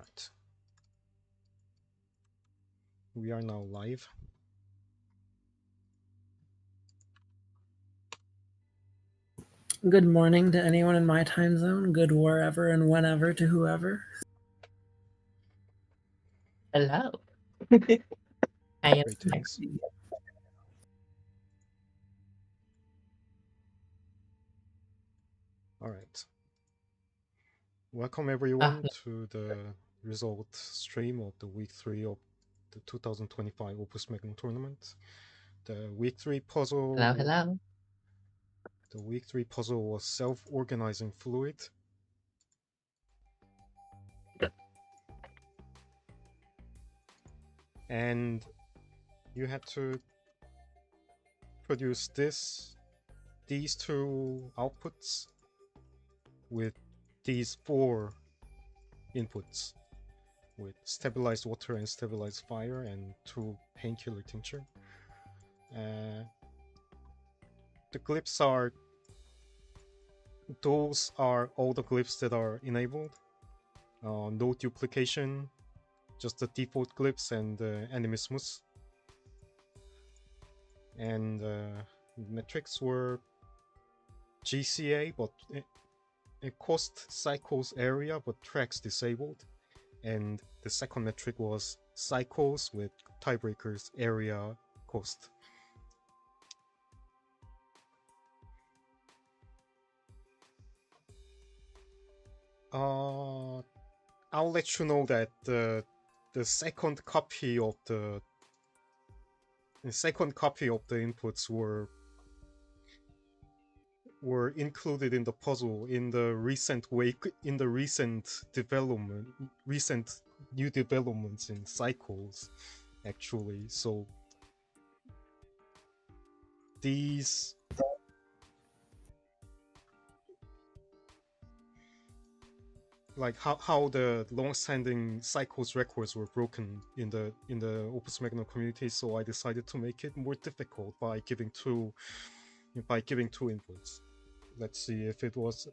Alright. We are now live. Good morning to anyone in my time zone. Good wherever and whenever to whoever. Hello. I am Greetings. Alright. Welcome everyone to the result stream of the week 3 of the 2025 Opus Magnum tournament. The week 3 puzzle. Hello. The week 3 puzzle was self-organizing fluid. And you had to produce these two outputs with these 4 inputs, with stabilized water and stabilized fire and 2 painkiller tincture. The glyphs are, those are all the glyphs that are enabled. No duplication, just the default glyphs and animismus. And metrics were GCA, but it cost cycles area, but tracks disabled. And the second metric was cycles with tiebreakers area cost. I'll let you know that the second copy of the inputs were included in the puzzle in the recent new developments in cycles, actually. So these like how the long-standing cycles records were broken in the Opus Magnum community, so I decided to make it more difficult by giving two inputs. Let's see if it was.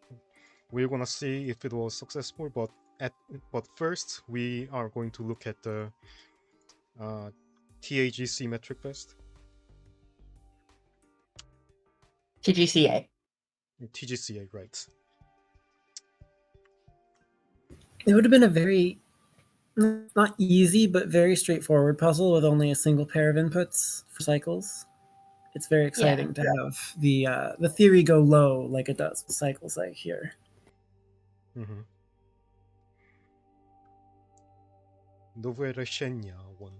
We're gonna see if it was successful, but first we are going to look at the TGCA metric first. TGCA. TGCA, right. It would have been a very, not easy, but very straightforward puzzle with only a single pair of inputs for cycles. It's very exciting to have the theory go low like it does with cycles like here. Mm-hmm. Novoreshenia one.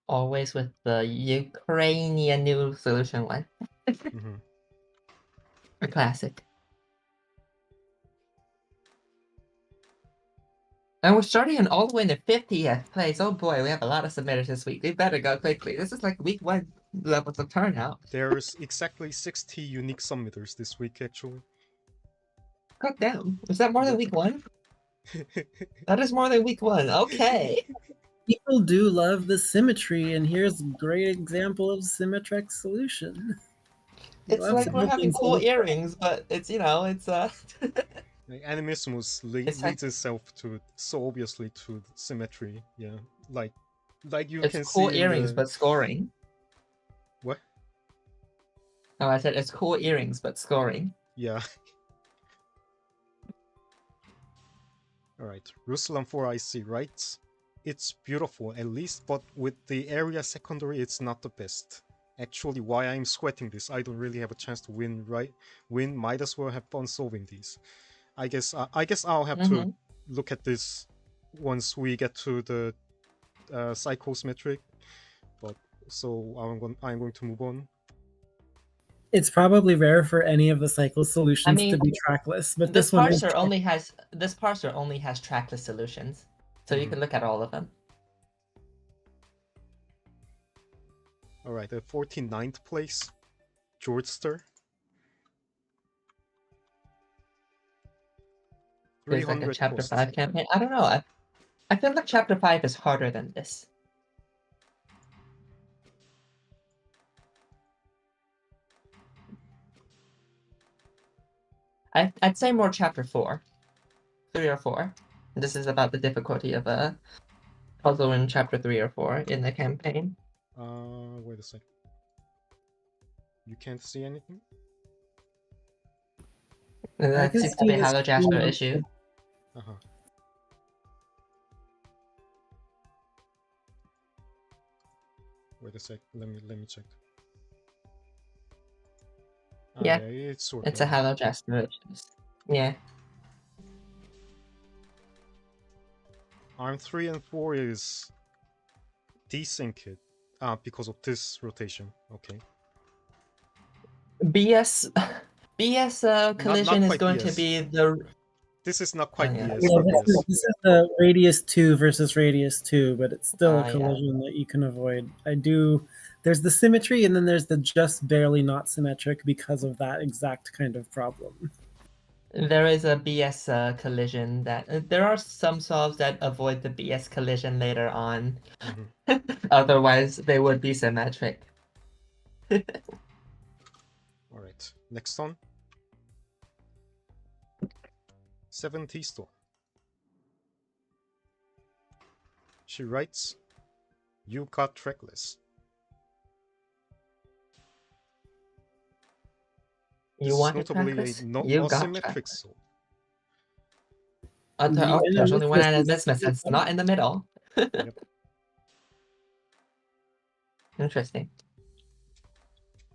Always with the Ukrainian new solution one. Mm-hmm. A classic. And we're starting in all the way in the 50th place. Oh boy, we have a lot of submitters this week. We better go quickly. This is like week 1 levels of turnout. There's exactly 60 unique submitters this week, actually. God damn. Is that more than week 1? That is more than week 1. Okay. People do love the symmetry, and here's a great example of symmetric solution. It's like we're having cool earrings, but it's, it's Animismus leads itself to so obviously to symmetry. Yeah, like you it's can cool see earrings but scoring. What? Oh, I said it's cool earrings but scoring. Yeah. All right, Ruslan 4IC writes, "It's beautiful at least, but with the area secondary, it's not the best. Actually, why I'm sweating this? I don't really have a chance to win. Might as well have fun solving these. I guess I'll have to look at this once we get to the cycles metric. But so I'm going to move on. It's probably rare for any of the cycle solutions to be trackless, but this parser only has trackless solutions, so you can look at all of them. All right, the 49th place, Georgester. 300 like a chapter 5 campaign. I don't know. I feel like chapter 5 is harder than this. I'd say more chapter 4. 3 or 4. This is about the difficulty of a puzzle in chapter 3 or 4 in the campaign. Wait a sec. You can't see anything? That can seems to see be a the Hello Jasper screen. issue. Uh-huh. Wait a sec. Let me check. Yeah. It's working. It's a Hello Jasper issue. Yeah. Arm 3 and 4 is desynced because of this rotation. Okay. BS collision is quite going to BS. be the. This is not quite yeah. BS, Yeah, but this is the radius 2 versus radius 2, but it's still a Yeah. collision that you can avoid. There's the symmetry, and then there's the just barely not symmetric because of that exact kind of problem. There is a BS collision that there are some solves that avoid the BS collision later on. Otherwise, they would be symmetric. All right. Next one. 7T store. She writes, "You got trackless." This You is want to notably a practice? not You got asymmetric trackless. soul. There's only one Anamysmus Anamysmus that's not in the middle. Yep. Interesting.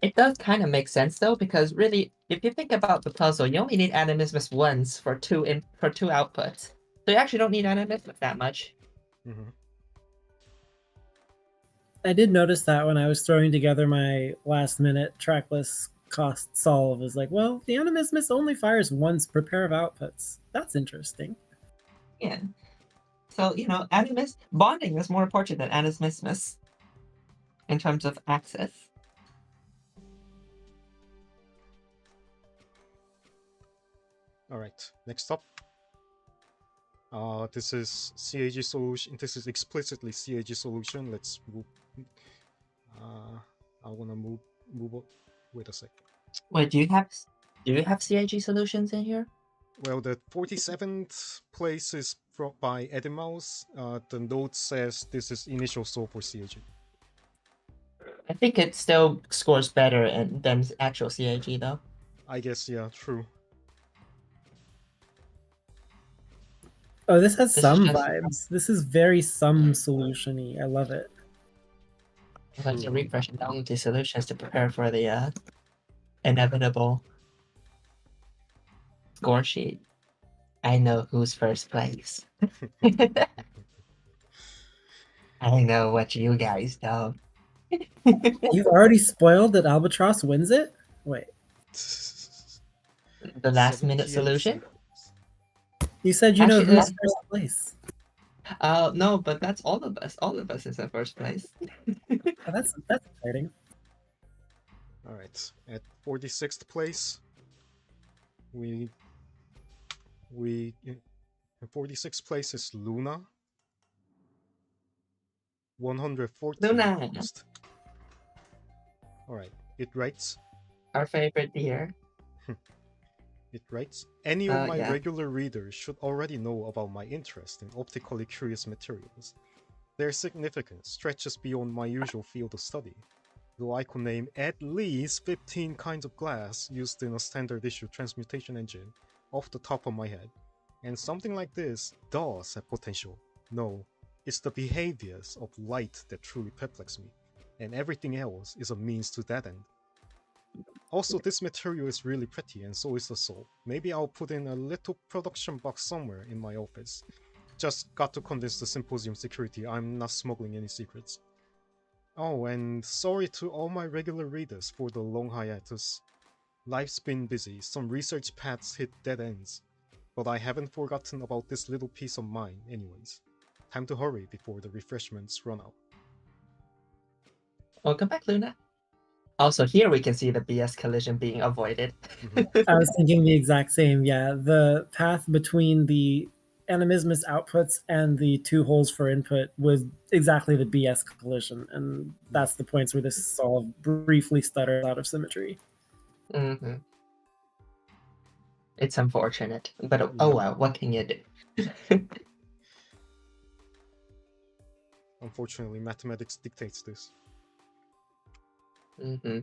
It does kind of make sense though, because really, if you think about the puzzle, you only need Anamysmus once for two outputs. So you actually don't need Anamysmus that much. I did notice that when I was throwing together my last minute trackless cost solve. Is like, well, the Animismus only fires once per pair of outputs. That's interesting. Yeah. So, Animus bonding is more important than Animismus in terms of access. All right, next up. This is CAG solution. This is explicitly CAG solution. Let's move. I wanna move. Wait a second. Wait, do you have CIG solutions in here? Well, the 47th place is by Edimaus. The note says this is initial soul for CAG. I think it still scores better than actual CAG though. I guess, yeah, true. Oh, this has some vibes. This is very some solution-y. I love it. I'm going to refresh and download the solutions to prepare for the inevitable score sheet. I know who's first place. I know what you guys don't. You've already spoiled that Albatross wins it? Wait. The last minute solution? You said you know who's first place. No, but that's all of us. All of us is in first place. Oh, that's exciting. All right, at 46th place, we in 46th place is Luna. 114th. Luna. All right, it writes. Our favorite deer. It writes, any of my regular readers should already know about my interest in optically curious materials. Their significance stretches beyond my usual field of study, though I could name at least 15 kinds of glass used in a standard issue transmutation engine off the top of my head. And something like this does have potential. No, it's the behaviors of light that truly perplex me, and everything else is a means to that end. Also, this material is really pretty, and so is the soul. Maybe I'll put in a little production box somewhere in my office. Just got to convince the symposium security I'm not smuggling any secrets. Oh, and sorry to all my regular readers for the long hiatus. Life's been busy, some research paths hit dead ends. But I haven't forgotten about this little piece of mine anyways. Time to hurry before the refreshments run out. Welcome back, Luna. Also, here we can see the BS collision being avoided. I was thinking the exact same. Yeah, the path between the Animismus outputs and the two holes for input was exactly the BS collision, and that's the points where this solve briefly stutters out of symmetry. Mm-hmm. It's unfortunate, but oh Yeah. well, what can you do? Unfortunately, mathematics dictates this. Mm-hmm.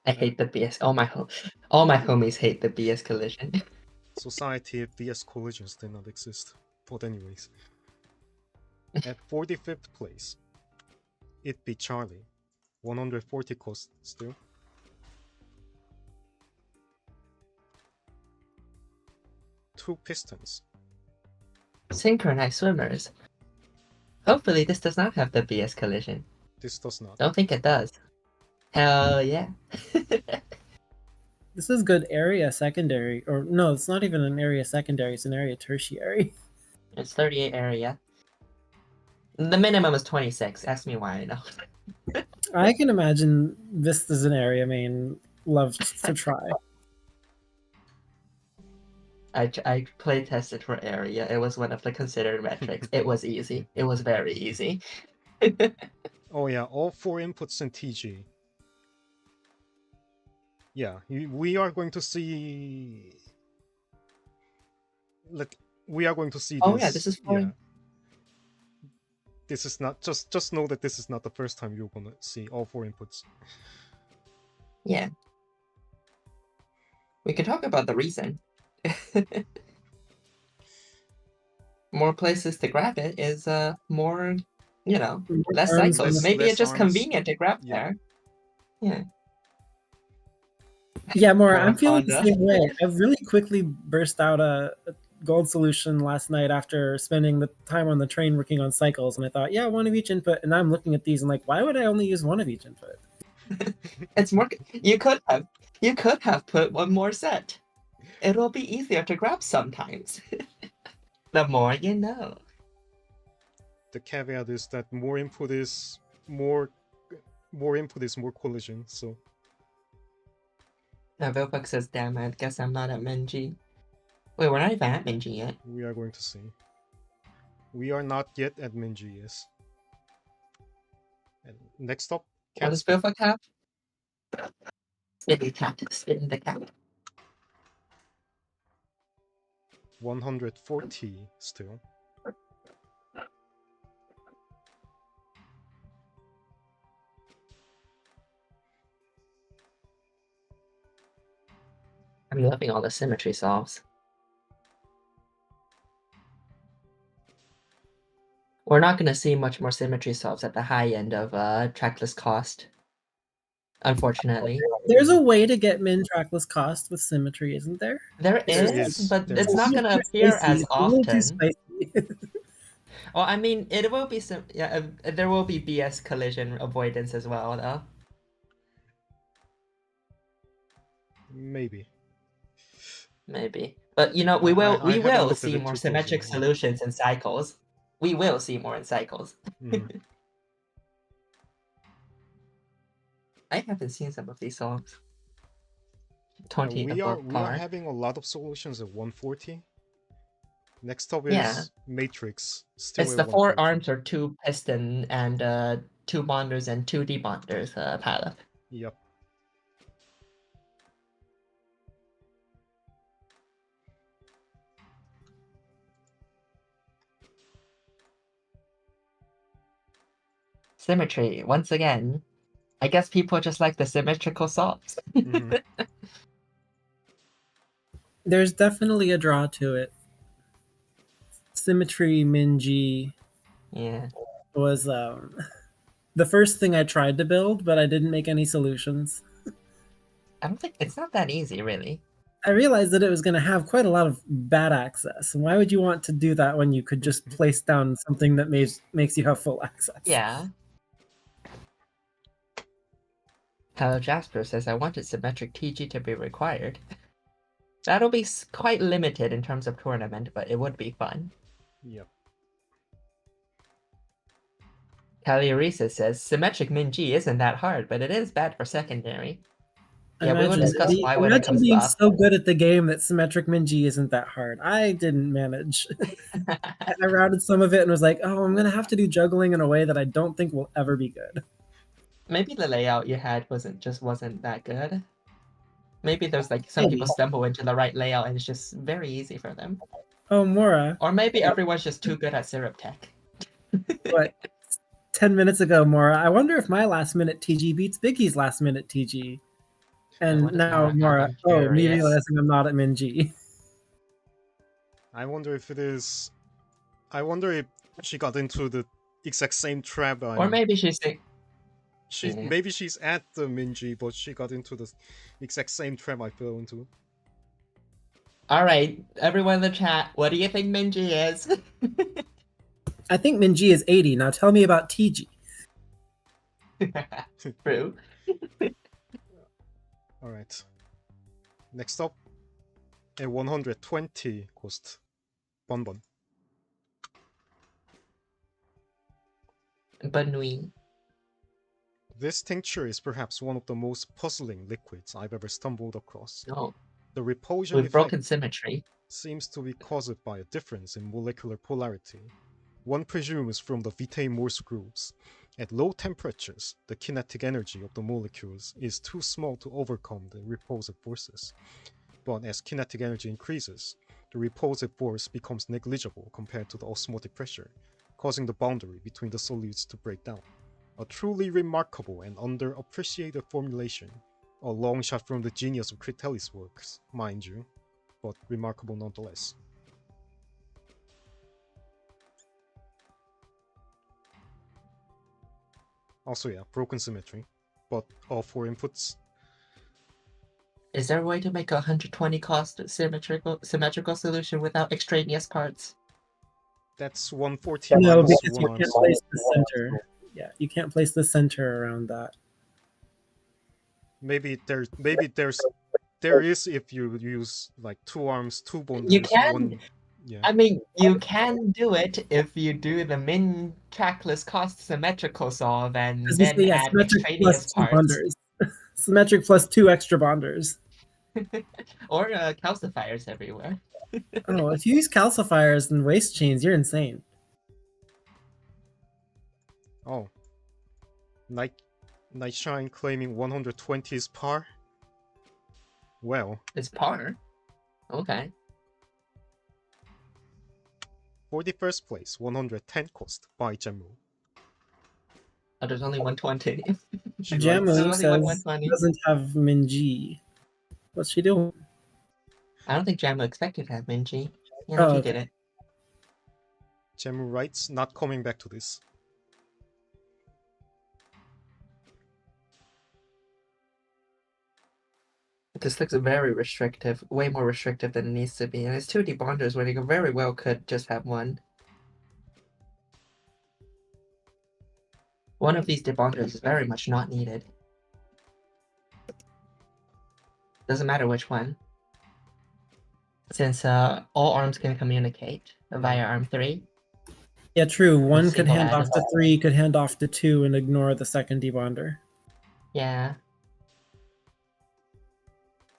I hate the BS. All my homies hate the BS collision. Society if BS collisions did not exist. But anyways. At 45th place, it be Charlie. 140 cost still. Two pistons. Synchronized swimmers. Hopefully this does not have the BS collision. This does not. Don't think it does. Hell yeah. This is good area secondary, or no, it's not even an area secondary, it's an area tertiary. It's 38 area. The minimum is 26. Ask me why I know. I can imagine this is an area main loves to try. I play tested for area. It was one of the considered metrics. It was easy. It was very easy. Oh yeah, all 4 inputs in TG. Yeah, we are going to see... Like, we are going to see Oh this. yeah, this is fine. Yeah. This is not... Just know that this is not the first time you're gonna see all 4 inputs. Yeah. We can talk about the reason. More places to grab it is more, you know, less arms, cycles. Maybe less it's just arms. convenient to grab Yeah. there. Yeah. Yeah, more. More I'm feeling the Honda. same way. I really quickly burst out a gold solution last night after spending the time on the train working on cycles, and I thought, yeah, one of each input. And I'm looking at these and like, why would I only use one of each input? It's more. You could have put one more set. It'll be easier to grab sometimes. The more you know. The caveat is that more input is more collision, so... Now Vilfuck says, damn, I guess I'm not at Minji. Wait, we're not even at Minji yet. We are going to see. We are not yet at Minji, yes. And next up, What does Vilfuck have? Spin the cat. 140 still. I'm loving all the symmetry solves. We're not going to see much more symmetry solves at the high end of trackless cost. Unfortunately. There's a way to get min trackless cost with symmetry, isn't there? There There is, is. but There it's is. not going to It's appear spicy. as It's a little too often. spicy. Well, I mean, it will be some. Yeah, there will be BS collision avoidance as well, though. Maybe. Maybe, but you know, we I will haven't looked at see it more too symmetric closely, yeah. solutions in cycles. We will see more in cycles. Mhm. I haven't seen some of these songs. 20 we are above par. having a lot of solutions at 140. Next up is Yeah. Matrix. Still It's at the 4 140. arms or 2 piston and 2 bonders and 2 debonders palette. Yep. Symmetry, once again. I guess people just like the symmetrical solves. Mhm. There's definitely a draw to it. Symmetry Minji Yeah. was the first thing I tried to build, but I didn't make any solutions. I don't think it's not that easy, really. I realized that it was going to have quite a lot of bad access. And why would you want to do that when you could just place down something that makes you have full access? Yeah. Hello Jasper says, I wanted symmetric TG to be required. That'll be quite limited in terms of tournament, but it would be fun. Yep. Caliorisa says, symmetric Min-G isn't that hard, but it is bad for secondary. Yeah, we will discuss why when it comes being up. so good at the game that symmetric Minji isn't that hard. I didn't manage. I routed some of it and was like, oh, I'm going to have to do juggling in a way that I don't think will ever be good. Maybe the layout you had wasn't that good. Maybe there's like some people stumble into the right layout and it's just very easy for them. Oh, Mora. Or maybe everyone's just too good at syrup tech. What? 10 minutes ago, Mora. I wonder if my last minute TG beats Biggie's last minute TG. And What is now, Mora? Mora. I'm Oh, me curious. realizing I'm not at Min G. I wonder if it is. I wonder if she got into the exact same trap. Or maybe she's like, yeah. Maybe she's at the Minji, but she got into the exact same trap I fell into. all right, everyone in the chat, what do you think Minji is? I think Min G is 80. Now tell me about TG. True. Alright. Next up, a 120 cost bonbon. Banui. This tincture is perhaps one of the most puzzling liquids I've ever stumbled across. Oh, The repulsion with effect broken symmetry. seems to be caused by a difference in molecular polarity. One presumes from the Vitae Morse groups. At low temperatures, the kinetic energy of the molecules is too small to overcome the repulsive forces. But as kinetic energy increases, the repulsive force becomes negligible compared to the osmotic pressure, causing the boundary between the solutes to break down. A truly remarkable and underappreciated formulation. A long shot from the genius of Critelli's works, mind you, but remarkable nonetheless. Also, yeah, broken symmetry, but all 4 inputs. Is there a way to make a 120 cost symmetrical solution without extraneous parts? That's 140 No, minus because you 1 can't place the center. Yeah, you can't place the center around that. Maybe there is if you use like 2 arms, 2 bundles, You can. 1. Yeah. I mean, you can do it if you do the min trackless cost symmetrical solve and Because you then say, yeah, add symmetric extraneous plus 2 parts. bonders. Symmetric plus 2 extra bonders. Or calcifiers everywhere. Oh, if you use calcifiers and waste chains, you're insane. Oh. Nightshine claiming 120 is par? Well. It's par. Okay. For the first place, 110 cost by Jemu. Oh, there's only 120. She Jamu writes, says 120. doesn't have Minji. What's she doing? I don't think Jamu expected to have Minji. Yeah, Oh, he okay. did it. Jemu writes, not coming back to this. This looks very restrictive, way more restrictive than it needs to be, and it's 2 debonders when you very well could just have one. One of these debonders is very much not needed. Doesn't matter which one. Since all arms can communicate via arm 3. Yeah, true. One could single hand atom. off to 3, could hand off to 2, and ignore the second debonder. Yeah.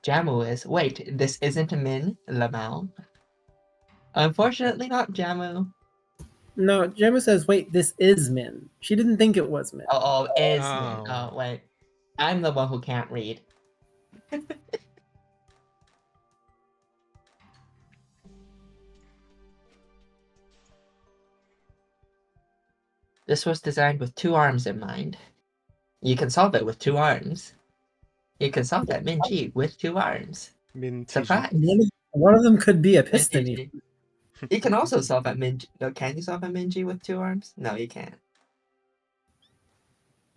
Jamu is. Wait, this isn't Min Lamau? Unfortunately, not Jamu. No, Jamu says, wait, this is Min. She didn't think it was Min. Oh, is Min. Oh. Oh, wait. I'm the one who can't read. This was designed with 2 arms in mind. You can solve it with 2 arms. You can solve that Minji with 2 arms. Min Surprise! One of them could be a piston. Minji. You can also solve that Minji. No, can you solve that Minji with 2 arms? No, you can't.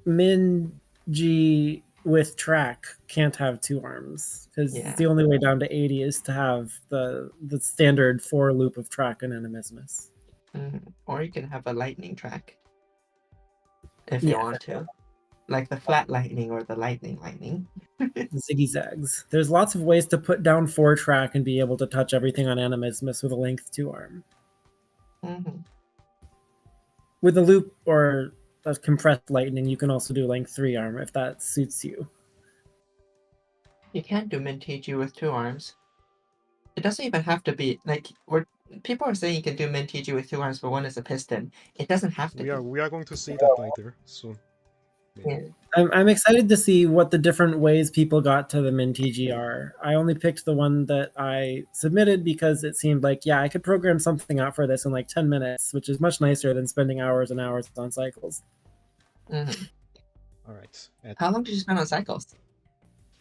Minji with track can't have 2 arms because Yeah. the only way down to 80 is to have the standard 4 loop of track and animismus. Or you can have a lightning track if you want to, like the flat lightning or the lightning. Ziggy zags. There's lots of ways to put down 4 track and be able to touch everything on animismus with a length 2 arm. With a loop or a compressed lightning, you can also do length 3 arm if that suits you. You can do Mintiji with 2 arms. It doesn't even have to be like people are saying you can do Mintiji with 2 arms, but one is a piston. It doesn't have to. We are going to see that later soon. maybe. I'm excited to see what the different ways people got to the Min TG are. I only picked the one that I submitted because it seemed like, yeah, I could program something out for this in like 10 minutes, which is much nicer than spending hours and hours on cycles. Mhm. All right. How long did you spend on cycles?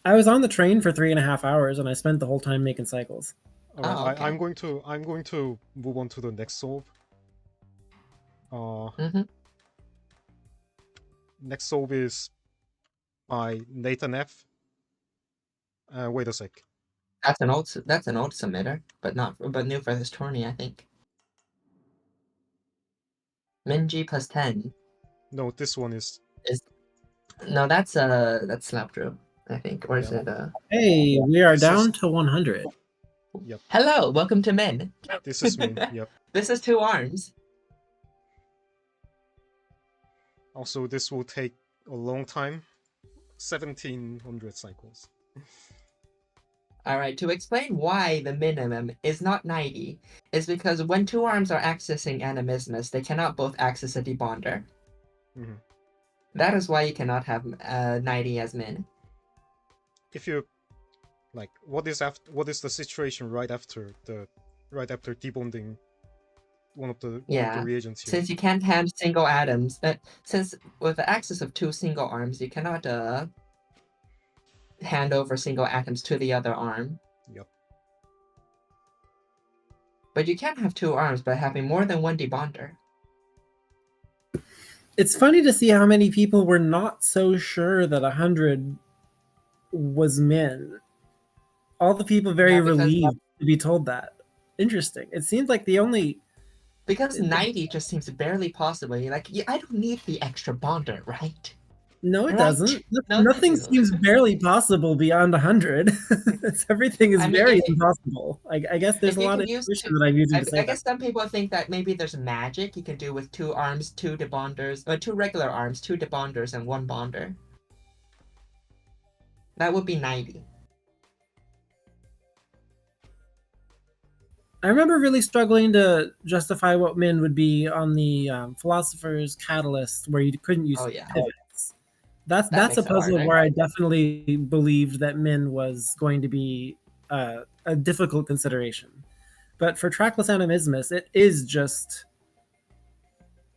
I was on the train for 3.5 hours, and I spent the whole time making cycles. All right. Oh, okay. I'm going to move on to the next solve. Mhm. Next solve is by Nathan F. Wait a sec. That's an old submitter, but new for this tourney, I think. Min G plus 10 No, this one is. No, that's Slapdrew, I think. Or is Yeah. it Hey, we are This down is- to 100. Yep. Hello, welcome to Min. This is Min. Yep. This is 2 arms. Also, this will take a long time. 1700 cycles. Alright, to explain why the minimum is not 90, is because when 2 arms are accessing animismus, they cannot both access a debonder. Mhm. That is why you cannot have 90 as min. If you like, what is the situation right after debonding one of the reagents here? Since you can't have single atoms, since with the access of 2 single arms, you cannot hand over single atoms to the other arm. Yep. But you can have 2 arms by having more than one debonder. It's funny to see how many people were not so sure that 100 was min. All the people very relieved to be told that. Interesting. It seems like the only... Because 90 just seems barely possible. You're like, I don't need the extra bonder, right? No, it Right? doesn't. No, Nothing seems barely possible beyond 100. Everything is very impossible. I guess there's a lot of intuition that I'm using to say I guess some people think that maybe there's magic you can do with 2 arms, 2 debonders, or 2 regular arms, 2 debonders, and 1 bonder. That would be 90. I remember really struggling to justify what min would be on the Philosopher's Catalyst, where you couldn't use pivots. That's a puzzle where I definitely believed that min was going to be a difficult consideration. But for trackless animismus, it is just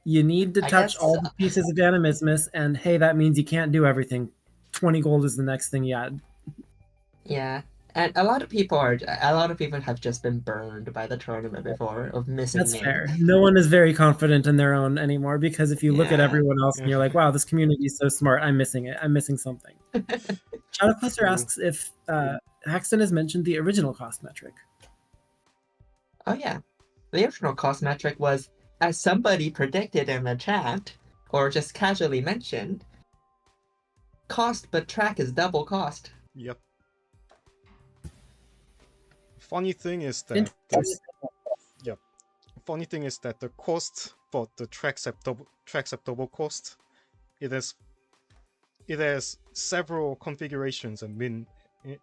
you need to touch all the pieces of animismus, and hey, that means you can't do everything. 20 gold is the next thing you add. Yeah. And a lot of people have just been burned by the tournament before of missing That's min. fair. No one is very confident in their own anymore, because if you look at everyone else and you're like, wow, this community is so smart, I'm missing it. I'm missing something. Shadow Cluster asks if Haxton has mentioned the original cost metric. Oh yeah. The original cost metric was, as somebody predicted in the chat, or just casually mentioned, cost but track is double cost. Yep. Funny thing is that the cost for the tracks have double cost. It has several configurations and min. Yeah,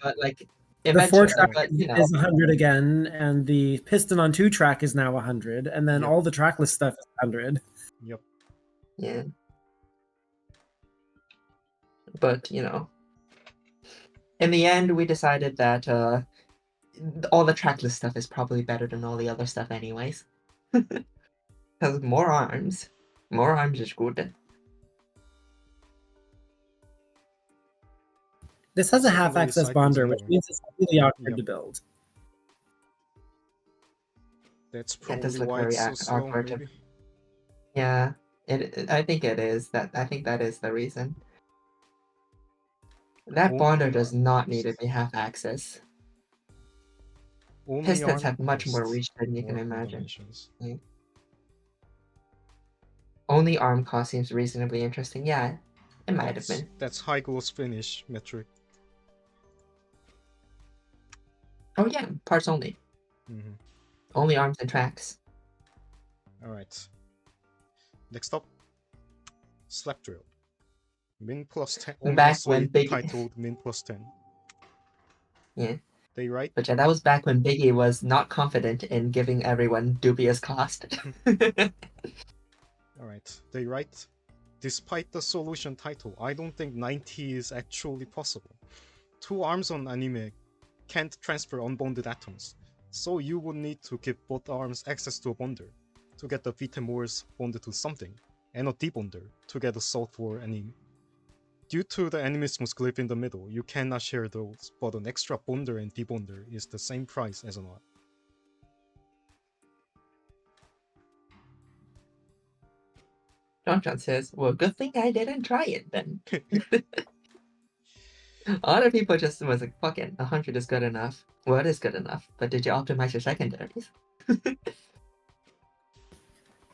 but like the 4-track is 100 again, and the piston on 2-track is now 100, and then all the trackless stuff is 100. Yep. Yeah. But in the end, we decided that all the trackless stuff is probably better than all the other stuff, anyways. Because more arms is good. This has a half-access bonder, which means it's really awkward to build. That's probably why it's so slow, maybe. Yeah, I think it is. I think that is the reason. That bonder does not need to be half-access. Pistons have much more reach than you can imagine. Only arm cost seems reasonably interesting. Yeah, it might have been. That's high gloss finish metric. Oh yeah, parts only. Only arms and tracks. Alright. Next up, Slap Drill. Min plus 10. Back when titled Min plus 10. Yeah. They right? But yeah, that was back when Biggie was not confident in giving everyone dubious cost. Alright, they write, despite the solution title, I don't think 90 is actually possible. 2 arms on anime can't transfer unbonded atoms, so you would need to give both arms access to a bonder to get the Vitemors bonded to something, and a debonder to get a South 4 anime. Due to the animismus glyph in the middle, you cannot share those, but an extra bonder and debonder is the same price as an arm. John says, well, good thing I didn't try it then. Other people just was like, fuck it, 100 is good enough. Well, it is good enough, but did you optimize your secondaries?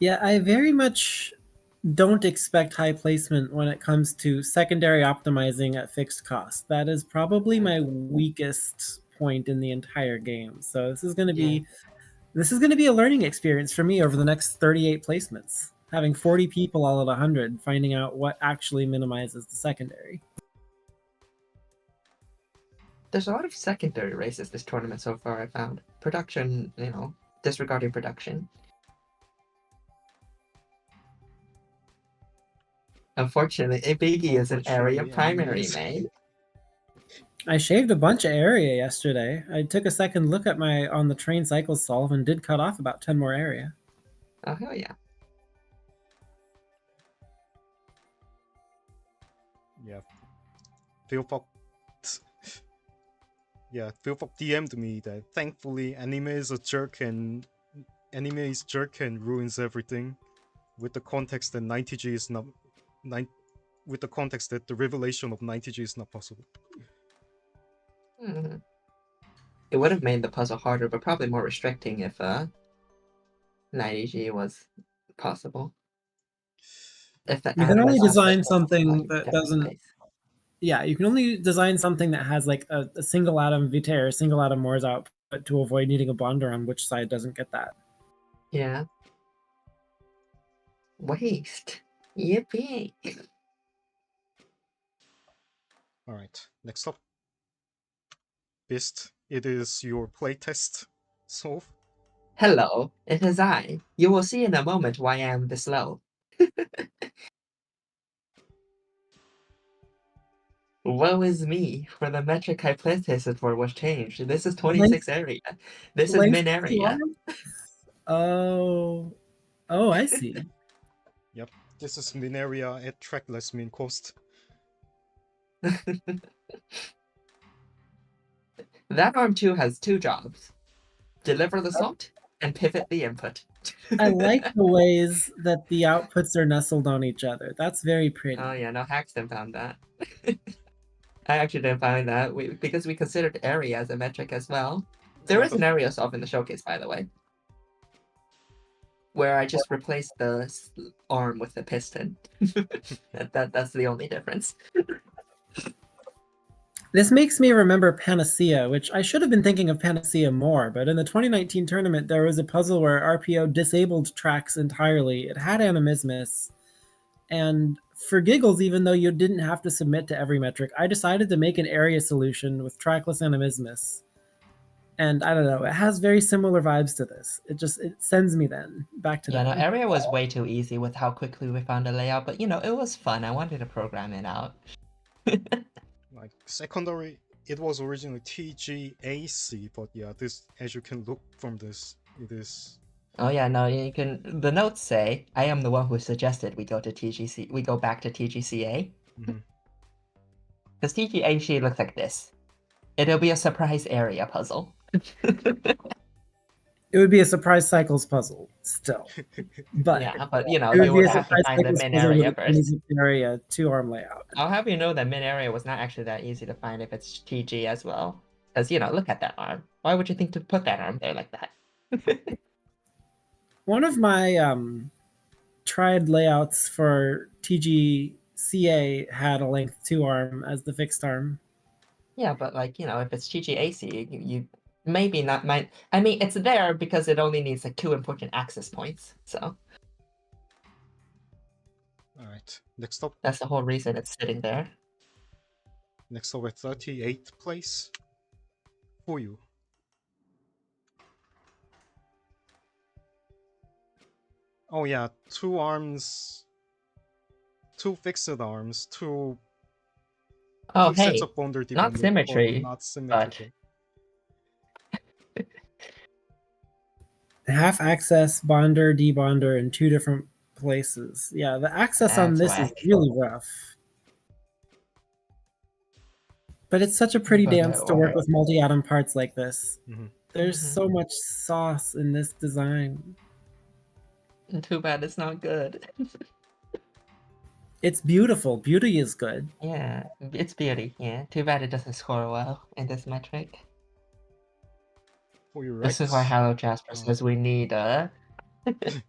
Yeah, I very much don't expect high placement when it comes to secondary optimizing at fixed cost. That is probably my weakest point in the entire game. So this is going to be a learning experience for me over the next 38 placements. Having 40 people all at 100, finding out what actually minimizes the secondary. There's a lot of secondary races this tournament so far, I found. Production, disregarding production. Unfortunately, a biggie is an area primary main. I shaved a bunch of area yesterday. I took a second look at my on the train cycles solve and did cut off about 10 more area. Oh, hell yeah. Yeah. Philpop DM'd me that thankfully anime is jerk and ruins everything, with the context that 90G is not with the context that the revelation of 90G is not possible. Mm-hmm. It would have made the puzzle harder, but probably more restricting if 90G was possible. If the you can only design something that doesn't. Space. Yeah, you can only design something that has like a single atom Vitae or a single atom Moore's output to avoid needing a bonder on which side doesn't get that. Yeah. Waste. Yippee. Alright, next up. Bist, it is your playtest. Solve. Hello, it is I. You will see in a moment why I am this low. Woe is me, for the metric I playtested for was changed. This is 26 area. This is min area. Oh, I see. Yep, this is min area at trackless min cost. That arm 2 has 2 jobs. Deliver the salt and pivot the input. I like the ways that the outputs are nestled on each other. That's very pretty. Oh yeah, no, Haxton found that. I actually didn't find that because we considered area as a metric as well. There is an area solve in the showcase, by the way, where I just replaced the arm with the piston. That's the only difference. This makes me remember Panacea, which I should have been thinking of Panacea more, but in the 2019 tournament, there was a puzzle where RPO disabled tracks entirely. It had animismus, and for giggles, even though you didn't have to submit to every metric, I decided to make an area solution with trackless animismus. And I don't know, it has very similar vibes to this. It sends me then back to that. Yeah, no, area was way too easy with how quickly we found the layout, but it was fun. I wanted to program it out. Like secondary, it was originally TGAC, but yeah, this, as you can look from this, it is. Oh yeah, no, you can. The notes say I am the one who suggested we go back to TGCA. Because TGAC looks like this. It'll be a surprise area puzzle. It would be a surprise cycles puzzle still, but yeah, but they would would have to find the min area first. Area 2-arm layout. I'll have you know that min area was not actually that easy to find if it's TG as well. Because look at that arm. Why would you think to put that arm there like that? One of my tried layouts for TGCA had a length 2-arm as the fixed arm. Yeah, but if it's TGAC, you maybe not might. I mean, it's there because it only needs like 2 important access points. So. All right. Next up. That's the whole reason it's sitting there. Next up at 38th place. For you. Oh yeah, 2 arms, 2 fixed arms, 2 Oh, sets hey, of bonder not debonding, but symmetry, not but symmetrical. Half access, bonder, debonder in 2 different places. Yeah, the access on that's this is whack. really rough. But it's such a pretty But dance to work with multi-atom parts like this. Mhm. There's Mhm. so much sauce in this design. Too bad it's not good. It's beautiful. Beauty is good. Yeah, it's beauty. Yeah, too bad it doesn't score well in this metric. For your This is why right, Hello Jasper says we need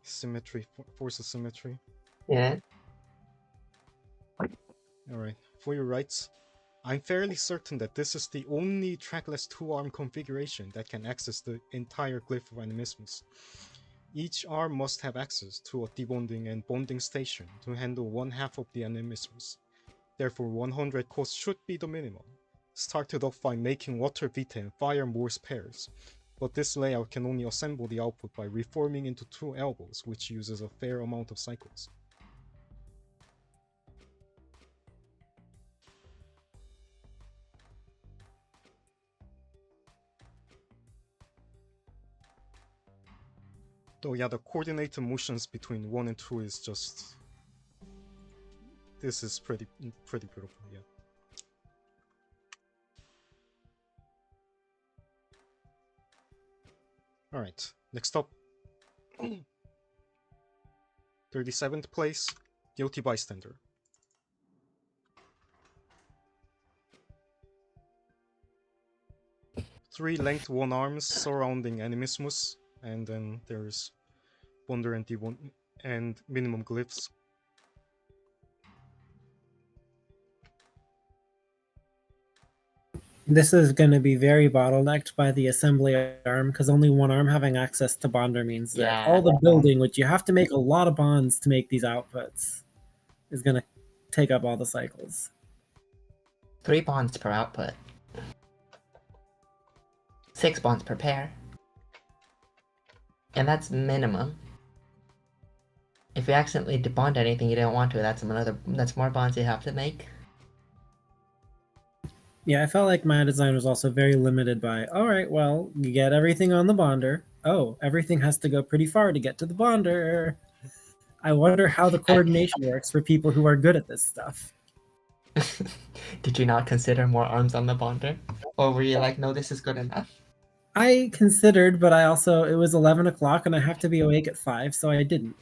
symmetry, force of symmetry. yeah. Alright, for your right, I'm fairly certain that this is the only trackless 2-arm configuration that can access the entire glyph of Animismus. Each arm must have access to a debonding and bonding station to handle 1/2 of the Animismus. Therefore 100 cost should be the minimum. Started off by making Water Vita and Fire Morse pairs, but this layout can only assemble the output by reforming into 2 elbows, which uses a fair amount of cycles. Though yeah, the coordinated motions between 1 and 2 is just... This is pretty beautiful, yeah. Alright, next up. 37th place, Guilty Bystander. 3 length 1 arms surrounding Animismus, and then there's Bonder and D1 and minimum glyphs. This is going to be very bottlenecked by the assembly arm because only one arm having access to bonder means that Yeah. all the building, which you have to make a lot of bonds to make these outputs, is going to take up all the cycles. 3 bonds per output. 6 bonds per pair. And that's minimum. If you accidentally debond anything you don't want to, that's more bonds you have to make. Yeah, I felt like my design was also very limited by, all right, well, you get everything on the bonder. Oh, everything has to go pretty far to get to the bonder. I wonder how the coordination works for people who are good at this stuff. Did you not consider more arms on the bonder? Or were you like, no, this is good enough? I considered, but it was 11 o'clock and I have to be awake at 5, so I didn't.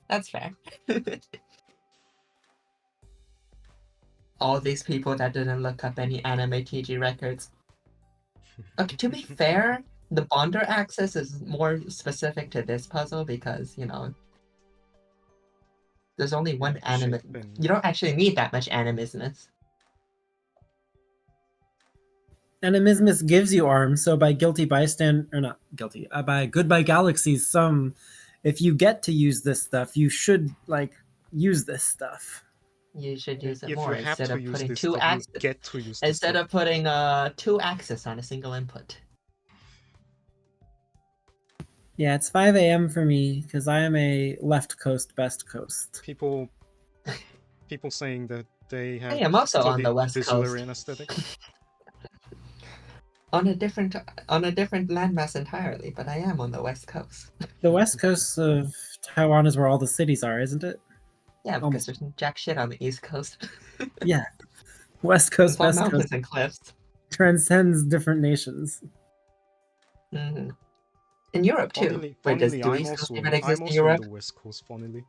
That's fair. All these people that didn't look up any anime TG records. Okay, to be fair, the bonder access is more specific to this puzzle because, there's only one anime. You don't actually need that much animismus. Animismus gives you arms, so by guilty bystander, or not guilty, by Goodbye Galaxies, if you get to use this stuff, you should, use this stuff. You should use it If more you have instead to of use putting this 2 stuff, axes. you get to use this Instead stuff. of putting 2 axes on a single input. Yeah, it's 5 a.m. for me because I am a left coast, best coast. People saying that they have I am also on the studied West visual Coast. anesthetic. on a different landmass entirely, but I am on the West Coast. The west coast of Taiwan is where all the cities are, isn't it? Yeah, because there's jack shit on the East Coast. Yeah. West coast, It's all best mountains coast and cliffs. transcends different nations. Mm-hmm. In Europe too. Wait, do I'm East Coast also even exist in on Europe? the West Coast, funnily.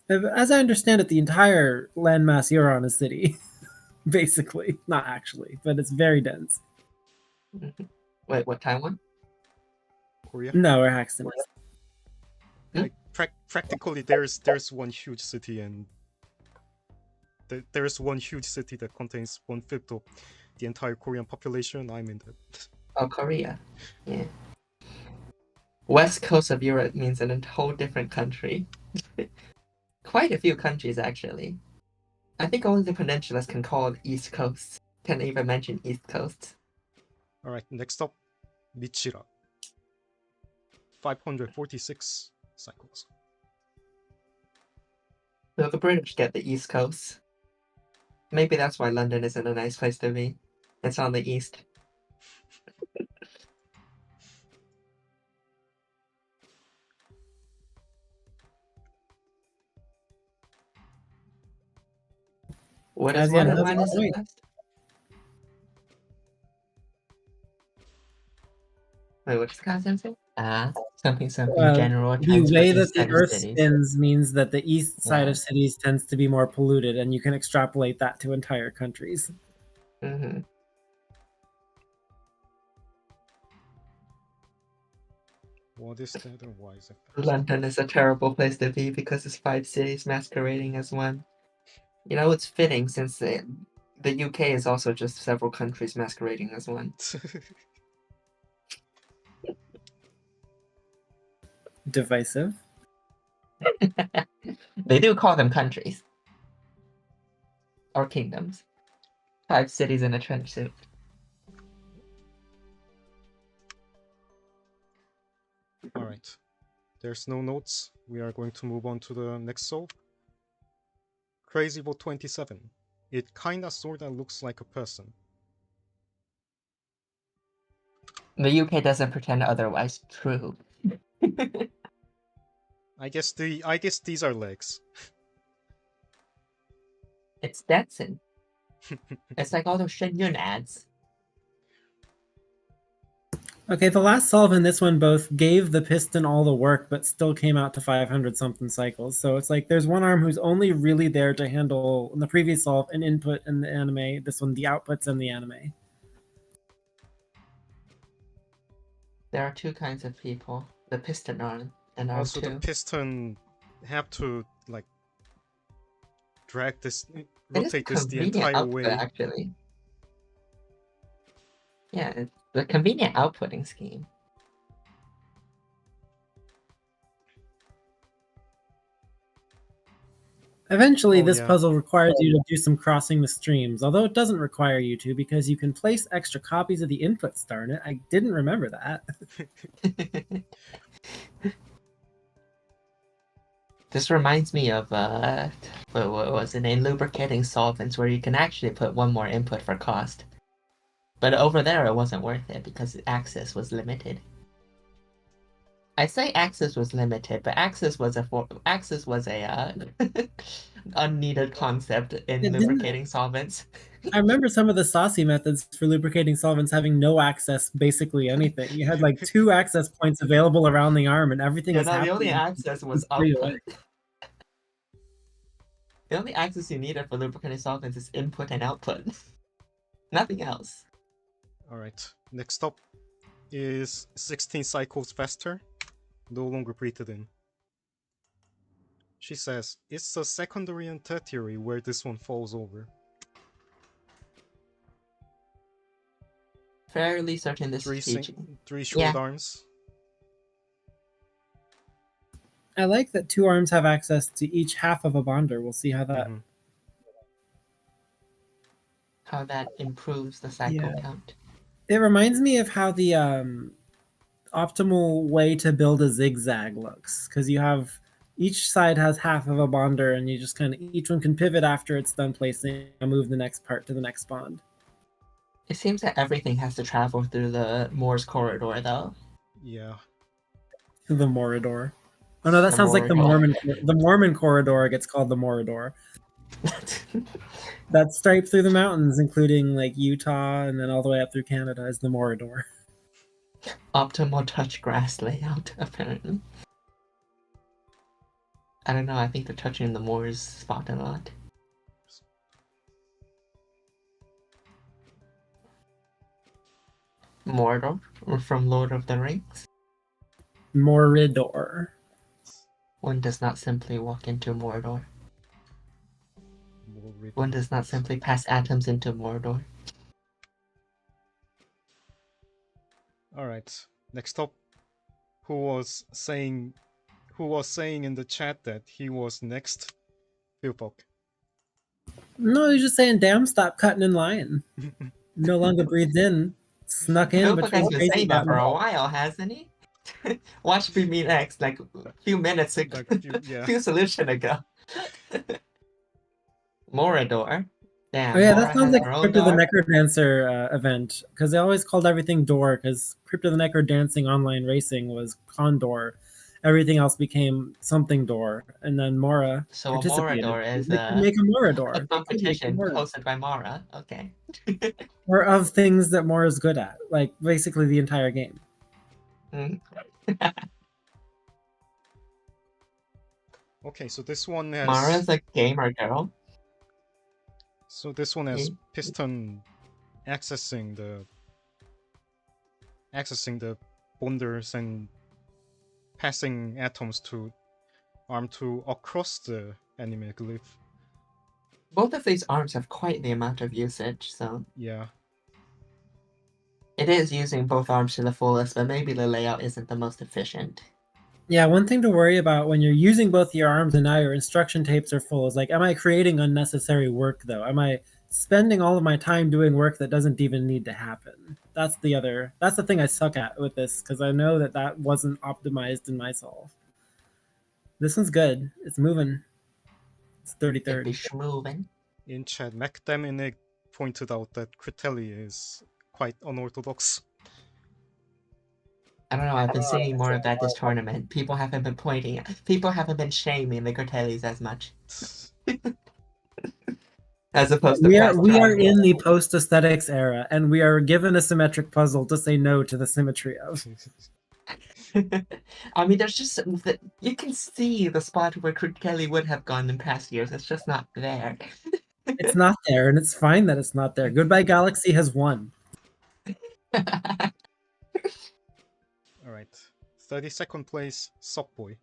As I understand it, the entire landmass Euron is city. Basically. Not actually, but it's very dense. Mm-hmm. Wait, what, Taiwan? Korea? No, we're Haxton. Like, practically, there's one huge city, and there's one huge city that contains 1/5 of the entire Korean population. I'm in that. Oh, Korea. Yeah. West Coast of Europe means a whole different country. Quite a few countries, actually. I think only the peninsulas can call East Coast. Can even mention East Coast. Alright, next up, Michira. 546. cycles. So the British get the East Coast. Maybe that's why London isn't a nice place to be. It's on the east. What is Kazian what and has when a is the point. best? Wait, what does Kazian say? Something general The trends for way that east the side of Earth cities. spins means that the east side Yeah. of cities tends to be more polluted, and you can extrapolate that to entire countries. Mm-hmm. What is that and why is it fast? London is a terrible place to be because it's 5 cities masquerading as one. You know, it's fitting since the UK is also just several countries masquerading as one. Divisive. They do call them countries. Or kingdoms. 5 cities in a trench suit. Alright. There's no notes. We are going to move on to the next solve. Crazy Bot 27. It kinda sorta looks like a person. The UK doesn't pretend otherwise. True. I guess these are legs. It's Stetson. It's like all those Shenyun ads. Okay, the last solve and this one both gave the piston all the work, but still came out to 500 something cycles. So it's like there's one arm who's only really there to handle, in the previous solve, an input in the anime. This one, the outputs in the anime. There are 2 kinds of people. The piston arm and arm Also, 2. the piston have to like drag this, It is rotate this the convenient entire output, way. actually. Yeah, it's the convenient outputting scheme. Eventually, Oh, this yeah. puzzle requires you to do some crossing the streams, although it doesn't require you to because you can place extra copies of the inputs, darn it. I didn't remember that. This reminds me of what was it, in lubricating solvents where you can actually put one more input for cost. But over there it wasn't worth it because access was limited. I say access was limited, but access was a unneeded concept in It didn't- lubricating solvents. I remember some of the saucy methods for lubricating solvents having no access, basically anything. You had like 2 access points available around the arm, and everything was The happening. only access was freely. output. The only access you needed for lubricating solvents is input and output. Nothing else. Alright. Next up is 16 cycles faster. No longer breathed in. She says, it's the secondary and tertiary where this one falls over. Fairly certain this Three, is teaching. three short Yeah. arms. I like that 2 arms have access to each half of a bonder. We'll see how that. Mhm. How that improves the cycle Yeah. count. It reminds me of how the optimal way to build a zigzag looks, because you have each side has half of a bonder, and you just kind of each one can pivot after it's done placing and move the next part to the next bond. It seems that everything has to travel through the Morse corridor, though. Yeah. The Morador. Oh no, that The sounds like the Morador. Mormon. The Mormon corridor gets called the Morador. That stripe through the mountains, including like Utah and then all the way up through Canada, is the Morador. Optimal touch grass layout, apparently. I don't know, I think they're touching the Moors spot a lot. Mordor, from Lord of the Rings. Morador. One does not simply walk into Mordor. One does not simply pass atoms into Mordor. Alright. Next up. Who was saying in the chat that he was next? Philpok. No, he's just saying, damn, stop cutting in line. No longer breathed in. Snuck in Philpok has between been crazy saying that for buttons. a while, hasn't he? Watch me meet X like a few minutes ago, Like yeah. few solution ago. Morador. Oh Damn, yeah, Mora that sounds has like her a own Crypt of the door. Necrodancer event, because they always called everything Door, because Crypt of the Necrodancing online racing was Condor. Everything else became something Door, and then Mora So a participated. Morador is They could make a Mora a Door. They could make a competition Mora, hosted by Mora. Okay. or of things that Mora's good at, like basically the entire game. Mm. Okay, so this one has Mara's a gamer girl. has Piston accessing the bonders and passing atoms to arm 2 across the anime glyph. Both of these arms have quite the amount of usage, so Yeah. it is using both arms to the fullest, but maybe the layout isn't the most efficient. Yeah, one thing to worry about when you're using both your arms and now your instruction tapes are full is like, am I creating unnecessary work though? Am I spending all of my time doing work that doesn't even need to happen? That's the thing I suck at with this, because I know that wasn't optimized in my solve. This one's good. It's moving. It's It'd be 33rd. schmoving. In chat, Magnum pointed out that Critelli is quite unorthodox. I don't know, I've been seeing more of that this tournament. People haven't been shaming the Cortellis as much. As opposed to We past are tournaments. in the post aesthetics era, and we are given a symmetric puzzle to say no to the symmetry of. I mean, there's just you can see the spot where Kelly would have gone in past years. It's just not there. It's not there, and it's fine that it's not there. Goodbye Galaxy has won. Alright. 32nd place, Sockboy.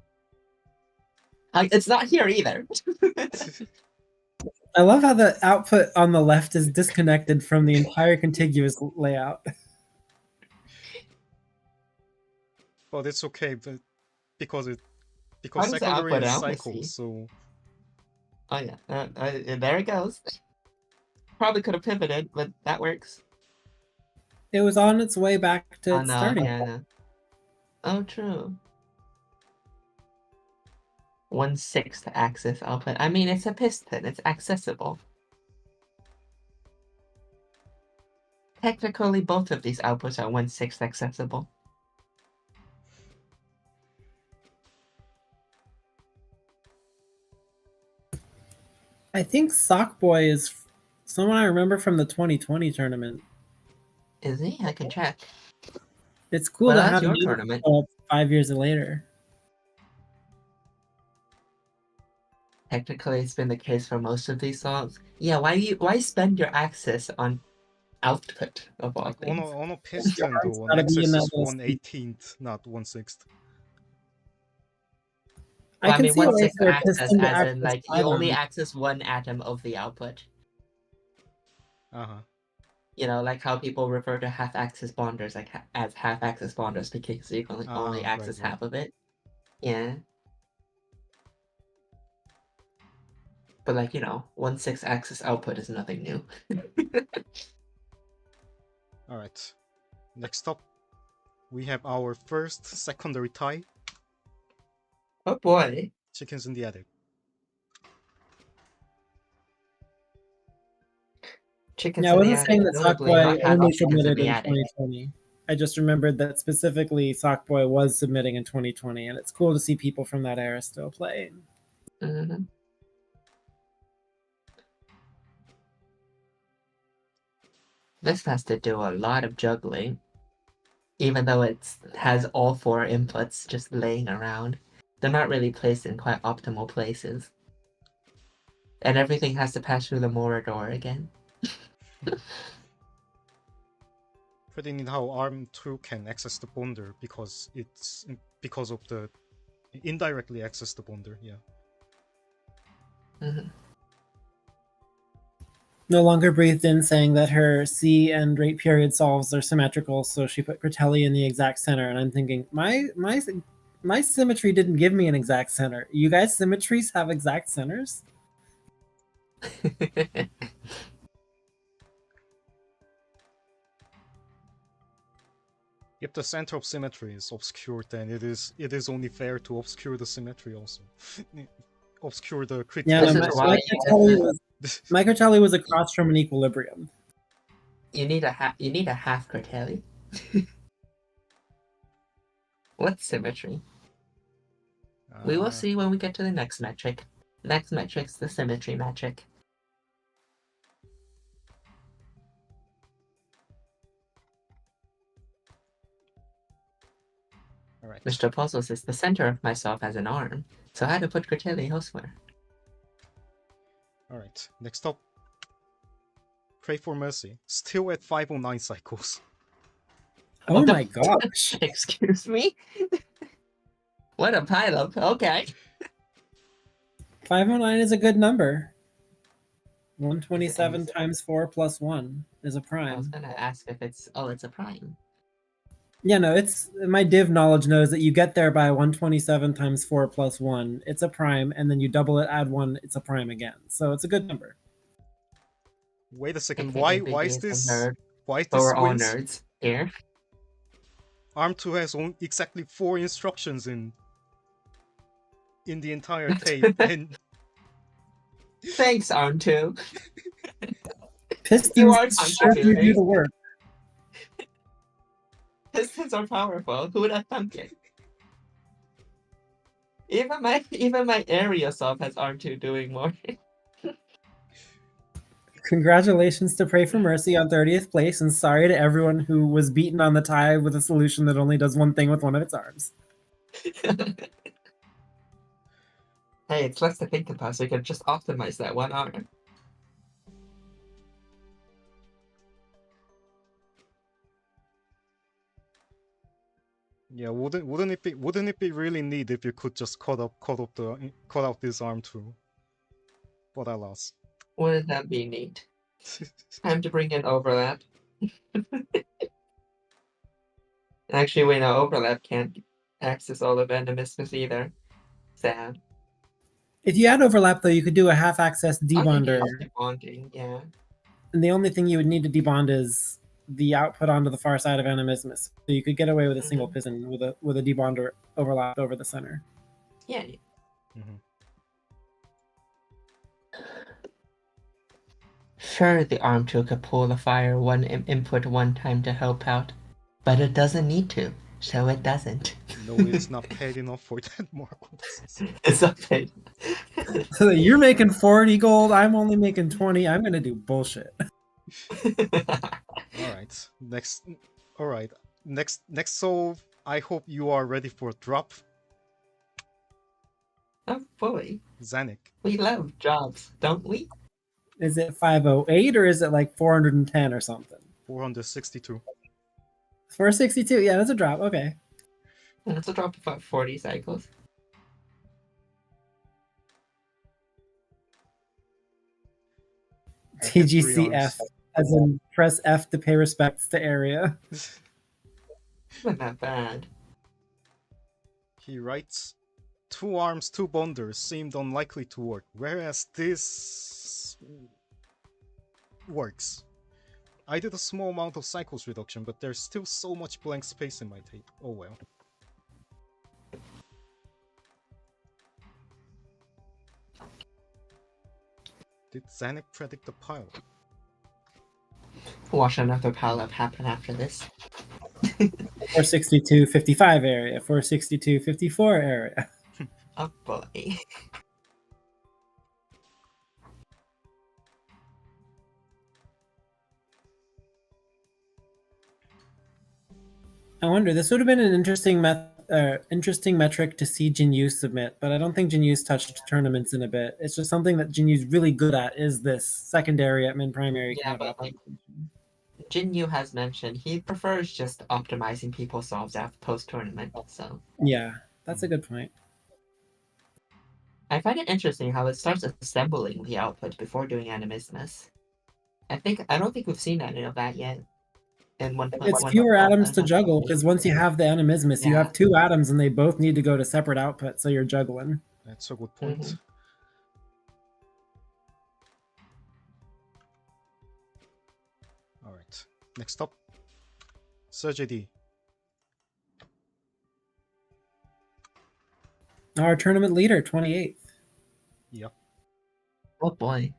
It's not here either. I love how the output on the left is disconnected from the entire contiguous layout. But it's okay, but because How does the secondary output is out? cycles, so Oh yeah, there it goes. Probably could have pivoted, but that works. It was on its way back to Oh its no, starting. yeah, no. Oh, true. 1/6 axis output. I mean, it's a piston. It's accessible. Technically, both of these outputs are 1/6 accessible. I think Sockboy is someone I remember from the 2020 tournament. Is he? I can check. It's cool Well, to that's have your him tournament. 5 years later. Technically, it's been the case for most of these songs. Yeah, why spend your access on output of all like things? on a piston It's though, an gotta be in axis that is little 1/18th, not 1/6. I Well, I can mean, see a way 1/6 for a access piston to as in access like you 5 only arms. access one atom of the output. Uh-huh. You know, like how people refer to half-axis bonders like as half-axis bonders because you can only access Right. half of it. Yeah. But like, 1/6 axis output is nothing new. Alright. Next up, we have our first secondary tie, Oh boy. Chickens in the Attic. Chickens Yeah, I in the wasn't saying attic, that notably Sockboy not having only chickens in submitted the in attic. 2020. I just remembered that specifically Sockboy was submitting in 2020, and it's cool to see people from that era still playing. Mm-hmm. This has to do a lot of juggling, even though it has all 4 inputs just laying around. They're not really placed in quite optimal places. And everything has to pass through the Morador again. Pretty neat how Arm 2 can access the bonder because of the indirectly access the bonder, yeah. Mm-hmm. No longer breathed in, saying that her C and rate period solves are symmetrical, so she put Critelli in the exact center. And I'm thinking, my symmetry didn't give me an exact center. You guys' symmetries have exact centers? If the center of symmetry is obscured, then it is only fair to obscure the symmetry also. Obscure the critical. Yeah, no, This is why my Critelli was across from an equilibrium. you need a half Critelli. What's symmetry? We will see when we get to the next metric. Next metric's the symmetry metric. All right. Mr. Puzzle says the center of myself has an arm, so I had to put Critelli elsewhere. All right. Next up, Pray for Mercy. Still at 509 cycles. Oh my gosh. Excuse me? What a pileup. Okay. 509 is a good number. 127 times 4 plus 1 is a prime. I was gonna ask if it's a prime. Yeah, no, it's my div knowledge knows that you get there by 127 times 4 plus 1. It's a prime, and then you double it, add 1, it's a prime again. So it's a good number. Wait a second. AKA Why is BB this? nerd. Why is So this we're all wins? nerds here. ARM2 has exactly 4 instructions in the entire tape, and Thanks, ARM2. Pistons You are sure do contributing. the work. Pistons are powerful. Who would have thunk it? Even my area sub has ARM2 doing more. Congratulations to Pray for Mercy on 30th place, and sorry to everyone who was beaten on the tie with a solution that only does one thing with one of its arms. Hey, it's less to think about, so you can just optimize that one arm. yeah, wouldn't it be really neat if you could just cut out this arm too? But alas. Wouldn't that be neat? Time to bring in overlap. Actually, wait, no, overlap can't access all of Endemismus either. Sad. If you add overlap, though, you could do a half-access Oh, you debonder. can use debonding, yeah. And the only thing you would need to debond is the output onto the far side of Animismus. So you could get away with a single piston with a debonder overlapped over the center. Yeah. Sure, the ARM2 could pull the fire one input one time to help out, but it doesn't need to, so it doesn't. No, it's not paid enough for that, Marcos. It's not paid. So you're making 40 gold, I'm only making 20. I'm gonna do bullshit. Alright. Next so I hope you are ready for a drop. Oh boy. Zanuck. We love jobs, don't we? Is it 508 or is it like 410 or something? 462. 462, yeah, that's a drop, okay. That's a drop of about 40 cycles. TGCF, as in press F to pay respects to area. Not that bad. He writes, 2 arms, 2 bonders seemed unlikely to work, whereas this works. I did a small amount of cycles reduction, but there's still so much blank space in my tape. Oh well. Did Zanuck predict the pile? Watch another pileup happen after this. 462.55 area, 462.54 area. Oh boy. I wonder, this would have been an interesting metric to see Jinyu submit, but I don't think Jinyu's touched tournaments in a bit. It's just something that Jinyu's really good at is this secondary at min primary Yeah, but like Jinyu has mentioned he prefers just optimizing people's solves after post-tournament, so. Yeah, that's a good point. I find it interesting how it starts assembling the output before doing animismus. I don't think we've seen any of that yet. It's fewer atoms to juggle, because once you have the animismus, you have 2 atoms and they both need to go to separate outputs, so you're juggling. That's a good point. Alright, next up, Sergey D. Our tournament leader, 28th. Yep. Oh boy.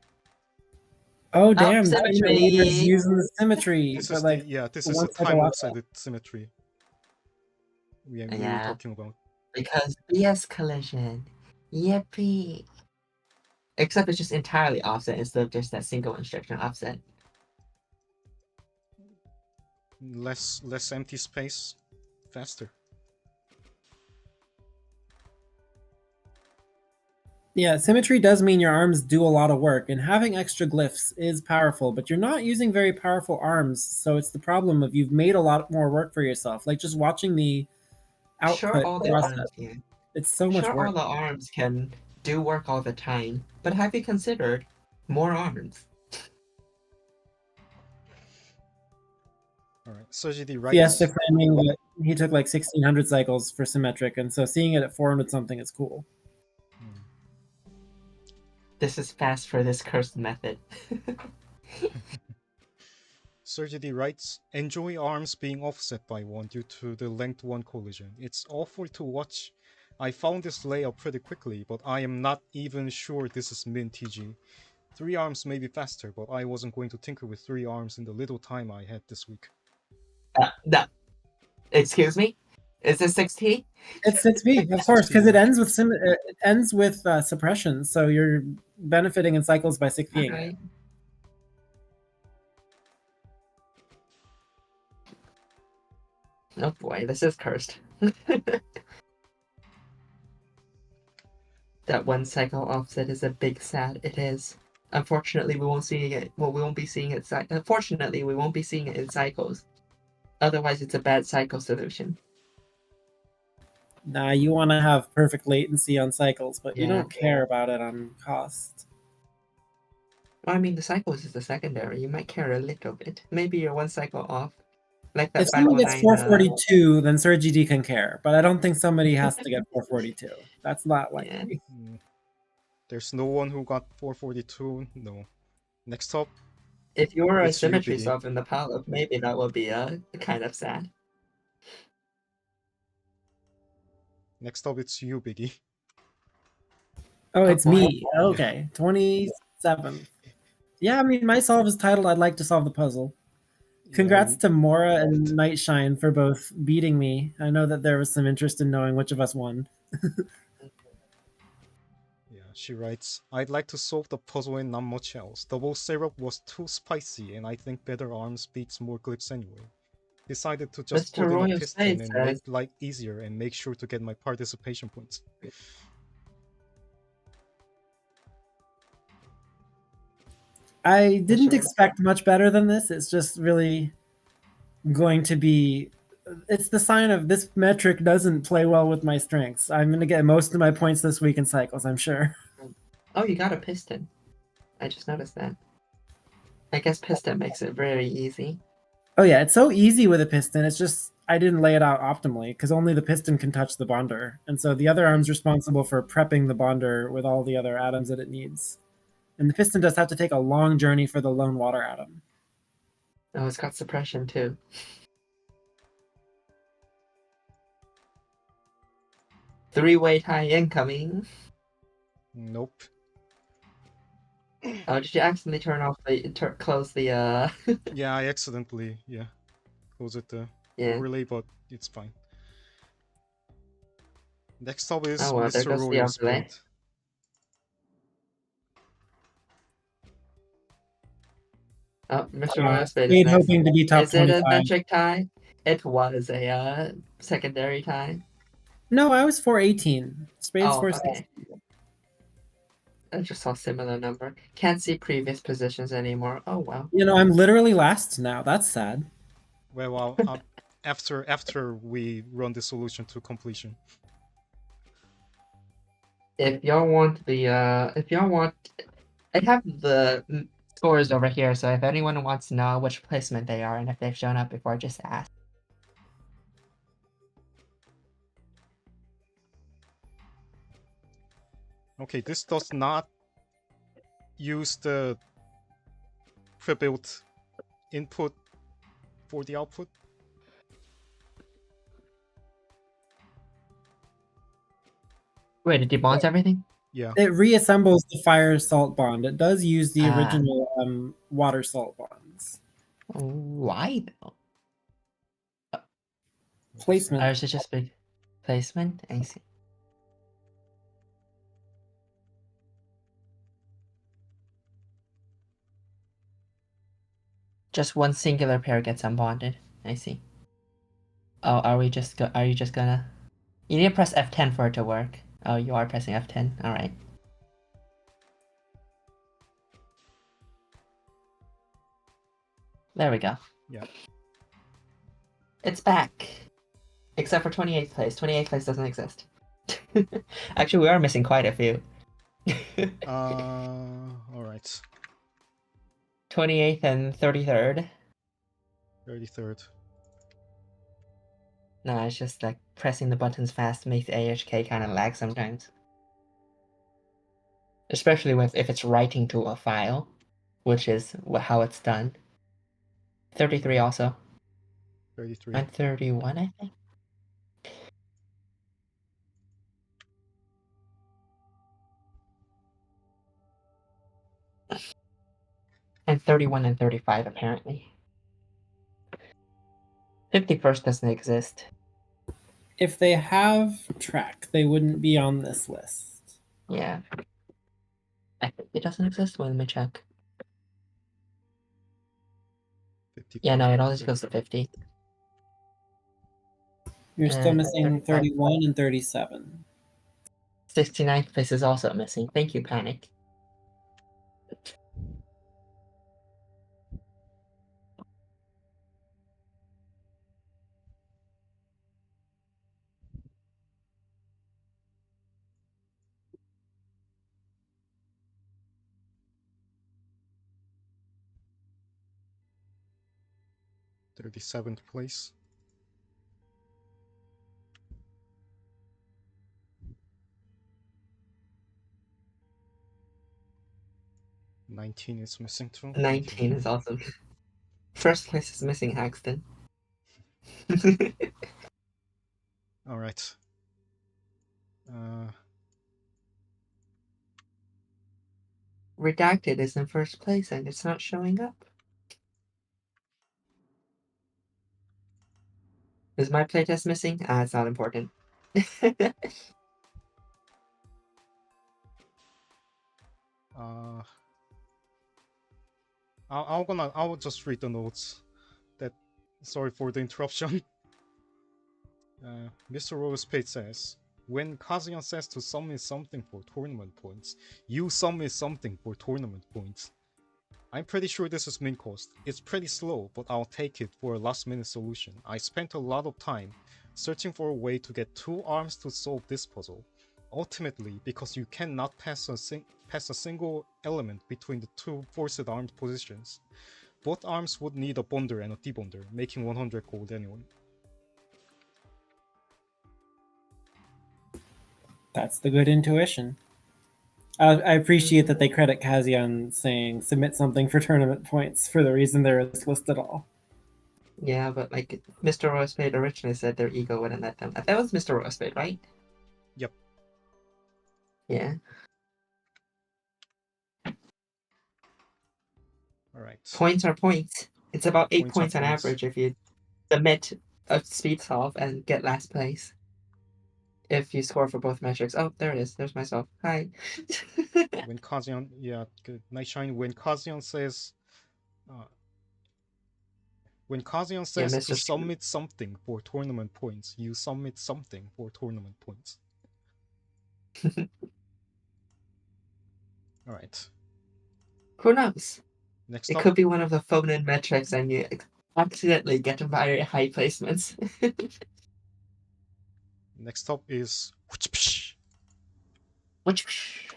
Oh damn! The tournament Symmetry. leader is using the symmetry, This but is like this the is one a cycle time off. offset symmetry. We were Yeah. talking about. Because BS collision. Yippee. Except it's just entirely offset instead of just that single instruction offset. Less empty space, faster. Yeah, symmetry does mean your arms do a lot of work, and having extra glyphs is powerful, but you're not using very powerful arms, so it's the problem of you've made a lot more work for yourself. Like just watching the output All the process, arms can. it's so much work. All the arms can do work all the time, but have you considered more arms? All right, so GD writes. Yes, the framing, he took like 1600 cycles for symmetric, and so seeing it at 400 something is cool. This is fast for this cursed method. Surgery writes, enjoy arms being offset by 1 due to the length 1 collision. It's awful to watch. I found this layout pretty quickly, but I am not even sure this is min TG. 3 arms may be faster, but I wasn't going to tinker with 3 arms in the little time I had this week. No. Excuse me? Is this 6T? It's 6B, of course, because it ends with suppression, so you're benefiting in cycles by 6Bing. Okay. Oh boy, this is cursed. That 1 cycle offset is a big sad. It is. Unfortunately, we won't see it. Well, we won't be seeing it. Unfortunately, we won't be seeing it in cycles. Otherwise, it's a bad cycle solution. Nah, you want to have perfect latency on cycles, but you Yeah. don't care about it on cost. Well, I mean, the cycles is the secondary. You might care a little bit. Maybe you're 1 cycle off. Like that If someone gets 509. 442, then SurGD can care, but I don't think somebody has to get 442. That's not likely. Yeah. There's no one who got 442. No. Next up. If you were a It's you, symmetry Biggie. sub in the pilot, maybe that would be kind of sad. Next up, it's you, Biggie. Oh, it's boy. me. Okay, 27. Yeah, I mean, my solve is titled I'd like to solve the puzzle. Congrats to Mora and Nightshine for both beating me. I know that there was some interest in knowing which of us won. Yeah, she writes, I'd like to solve the puzzle and not much else. Double syrup was too spicy, and I think better arms beats more glyphs anyway. Decided to just Mr. put in a Royal piston Spade and says- make life easier and make sure to get my participation points. I didn't expect much better than this. It's just really going to be... It's the sign of this metric doesn't play well with my strengths. I'm going to get most of my points this week in cycles, I'm sure. Oh, you got a piston. I just noticed that. I guess piston makes it very easy. Oh yeah, it's so easy with a piston. It's just I didn't lay it out optimally because only the piston can touch the bonder. And so the other arm's responsible for prepping the bonder with all the other atoms that it needs. And the piston does have to take a long journey for the lone water atom. Oh, it's got suppression too. Three-way tie incoming. Nope. Oh, did you accidentally close the Yeah, I accidentally, close it Yeah. overlay, but it's fine. Next up is Oh, well, there Mr. goes the Royal overlay. Spade. Oh, Mr. Royal Spade is Spade next. hoping to be top Is it a 25. metric tie? It was a secondary tie. No, I was 418. Spade's Oh, 416. okay. I just saw similar number. Can't see previous positions anymore. Oh well. You know, I'm literally last now. That's sad. Well, after we run the solution to completion. If y'all want I have the scores over here, so if anyone wants to know which placement they are and if they've shown up before, just ask. Okay, this does not use the pre-built input for the output. Wait, it debonds everything? Yeah. It reassembles the fire salt bond. It does use the Ah. original water salt bonds. Why though? Placement. Or is it just big placement? I see. Just one singular pair gets unbonded. I see. Oh, are you just gonna? You need to press F10 for it to work. Oh, you are pressing F10. All right. There we go. Yeah. It's back. Except for 28th place. 28th place doesn't exist. Actually, we are missing quite a few. All right. 28th and 33rd. 33rd. No, it's just like pressing the buttons fast makes AHK kind of lag sometimes. Especially if it's writing to a file, which is how it's done. 33 also. 33. And 31, I think. And 31 and 35, apparently. 51st doesn't exist. If they have track, they wouldn't be on this list. Yeah. I think it doesn't exist. Well, let me check. 55. Yeah, no, it always goes to 50. You're still missing 35. 31 and 37. 69th place is also missing. Thank you, Panic. Thirty-seventh place. $19 is missing too. 19 is awesome. First place is missing Haxton. All right. Redacted is in first place and it's not showing up. Is my playtest missing? Ah, it's not important. I will just read the notes. Sorry for the interruption. Mr. Rosepate says, when Kazuya says to submit something for tournament points, you submit something for tournament points. I'm pretty sure this is min cost. It's pretty slow, but I'll take it for a last minute solution. I spent a lot of time searching for a way to get 2 arms to solve this puzzle. Ultimately, because you cannot pass a single element between the 2 forced armed positions. Both arms would need a bonder and a debonder, making 100 gold anyway. That's the good intuition. I appreciate that they credit Kazuya on saying submit something for tournament points for the reason they're on this list at all. Yeah, but like Mr. Rosepade originally said their ego wouldn't let them. That was Mr. Rosepade, right? Yep. Yeah. Alright. Points are points. It's about 8 Points are points on points. average if you submit a speed solve and get last place. If you score for both metrics. Oh, there it is. There's myself. Hi. When Kazuyan, yeah, good. Nightshine, when Kazuyan says Yeah, to submit something for tournament points, you submit something for tournament points. Alright. Who knows? Next It up, could be one of the phone-in metrics and you accidentally get very high placements. next up is Which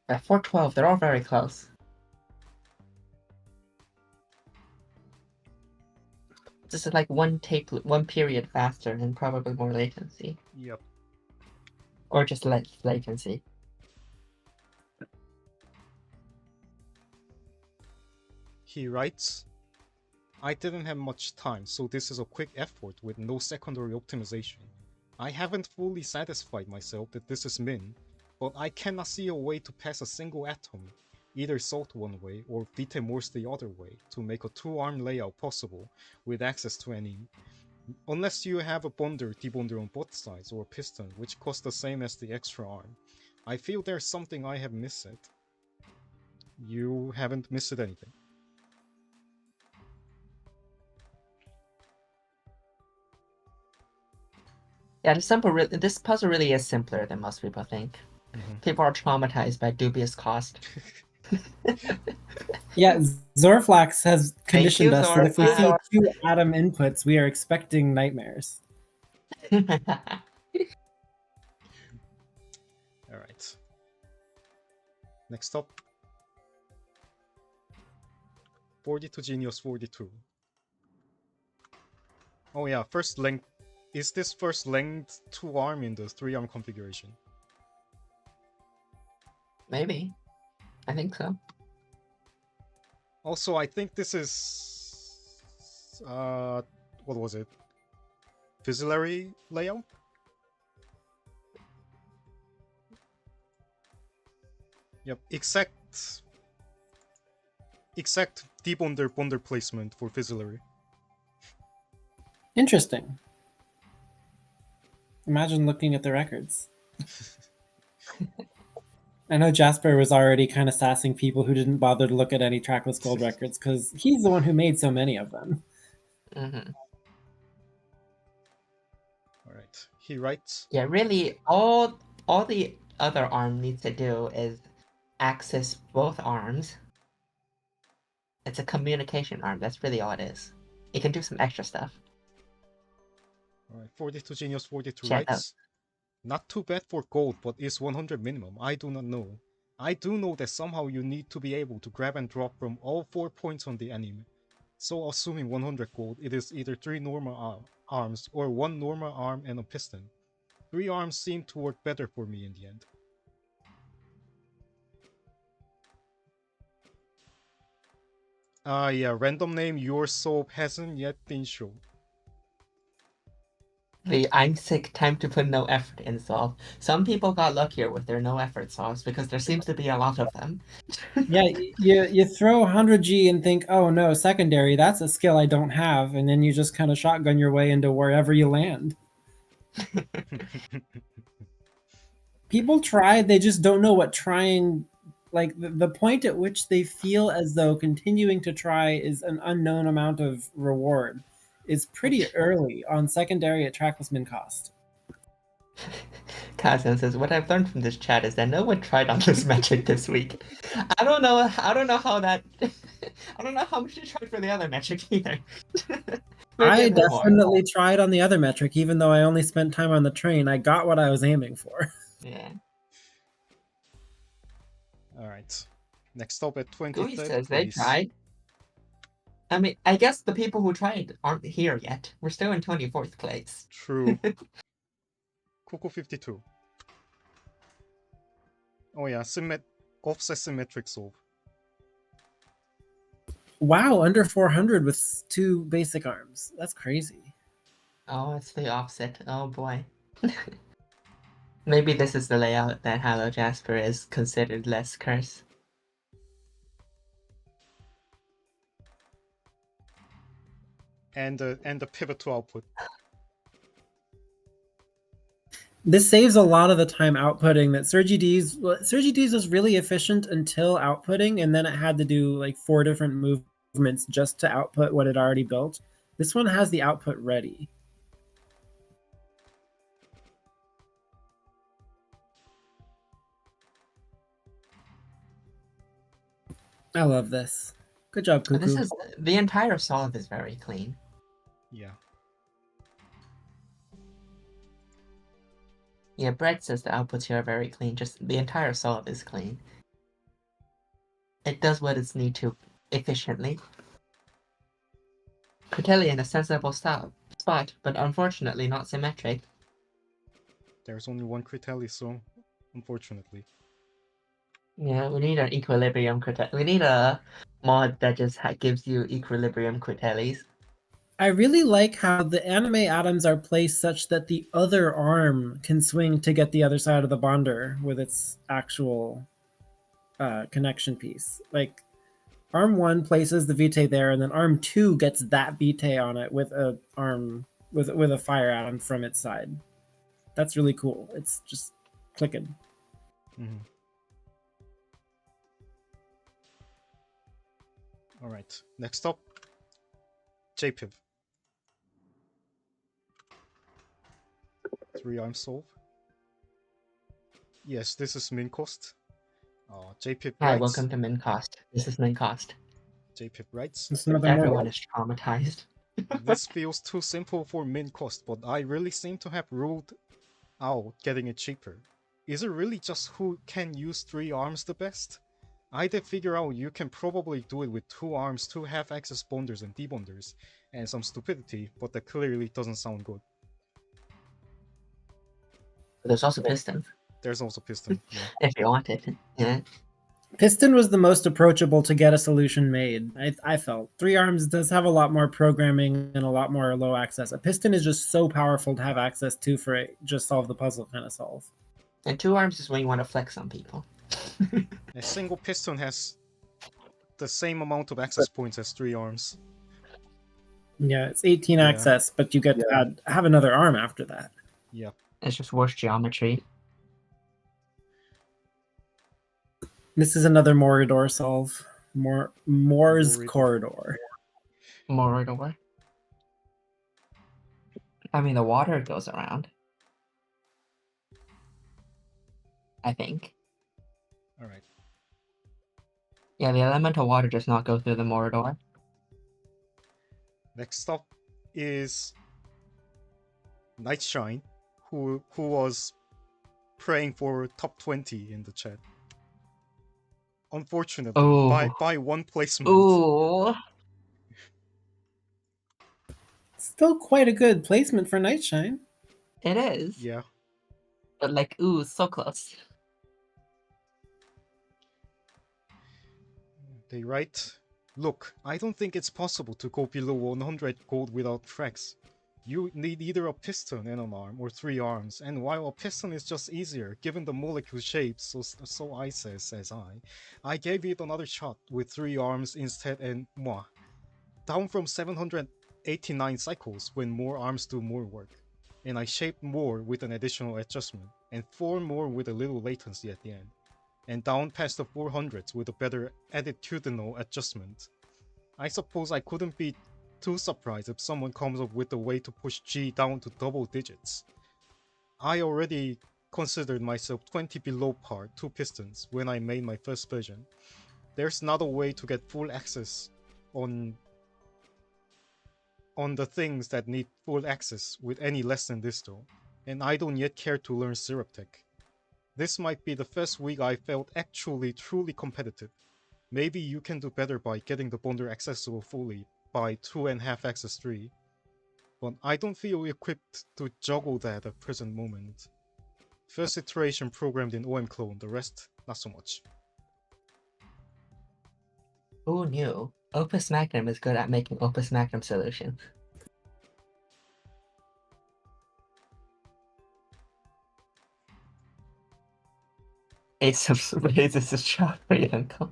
at 412, they're all very close. This is like one period faster and probably more latency. Yep. Or just less latency. He writes, I didn't have much time, so this is a quick effort with no secondary optimization. I haven't fully satisfied myself that this is min, but I cannot see a way to pass a single atom, either salt one way or vite morse the other way, to make a 2-arm layout possible with access to any. Unless you have a bonder, debonder on both sides, or a piston, which costs the same as the extra arm. I feel there's something I have missed. You haven't missed anything. Yeah, this puzzle really is simpler than most people think. People are traumatized by dubious cost. Yeah, Zorflax has conditioned us that if we see Zorflax. 2 atom inputs, we are expecting nightmares. Alright. Next up. 42 Genius 42. Oh yeah, first length. Is this first length 2-arm in the 3-arm configuration? Maybe. I think so. Also, I think this is... what was it? Fusilary layout? Yep, exact debonder bonder placement for Fusilary. Interesting. Imagine looking at the records. I know Jasper was already kind of sassing people who didn't bother to look at any trackless gold records because he's the one who made so many of them. Mm-hmm. Alright, he writes... Yeah, really, all the other arm needs to do is access both arms. It's a communication arm, that's really all it is. It can do some extra stuff. Alright, 42 Genius 42 Check writes... Not too bad for gold, but is 100 minimum? I do not know. I do know that somehow you need to be able to grab and drop from all 4 points on the enemy. So assuming 100 gold, it is either 3 normal arms or 1 normal arm and a piston. 3 arms seem to work better for me in the end. Yeah, random name your soap hasn't yet been shown. The I'm sick, time to put no effort in solve. Some people got luckier with their no effort solves because there seems to be a lot of them. Yeah, you throw 100G and think, oh no, secondary, that's a skill I don't have, and then you just kind of shotgun your way into wherever you land. People try, they just don't know what trying, like the point at which they feel as though continuing to try is an unknown amount of reward is pretty early on secondary at trackless min cost. Kazan says, what I've learned from this chat is that no one tried on this metric this week. I don't know how that I don't know how much you tried for the other metric either. I definitely tried on the other metric, even though I only spent time on the train. I got what I was aiming for. Yeah. Alright. Next stop at 23rd Gooey says place. they tried. I mean, I guess the people who tried aren't here yet. We're still in 24th place. True. Coco 52. Oh yeah, offset symmetric solve. Wow, under 400 with 2 basic arms. That's crazy. Oh, it's the offset. Oh boy. Maybe this is the layout that Hello Jasper is considered less curse. And the pivot to output. This saves a lot of the time outputting that Sergi D's was really efficient until outputting, and then it had to do like 4 different movements just to output what it already built. This one has the output ready. I love this. Good job, Cuckoo. The entire solve is very clean. Yeah. Yeah, Brett says the outputs here are very clean. Just the entire solve is clean. It does what it's need to efficiently. Critelli in a sensible spot, but unfortunately not symmetric. There's only one Critelli, so unfortunately. Yeah, we need an equilibrium Critelli. We need a mod that just gives you equilibrium quintellis. I really like how the anime atoms are placed such that the other arm can swing to get the other side of the bonder with its actual connection piece. Like arm 1 places the vitae there, and then arm 2 gets that vitae on it with a arm with a fire atom from its side. That's really cool. It's just clicking. Mm-hmm. All right. Next up, JPIV. 3-arm solve. Yes, this is min cost. JPIV Hi, writes. welcome to min cost. This is min cost. JPIV writes. It's another Everyone model. is traumatized. This feels too simple for min cost, but I really seem to have ruled out getting it cheaper. Is it really just who can use 3 arms the best? I did figure out you can probably do it with 2 arms, 2 half-axis bonders and debonders, and some stupidity, but that clearly doesn't sound good. There's also piston, There's also piston. Yeah. if you want it. Yeah. Piston was the most approachable to get a solution made. I felt 3 arms does have a lot more programming and a lot more low access. A piston is just so powerful to have access to for it just solve the puzzle kind of solve. And 2 arms is when you want to flex on people. A single piston has the same amount of access points as 3 arms. Yeah, it's 18 access, but you get to have another arm after that. Yeah. It's just worse geometry. This is another Morador solve. Moore's Morador. corridor. Morador. I mean, the water goes around. I think. All right. Yeah, the elemental water does not go through the Morador. Next up is Nightshine, who was praying for top 20 in the chat. Unfortunately, by one placement. Ooh. Still quite a good placement for Nightshine. It is. Yeah. But like, ooh, so close. They write, look, I don't think it's possible to go below 100 gold without tracks. You need either a piston and an arm or 3 arms, and while a piston is just easier given the molecule shape, so I says I gave it another shot with 3 arms instead and moi. Down from 789 cycles when more arms do more work. And I shaped more with an additional adjustment, and 4 more with a little latency at the end. And down past the 400s with a better attitudinal adjustment. I suppose I couldn't be too surprised if someone comes up with a way to push G down to double digits. I already considered myself 20 below par 2 pistons when I made my first version. There's not a way to get full access on the things that need full access with any less than this though, and I don't yet care to learn Syrup Tech. This might be the first week I felt actually truly competitive. Maybe you can do better by getting the bonder accessible fully by 2.5 access 3, but I don't feel equipped to juggle that at present moment. First iteration programmed in OM clone, the rest not so much. Who knew? Opus Magnum is good at making Opus Magnum solutions. It's a strawberry uncle.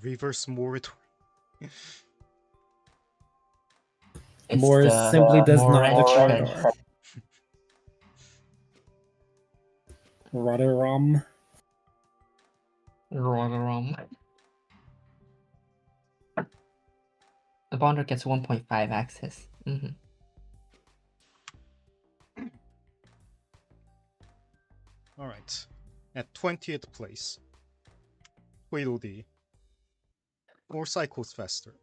Reverse moratorium. Moore simply does not the corridor. corridor. Rotorom. The bonder gets 1.5 access. Mm-hmm. Alright. At 20th place. Huiludi. 4 cycles faster.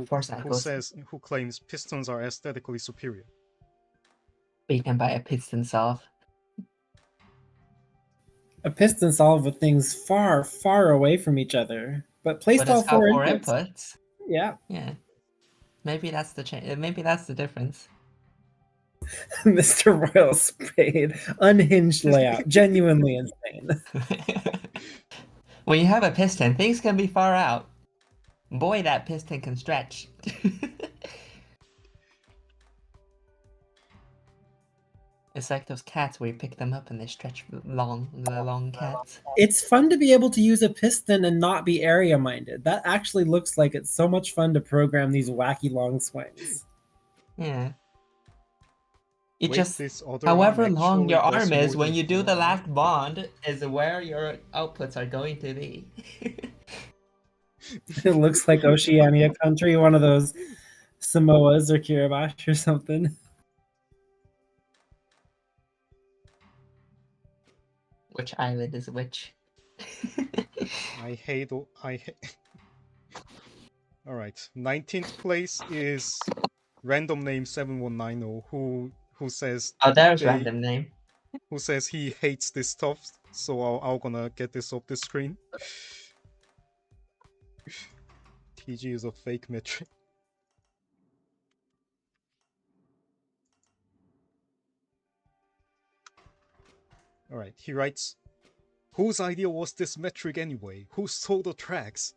4 cycles. Who claims pistons are aesthetically superior. Beaten by a piston solve. A piston solve with things far, far away from each other, but placed But all it's got 4 4 inputs. inputs. Yeah. Yeah. Maybe that's the maybe that's the difference. Mr. Royal Spade. Unhinged layout. Genuinely insane. When you have a piston, things can be far out. Boy, that piston can stretch. It's like those cats where you pick them up and they stretch long, the long cats. It's fun to be able to use a piston and not be area minded. That actually looks like it's so much fun to program these wacky long swings. Yeah. It Wait, just, this other arm however long actually your does arm is, more when than you do one the arm. last bond, is where your outputs are going to be. It looks like Oceania country, one of those Samoas or Kiribati or something. Which island is which? I hate. Alright, 19th place is random name 7190 who says Oh, there's they random name. who says he hates this stuff, so I'm gonna get this off the screen. TG is a fake metric. Alright, he writes, whose idea was this metric anyway? Who stole the tracks?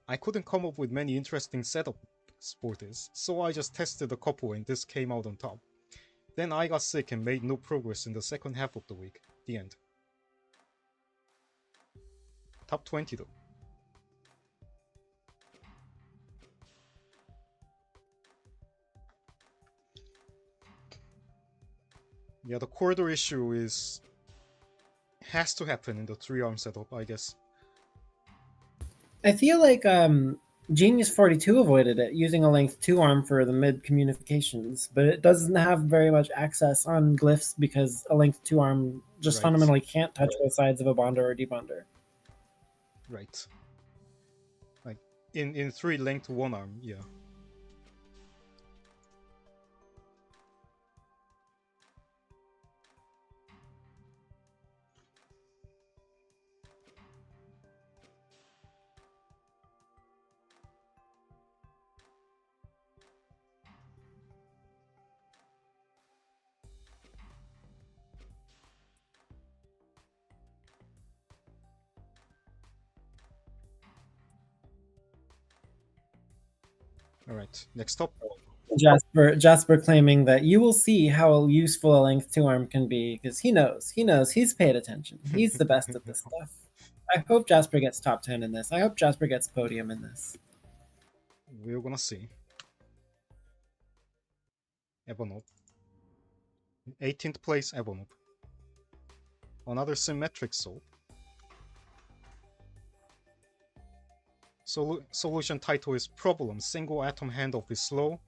I couldn't come up with many interesting setups for this, so I just tested a couple and this came out on top. Then I got sick and made no progress in the second half of the week. The end. Top 20 though. Yeah, the corridor issue has to happen in the 3-arm setup, I guess. I feel like Genius 42 avoided it using a length 2 arm for the mid communications, but it doesn't have very much access on glyphs because a length 2 arm just fundamentally can't touch both sides of a bonder or debonder. Right. Like in 3 length 1 arm, yeah. Alright, next up. Jasper claiming that you will see how useful a length 2 arm can be because he knows he's paid attention. He's the best at this stuff. I hope Jasper gets top 10 in this. I hope Jasper gets podium in this. We're gonna see. Ebonop. 18th place, Ebonop. Another symmetric soap. Solution title is Problem. Single atom handoff is slow.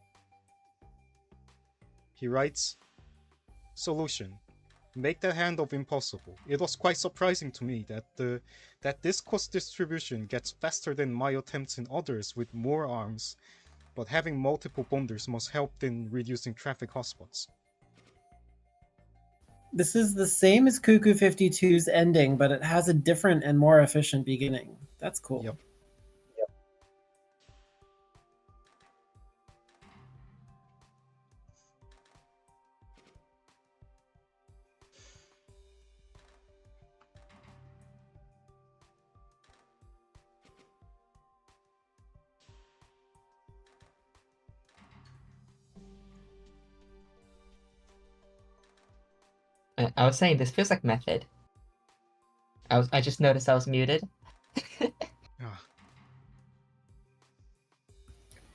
He writes, Solution. Make that handoff impossible. It was quite surprising to me that this cost distribution gets faster than my attempts in others with more arms, but having multiple bonders must help in reducing traffic hotspots. This is the same as Cuckoo 52's ending, but it has a different and more efficient beginning. That's cool. Yep. I was saying this feels like method. I just noticed I was muted. Ah,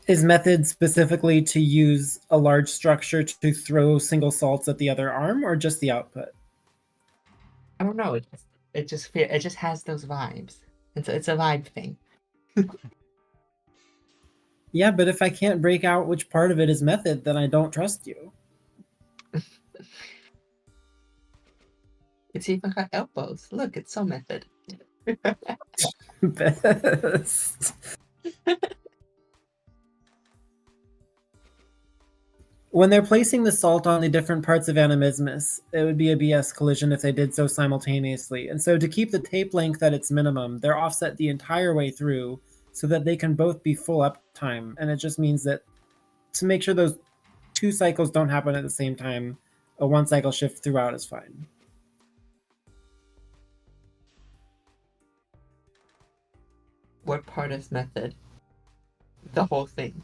Is method specifically to use a large structure to throw single salts at the other arm, or just the output? I don't know. It just has those vibes. It's a vibe thing. Yeah, but if I can't break out which part of it is method, then I don't trust you. It's even got elbows. Look, it's so method. Best. When they're placing the salt on the different parts of Animismus, it would be a BS collision if they did so simultaneously. And so to keep the tape length at its minimum, they're offset the entire way through so that they can both be full uptime. And it just means that to make sure those 2 cycles don't happen at the same time, a 1 cycle shift throughout is fine. What part is method? The whole thing.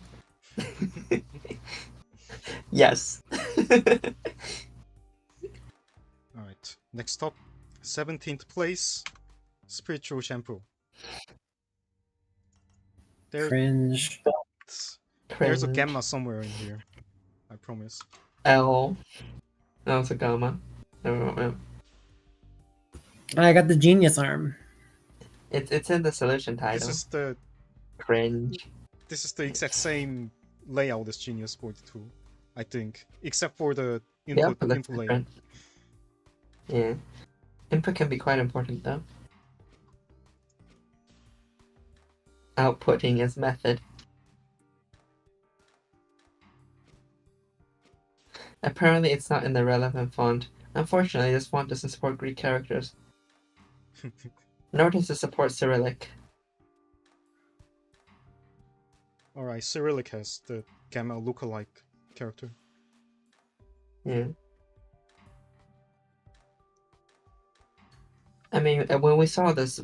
Yes. Alright, next up, 17th place, Spiritual Shampoo. Cringe. There's a Cringe. gamma somewhere in here, I promise. L. No, it's a gamma. No. I got the genius arm. It's in the solution title. This is the Cringe. This is the exact same layout as Genius 42, I think, except for the input layout. Different. Yeah. Input can be quite important though. Outputting is method. Apparently it's not in the relevant font. Unfortunately, this font doesn't support Greek characters. Nor does it support Cyrillic. Alright, Cyrillic has the gamma lookalike character. Yeah. I mean, when we saw this,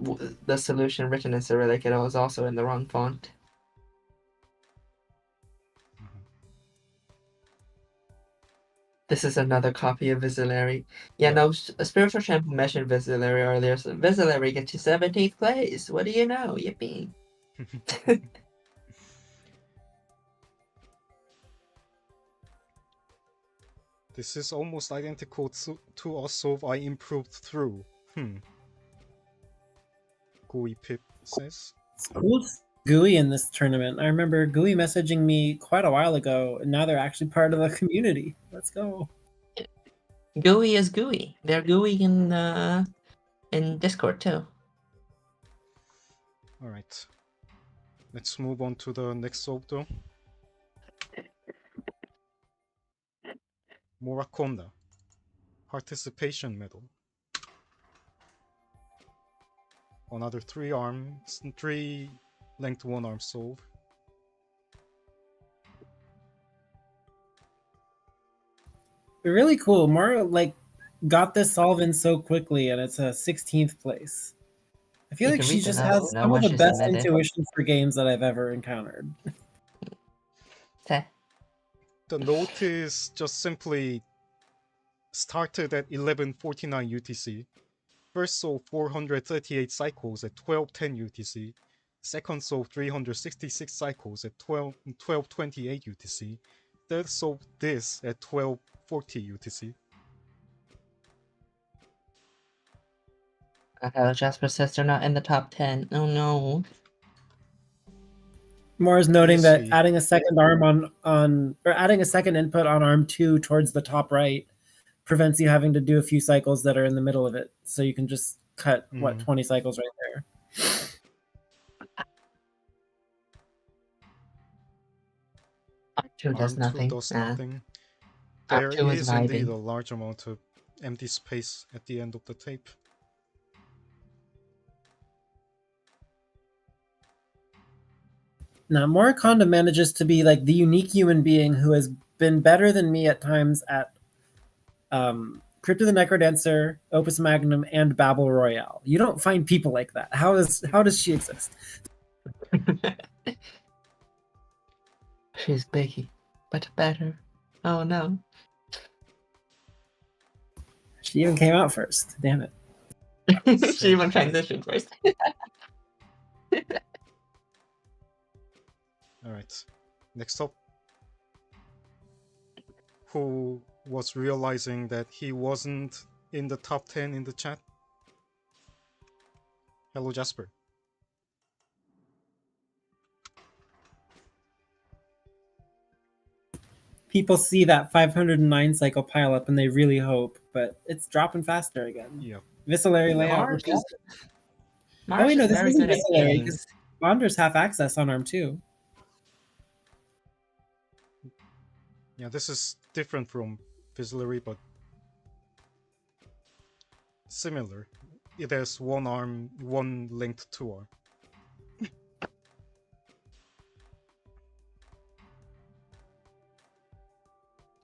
the solution written in Cyrillic, it was also in the wrong font. This is another copy of Vizillary. Yeah, no, Spiritual Shampoo mentioned Vizillary earlier. So Vizillary gets to 17th place. What do you know? Yippee. This is almost identical to Osov I improved through. Gooey Pip says. Who's GUI in this tournament? I remember GUI messaging me quite a while ago, and now they're actually part of the community. Let's go. GUI is GUI. They're GUI in Discord too. Alright. Let's move on to the next soap though. Morakonda. Participation medal. Another 3 length 1 arm solve. Really cool. Mara got this solve in so quickly, and it's a 16th place. I feel like she just has some of the best intuition for games that I've ever encountered. The notice just simply started at 1149 UTC. First sold 438 cycles at 1210 UTC. Second sold 366 cycles at 1228 UTC. Third sold this at 1240 UTC. Hello, Jasper says they're not in the top 10. Oh no. Mara's noting that adding a second arm or adding a second input on arm 2 towards the top right prevents you having to do a few cycles that are in the middle of it. So you can just cut 20 cycles right there. Arm 2 does nothing. There is indeed a large amount of empty space at the end of the tape. Now, Morakonda manages to be like the unique human being who has been better than me at times at Crypt of the Necrodancer, Opus Magnum, and Babel Royale. You don't find people like that. How does she exist? She's biggie, but better. Oh no. She even came out first. Damn it. She even transitioned first. Alright. Next up. Who was realizing that he wasn't in the top 10 in the chat? Hello, Jasper. People see that 509 cycle pile up and they really hope, but it's dropping faster again. Yeah. Vizillary layout. Oh, wait, no, this isn't Vizillary because Bonder's half access on arm 2. Yeah, this is different from Vizillary, but similar. It has 1 arm, 1 length 2 arm.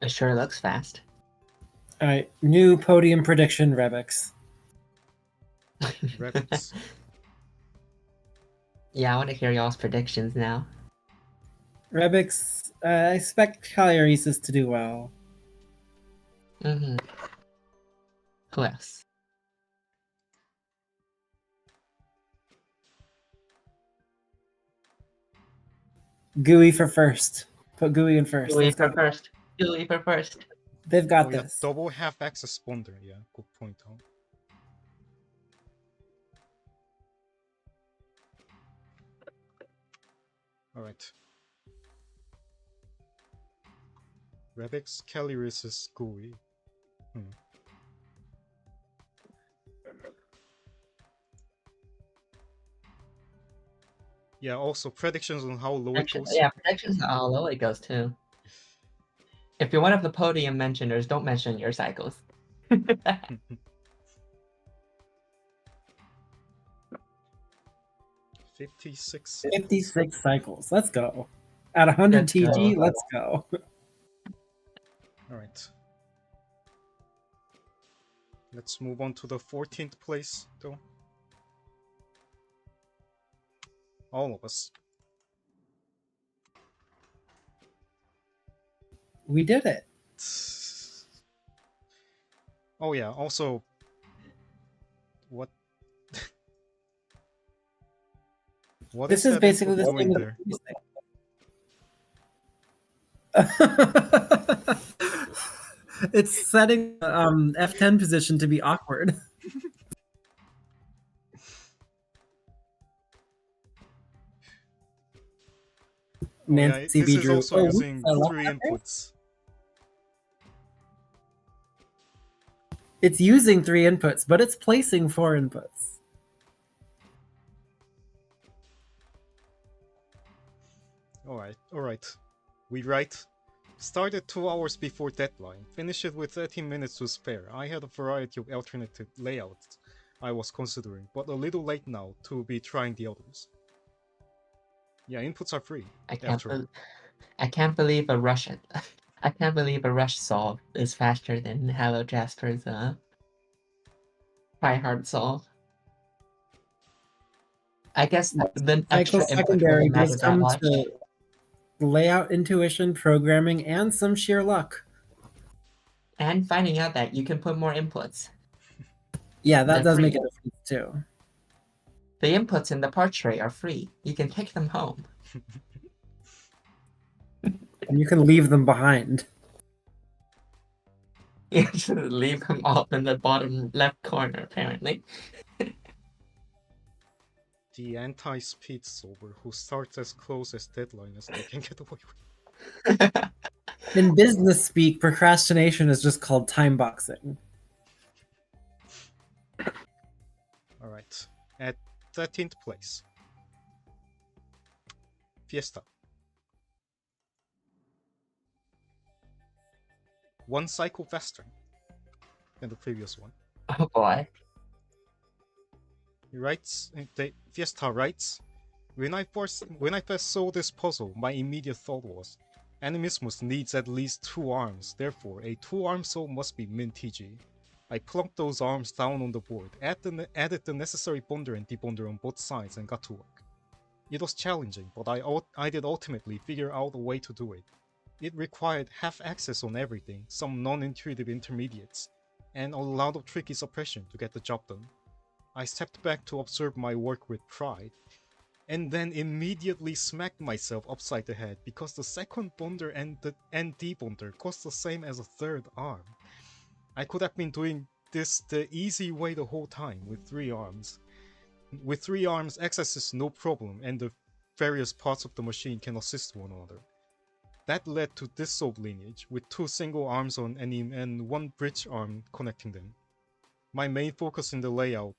It sure looks fast. All right, new podium prediction, Rebix. Rabbits. Yeah, I want to hear y'all's predictions now. Rebix, I expect Calioresis to do well. Mm-hmm. Who else? Gooey for first. Put Gooey in first. Gooey Let's for go. first. Gooey for first. They've got Oh yeah, this. double half access bonder. Yeah, good point out. Alright. Rebix, Calirisis, Gooey. Yeah, also predictions on how low it goes. Yeah, predictions on how low it goes too. If you're one of the podium mentioners, don't mention your cycles. 56. 56 cycles. Let's go. At 100 Let's TG, go. let's go. Alright. Let's move on to the 14th place, though. All of us. We did it. Oh yeah, also... What? What This is is that basically input the doing same. there? It's setting F10 position to be awkward. Oh yeah, Nancy this B. is Drew. also Oh, using I love 3 that. inputs. It's using 3 inputs, but it's placing 4 inputs. Alright. We write. Started 2 hours before deadline. Finished it with 13 minutes to spare. I had a variety of alternative layouts I was considering, but a little late now to be trying the others. Yeah, inputs are free. I can't believe a rush. I can't believe a rush solve is faster than Hello Jasper's try hard solve. I guess the Cycle extra input secondary wouldn't matter does that come much. to layout intuition, programming, and some sheer luck. And finding out that you can put more inputs. Yeah, that They're does free. make a difference too. The inputs in the part tray are free. You can take them home. And you can leave them behind. You should leave them all in the bottom left corner, apparently. The anti-speed solver who starts as close as deadline as they can get away with. In business speak, procrastination is just called time boxing. Alright. At 13th place. Fiesta. 1 cycle faster than the previous one. Oh boy. He writes, Fiesta writes, when I first saw this puzzle, my immediate thought was, Animismus needs at least 2 arms, therefore a 2-arm soul must be min TG. I plunked those arms down on the board, added the necessary bonder and debonder on both sides and got to work. It was challenging, but I did ultimately figure out a way to do it. It required half access on everything, some non-intuitive intermediates, and a lot of tricky suppression to get the job done. I stepped back to observe my work with pride, and then immediately smacked myself upside the head because the second bonder and debonder cost the same as a third arm. I could have been doing this the easy way the whole time with 3 arms. With 3 arms, access is no problem, and the various parts of the machine can assist one another. That led to this soap lineage, with 2 single arms on Anim and 1 bridge arm connecting them. My main focus in the layout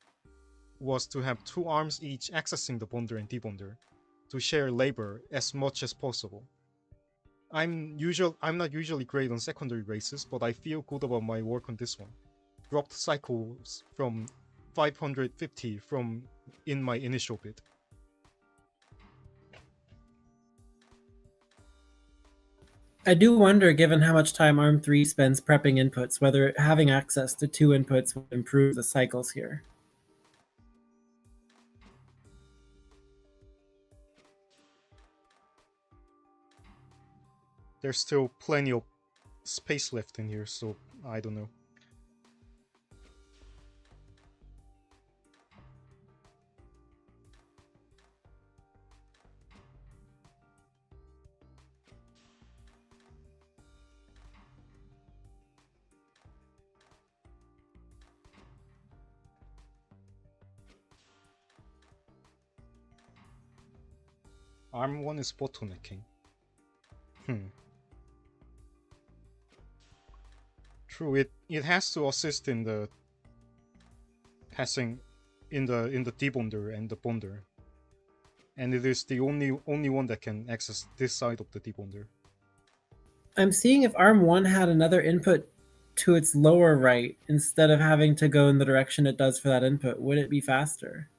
was to have 2 arms each accessing the bonder and debonder, to share labor as much as possible. I'm not usually great on secondary races, but I feel good about my work on this one. Dropped cycles from 550 in my initial bid. I do wonder, given how much time Arm 3 spends prepping inputs, whether having access to 2 inputs would improve the cycles here. There's still plenty of space left in here, so I don't know. Arm 1 is bottlenecking. True, it has to assist in the passing in the debonder and the bonder. And it is the only one that can access this side of the debonder. I'm seeing if Arm 1 had another input to its lower right instead of having to go in the direction it does for that input, would it be faster?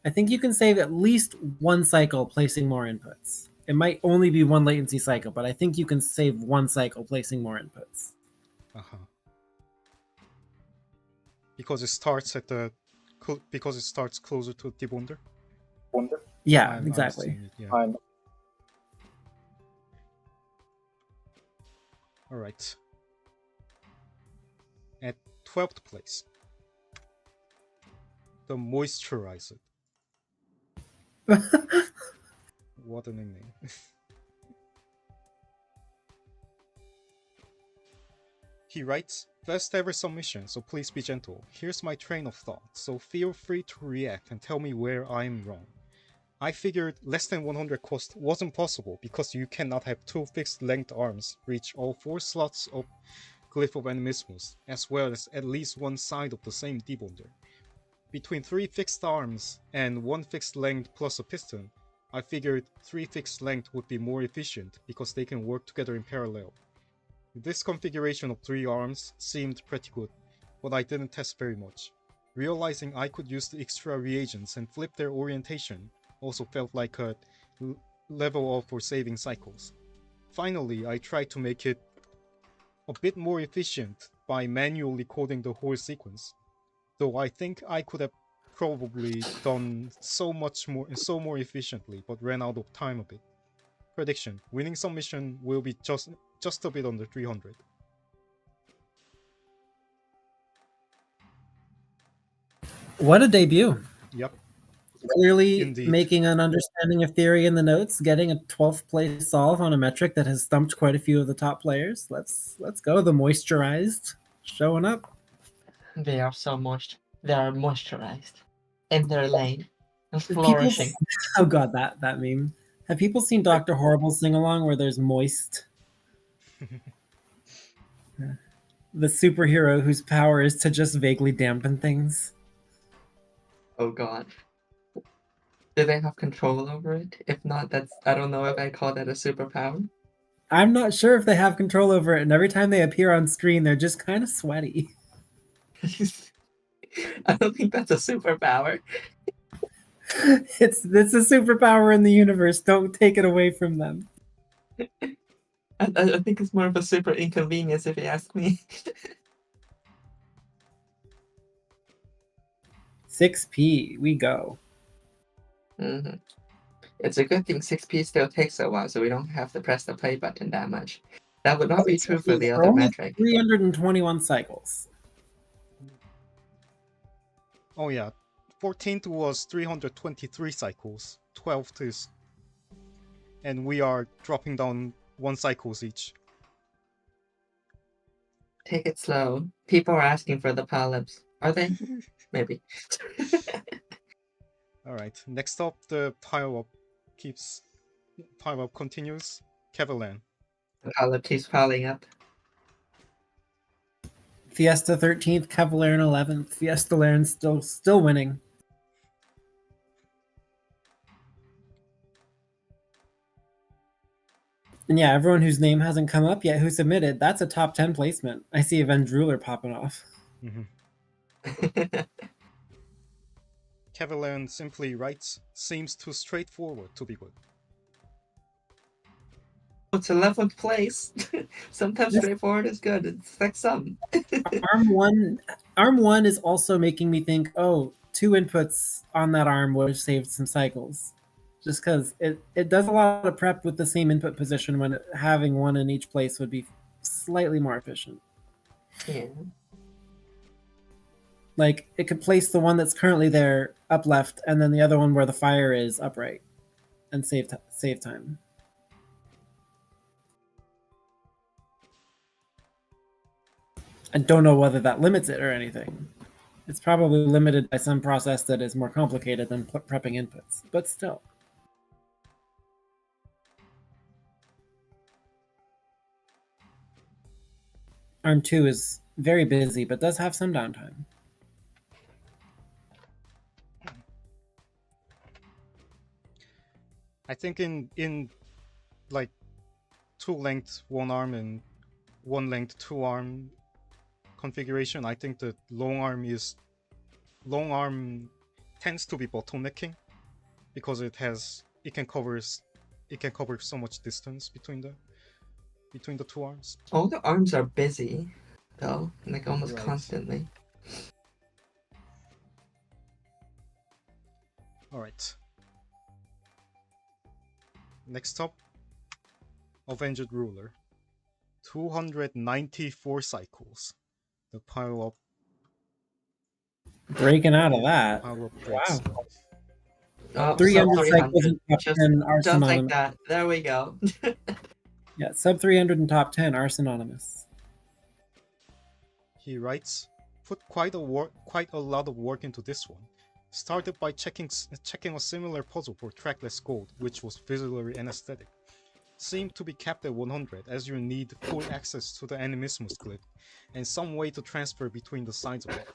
I think you can save at least one cycle placing more inputs. It might only be one latency cycle, but I think you can save one cycle placing more inputs. Because it starts at the because it starts closer to the debonder. Yeah, exactly. All right. At 12th place, the moisturizer. What a nickname. He writes, "First ever submission, so please be gentle. Here's my train of thought, so feel free to react and tell me where I'm wrong. I figured less than 100 cost wasn't possible because you cannot have 2 fixed length arms reach all 4 slots of Glyph of Animismus, as well as at least one side of the same debonder. Between 3 fixed arms and 1 fixed length plus a piston, I figured 3 fixed length would be more efficient because they can work together in parallel. This configuration of 3 arms seemed pretty good, but I didn't test very much. Realizing I could use the extra reagents and flip their orientation also felt like a level up for saving cycles. Finally, I tried to make it a bit more efficient by manually coding the whole sequence, though I think I could have probably done so more efficiently, but ran out of time a bit. Prediction: winning submission will be just a bit under 300. What a debut. Yep. Clearly Indeed. making an understanding of theory in the notes, getting a 12th place solve on a metric that has stumped quite a few of the top players. Let's go. The moisturized showing up. They are so moist. They are moisturized in their lane and flourishing. Oh god, that meme. Have people seen Dr. Horrible sing along where there's moist? The superhero whose power is to just vaguely dampen things. Oh god. Do they have control over it? If not, I don't know if I call that a superpower. I'm not sure if they have control over it, and every time they appear on screen, they're just kind of sweaty. I don't think that's a superpower. It's a superpower in the universe. Don't take it away from them. I think it's more of a super inconvenience if you ask me. 6p, we go. Mm-hmm. It's a good thing 6p still takes a while, so we don't have to press the play button that much. That would not be true for the other metric. 321 cycles. Oh yeah, 14th was 323 cycles, 12th is... And we are dropping down 1 cycles each. Take it slow. People are asking for the polyps. Are they? Maybe. Alright, next up, the pile-up continues. Cavalan. The polyp keeps piling up. Fiesta 13th, Cavalier 11th. Fiesta Laren still winning. And yeah, everyone whose name hasn't come up yet who submitted, that's a top 10 placement. I see Avenged Ruler popping off. Cavalan simply writes, "Seems too straightforward to be good." it's 11th place. Sometimes straightforward is good. It's like some. Arm one is also making me think, oh, 2 inputs on that arm would have saved some cycles. Just because it does a lot of prep with the same input position when having one in each place would be slightly more efficient. Yeah. Like, it could place the one that's currently there up left, and then the other one where the fire is upright, and save time. I don't know whether that limits it or anything. It's probably limited by some process that is more complicated than prepping inputs, but still. Arm 2 is very busy, but does have some downtime. I think in like 2 length 1 arm and 1 length 2 arm configuration, I think the long arm tends to be bottlenecking because it can cover so much distance between the 2 arms. All the arms are busy, though, like almost Right. constantly. All right. Next up, Avenged Ruler. 294 cycles. The pile up. Breaking out of that. Pile up breaks. Oh, 300 sub cycles in top Just 10 are just like synonymous. that. There we go. Yeah, sub 300 in top 10 are synonymous. He writes, put quite a lot of work into this one. Started by checking a similar puzzle for Trackless Gold, which was visually and aesthetic. Seemed to be capped at 100 as you need full access to the Animismus glyph and some way to transfer between the sides of it.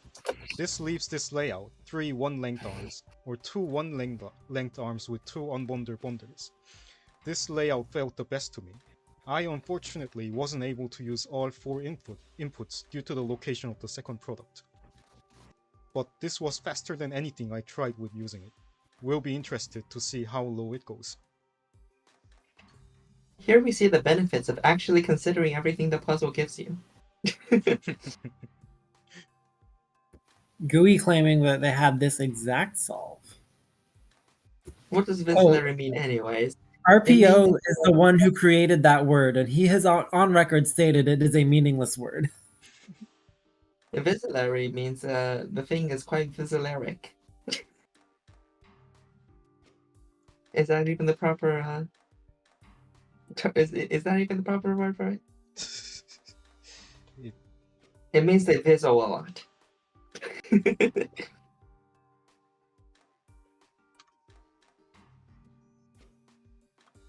This leaves this layout 3 1-length arms, or 2 1-length arms with 2 unbonder bonders. This layout felt the best to me. I unfortunately wasn't able to use all 4 inputs due to the location of the second product. But this was faster than anything I tried with using it. Will be interested to see how low it goes. Here we see the benefits of actually considering everything the puzzle gives you. GUI claiming that they had this exact solve. What does Vizillary mean anyways? RPO is the one who created that word, and he has on record stated it is a meaningless word. Vizillary means the thing is quite vizillaric. Is that even the proper is that even the proper word for it? It means they vizzle a lot.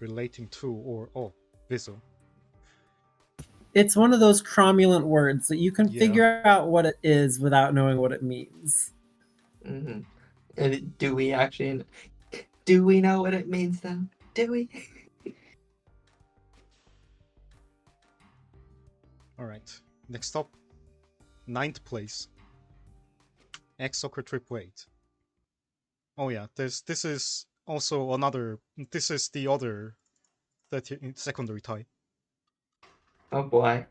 Relating to or Vizzle. It's one of those cromulent words that you can Yeah. figure out what it is without knowing what it means. Mm-hmm. And do we know what it means though? Do we? Alright, next up, 9th place. X-Soccer Triple 8. Oh yeah, this is also this is the other secondary tie. Oh boy.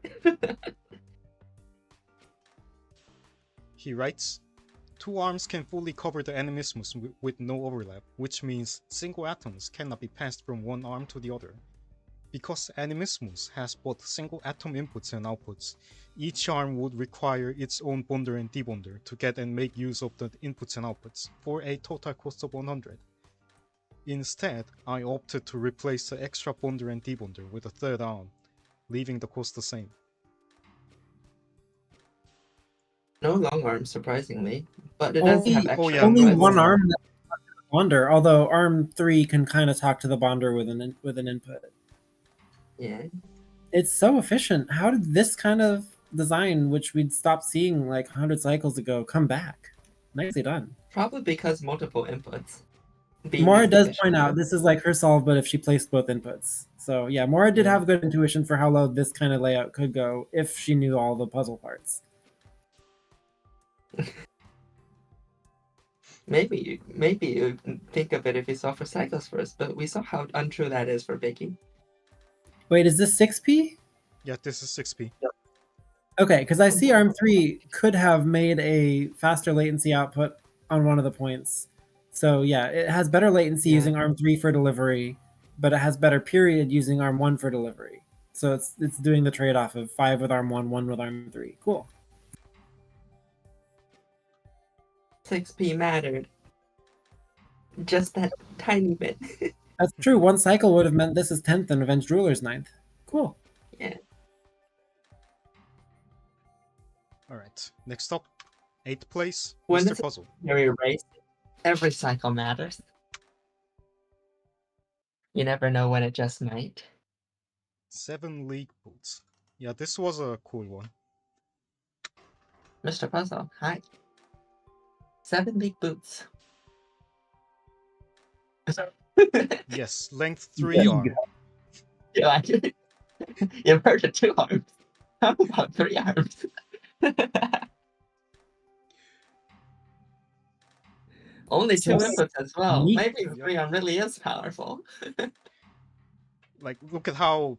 He writes, 2 arms can fully cover the Animismus with no overlap, which means single atoms cannot be passed from one arm to the other. Because Animismus has both single atom inputs and outputs, each arm would require its own bonder and debonder to get and make use of the inputs and outputs, for a total cost of 100. Instead, I opted to replace the extra bonder and debonder with a third arm, leaving the cost the same. No long arms, surprisingly, but it does have extra. Only no one long arm that can talk to the bonder, although arm 3 can kind of talk to the bonder with an input. Yeah. It's so efficient. How did this kind of design, which we'd stopped seeing like 100 cycles ago, come back? Nicely done. Probably because multiple inputs. Mora does point out this is like her solve, but if she placed both inputs. So yeah, Mora did have good intuition for how low this kind of layout could go if she knew all the puzzle parts. Maybe you think of it if you saw for cycles first, but we saw how untrue that is for Vicky. Wait, is this 6P? Yeah, this is 6P. Okay, because I see ARM3 could have made a faster latency output on one of the points. So yeah, it has better latency using ARM3 for delivery, but it has better period using ARM1 for delivery. So it's doing the trade-off of 5 with ARM1, 1 with ARM3. Cool. 6P mattered. Just that tiny bit. That's true. One cycle would have meant this is 10th and Avenged Ruler's 9th. Cool. Yeah. Alright, next up, 8th place, When Mr. it's a Puzzle. binary race, every cycle matters. You never know when it just might. 7 league boots. Yeah, this was a cool one. Mr. Puzzle, hi. 7 big boots. Yes, length 3 arm. You like it? You've heard of 2 arms. How about 3 arms? Only 2 inputs as well. Neat. Maybe the 3 arm really is powerful. Like, look at how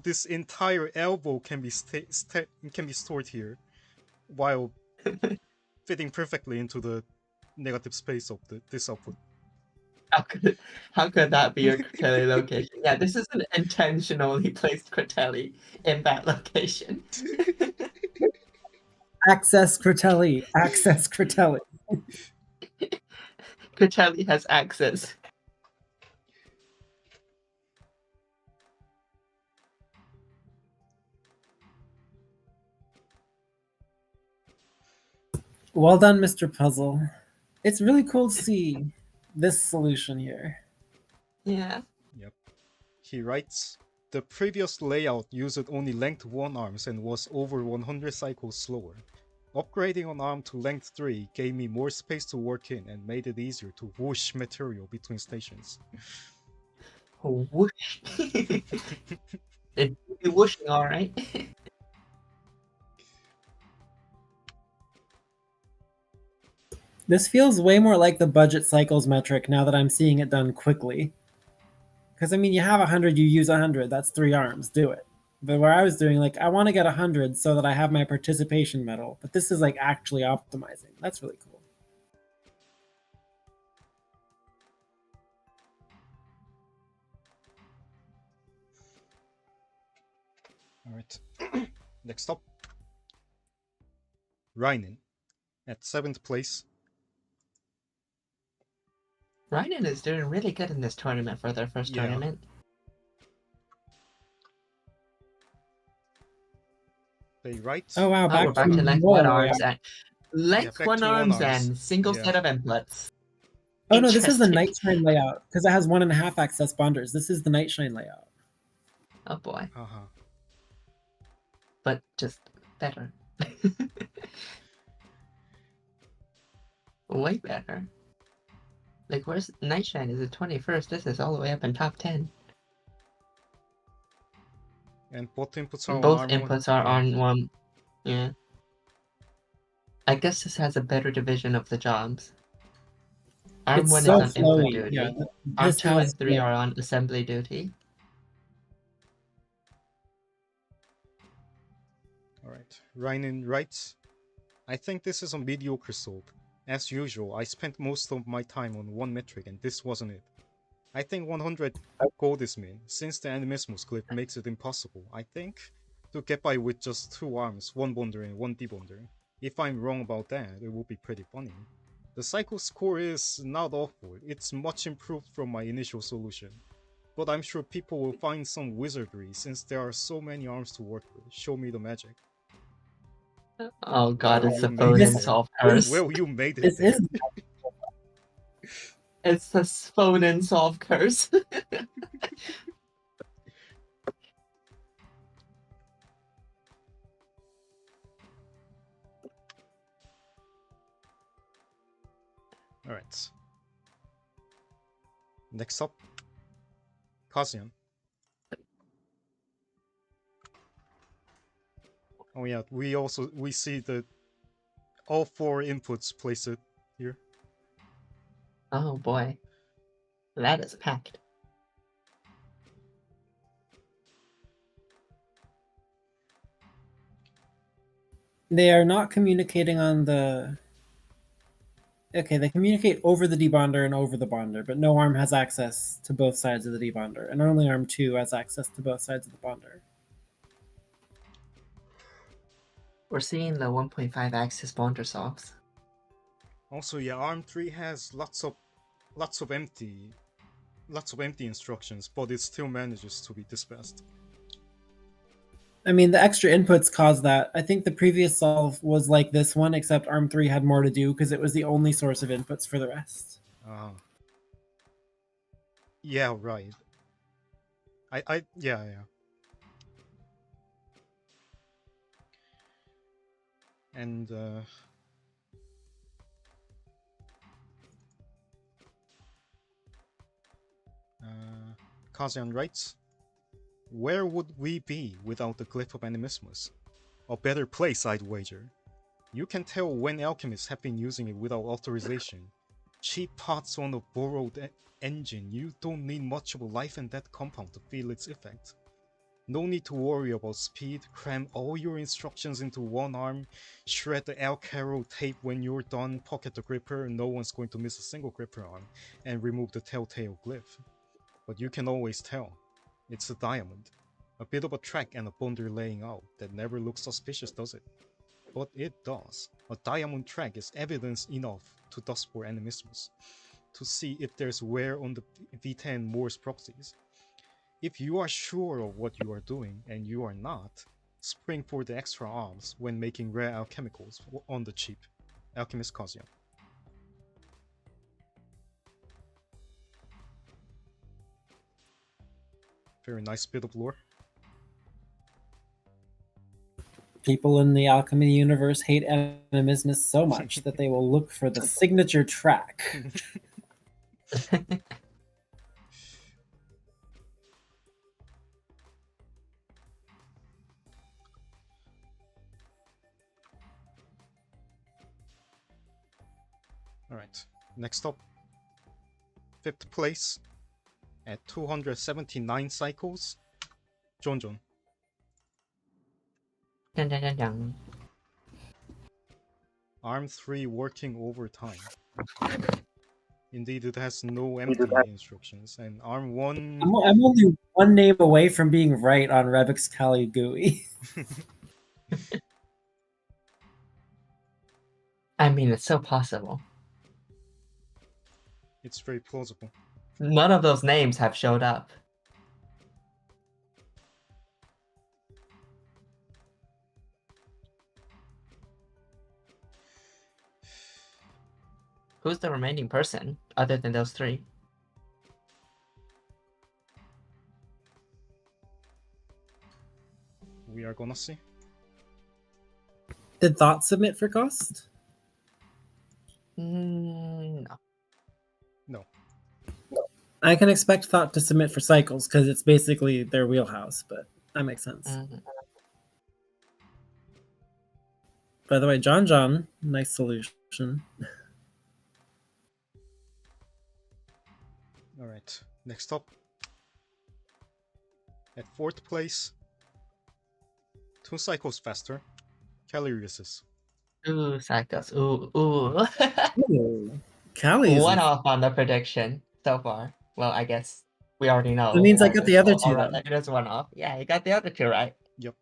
this entire elbow can be stored here, while fitting perfectly into the negative space of this output. How could that be your Critelli location? Yeah, this is an intentionally placed Critelli in that location. Access Critelli. Access Critelli. Critelli has access. Well done, Mr. Puzzle. It's really cool to see this solution here. Yeah. Yep. He writes, the previous layout used only length 1 arms and was over 100 cycles slower. Upgrading on arm to length 3 gave me more space to work in and made it easier to whoosh material between stations. Whoosh. It'd be whooshing, alright. This feels way more like the budget cycles metric now that I'm seeing it done quickly. Because, I mean, you have 100, you use 100, that's 3 arms, do it. But where I was doing, like, I want to get 100 so that I have my participation medal. But this is, like, actually optimizing. That's really cool. Alright. Next up, Reinin at 7th place. Reinin is doing really good in this tournament for their first tournament. They write. Oh wow, we're back to length 1 arms and length 1 arms and single set of inputs. Oh no, this is the Nightshine layout because it has 1.5 access bonders. This is the Nightshine layout. Oh boy. Uh-huh. But just better. Way better. Like, where's Nightshine? Is it 21st? This is all the way up in top 10. And both inputs are Both on inputs are on 1. Yeah. I guess this has a better division of the jobs. Arm 1 is on input duty. Yeah, Arm 2 and 3 are on assembly duty. Alright. Reinin writes, I think this is a mediocre soap. As usual, I spent most of my time on one metric and this wasn't it. I think 100 gold is min, since the animismus clip makes it impossible, I think, to get by with just 2 arms, 1 bonder and 1 debonder. If I'm wrong about that, it would be pretty funny. The cycle score is not awful, it's much improved from my initial solution. But I'm sure people will find some wizardry since there are so many arms to work with. Show me the magic. Oh god, Well, it's the phone solve curse. Well, you made it there. It's the phone solve curse. Alright. Next up, Kazian. Oh yeah, we see that all 4 inputs placed here. Oh boy. That is packed. They are not communicating on the. Okay, they communicate over the debonder and over the bonder, but no arm has access to both sides of the debonder, and only arm 2 has access to both sides of the bonder. We're seeing the 1.5 axis bonder socks. Also, yeah, arm 3 has lots of empty instructions, but it still manages to be dispatched. I mean, the extra inputs cause that. I think the previous solve was like this one, except arm 3 had more to do because it was the only source of inputs for the rest. Yeah, right. Yeah. And Kazian writes, "Where would we be without the glyph of animismus? A better place, I'd wager. You can tell when alchemists have been using it without authorization. Cheap parts on a borrowed engine. You don't need much of a life and death compound to feel its effect. No need to worry about speed. Cram all your instructions into one arm. Shred the Alcaro tape when you're done. Pocket the gripper. No one's going to miss a single gripper arm. And remove the telltale glyph. But you can always tell. It's a diamond. A bit of a track and a bonder laying out. That never looks suspicious, does it? But it does. A diamond track is evidence enough to dust for animismus. To see if there's wear on the V10 Morse proxies. If you are sure of what you are doing, and you are not, spring for the extra arms when making rare alchemicals on the cheap. Alchemist Kazuya." Very nice bit of lore. People in the alchemy universe hate animismus so much that they will look for the signature track. Alright, next up. 5th place at 279 cycles. Jonjon. Dun, dun, dun, dun. Arm 3 working overtime. Indeed, it has no empty instructions, and Arm 1... I'm only one name away from being right on Rebek's Kali GUI. I mean, it's so possible. It's very plausible. None of those names have showed up. Who's the remaining person other than those three? We are gonna see. Did Thought submit for cost? No. No. I can expect Thought to submit for cycles because it's basically their wheelhouse, but that makes sense. By the way, John, nice solution. Alright, next up. At 4th place, 2 cycles faster, Calirius. Ooh, Cycles. Ooh. Ooh, Kali's. One off on the prediction so far. Well, I guess we already know. That means I got the other two, Alright, though. it is one off. Yeah, you got the other two right. Yep.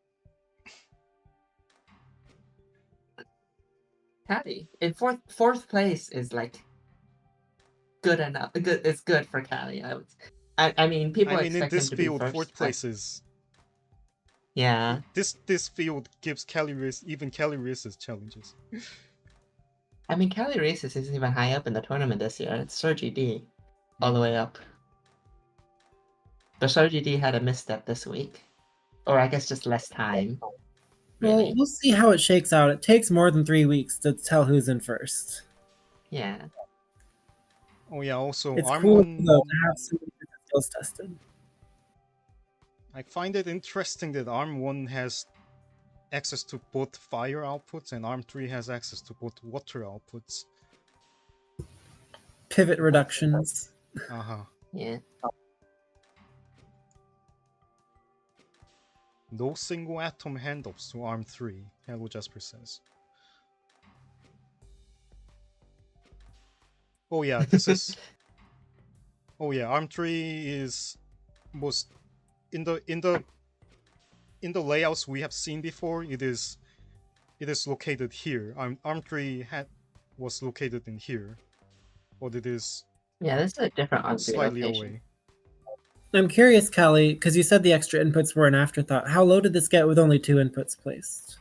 Caddy in fourth place is like good enough. It's good for Caddy. I mean, people in expect this him to be field, first, 4th place is... Yeah. This field gives even Calirius challenges. I mean, Cali Races isn't even high up in the tournament this year. It's Sergi D all the way up. But Sergi D had a misstep this week. Or I guess just less time. Well, Really. we'll see how it shakes out. It takes more than 3 weeks to tell who's in first. Yeah. Oh yeah, also It's Arm cool 1... though to have some skills tested. I find it interesting that Arm 1 has access to both fire outputs and Arm 3 has access to both water outputs. Pivot reductions. Uh-huh. Yeah. No single atom handoffs to Arm 3, Hello Jasper says. Oh yeah, this is... Oh yeah, Arm 3 is most... In the layouts we have seen before, it is located here. Arm 3 was located in here. But it is Yeah, this is a different on slightly location. away. I'm curious, Callie, because you said the extra inputs were an afterthought. How low did this get with only 2 inputs placed?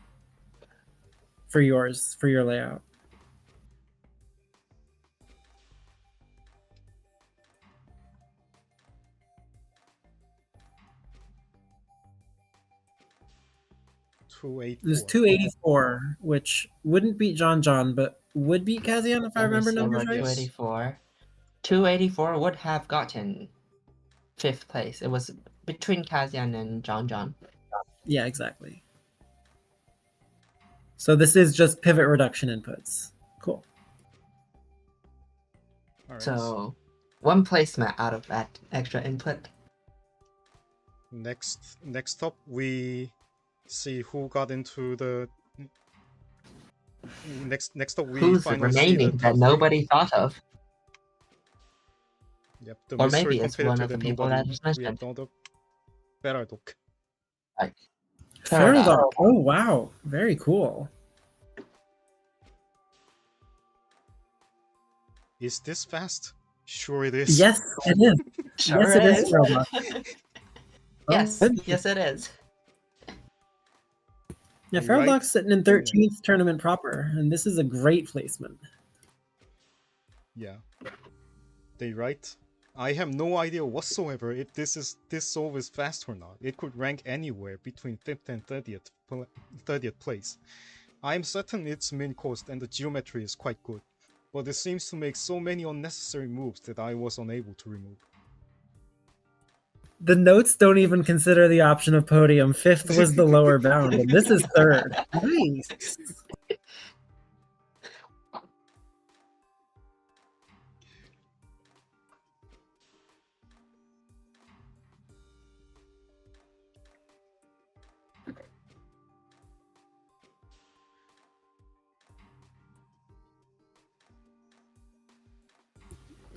For your layout? It was 284, which wouldn't beat John, but would beat Kazian if I remember numbers right. 284. 284 would have gotten 5th place. It was between Kazian and John. Yeah, exactly. So this is just pivot reduction inputs. Cool. All right. So 1 placement out of that extra input. Next up, we see who got into the... Next up, we Who's finally remaining see the that nobody thought of. Yep, the Or mystery maybe it's one competitor of the that people nobody... that just We have mentioned. thought of. Beradok. Faradok. Oh wow, very cool. Is this fast? Sure it is. Yes, it is. Sure yes, it is. Faradok. Yes, it is. Yeah, Faradok's sitting in 13th tournament proper, and this is a great placement. Yeah. They right. I have no idea whatsoever if this solve is fast or not. It could rank anywhere between 5th and 30th place. I am certain it's min cost and the geometry is quite good, but it seems to make so many unnecessary moves that I was unable to remove. The notes don't even consider the option of podium. 5th was the lower bound, and this is 3rd. Nice.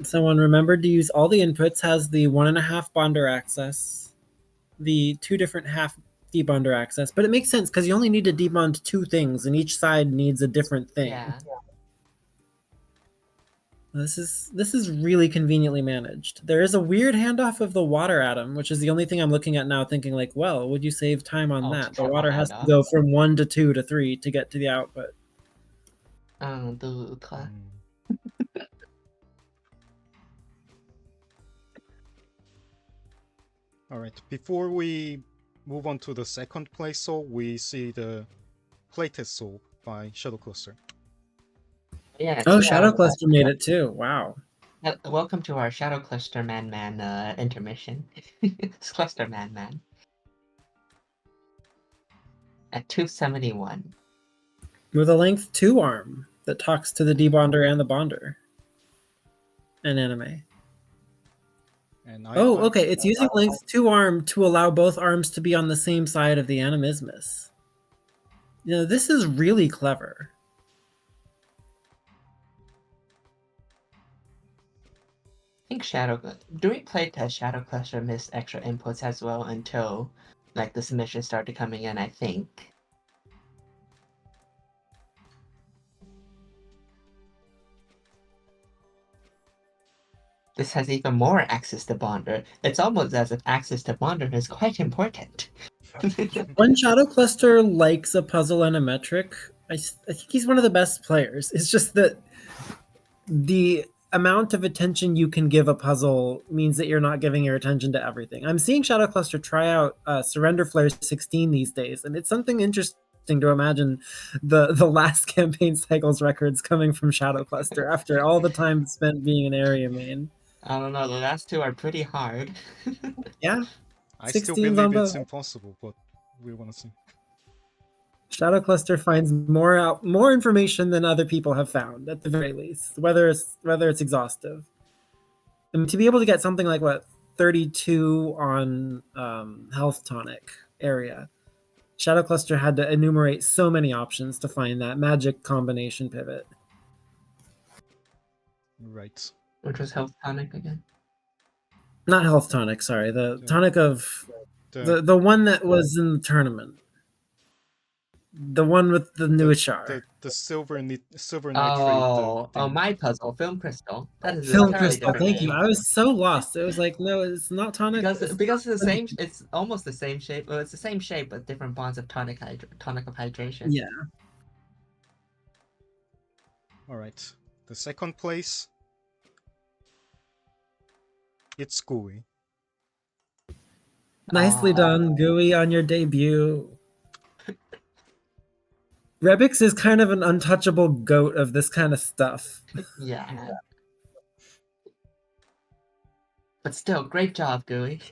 Someone remembered to use all the inputs, has the 1.5 bonder access, the 2 different half debonder access, but it makes sense because you only need to debond 2 things and each side needs a different thing. Yeah. This is really conveniently managed. There is a weird handoff of the water atom, which is the only thing I'm looking at now thinking like, well, would you save time on that? The water has to go from 1 to 2 to 3 to get to the output. Alright, before we move on to the second place solve, we see the playtest solve by Shadow Cluster. Yeah. Oh, Shadow Cluster made it too. Wow. Welcome to our Shadow Cluster Man intermission. It's Cluster Man. At 271. With a length 2 arm that talks to the debonder and the bonder. An anime. Okay. It's using length 2 arm to allow both arms to be on the same side of the animismus. You know, this is really clever. I think during playtest, Shadow Cluster missed extra inputs as well until like the submissions started coming in, I think. This has even more access to bonder. It's almost as if access to bonder is quite important. When Shadow Cluster likes a puzzle and a metric, I think he's one of the best players. It's just that the amount of attention you can give a puzzle means that you're not giving your attention to everything. I'm seeing Shadow Cluster try out Surrender Flare 16 these days, and it's something interesting to imagine the last campaign cycles records coming from Shadow Cluster after all the time spent being an area main. I don't know, the last 2 are pretty hard. Yeah. I still believe it's impossible, but we want to see. Shadow Cluster finds more information than other people have found, at the very least, whether it's exhaustive. And to be able to get something like 32 on health tonic area, Shadow Cluster had to enumerate so many options to find that magic combination pivot. Right. Which was health tonic again. Not health tonic, sorry. The tonic of The the one that was in the tournament. The one with the new char. the silver nitrate. Oh, my puzzle, film crystal. That is Film entirely crystal. different Thank game. you. I was so lost. It was like, no, it's not tonic. Because it's the same. It's almost the same shape. Well, it's the same shape, but different bonds of tonic of hydration. Yeah. All right. The second place. It's Gooey. Nicely done, Gooey, on your debut. Rebix is kind of an untouchable goat of this kind of stuff. Yeah. But still, great job, Gooey.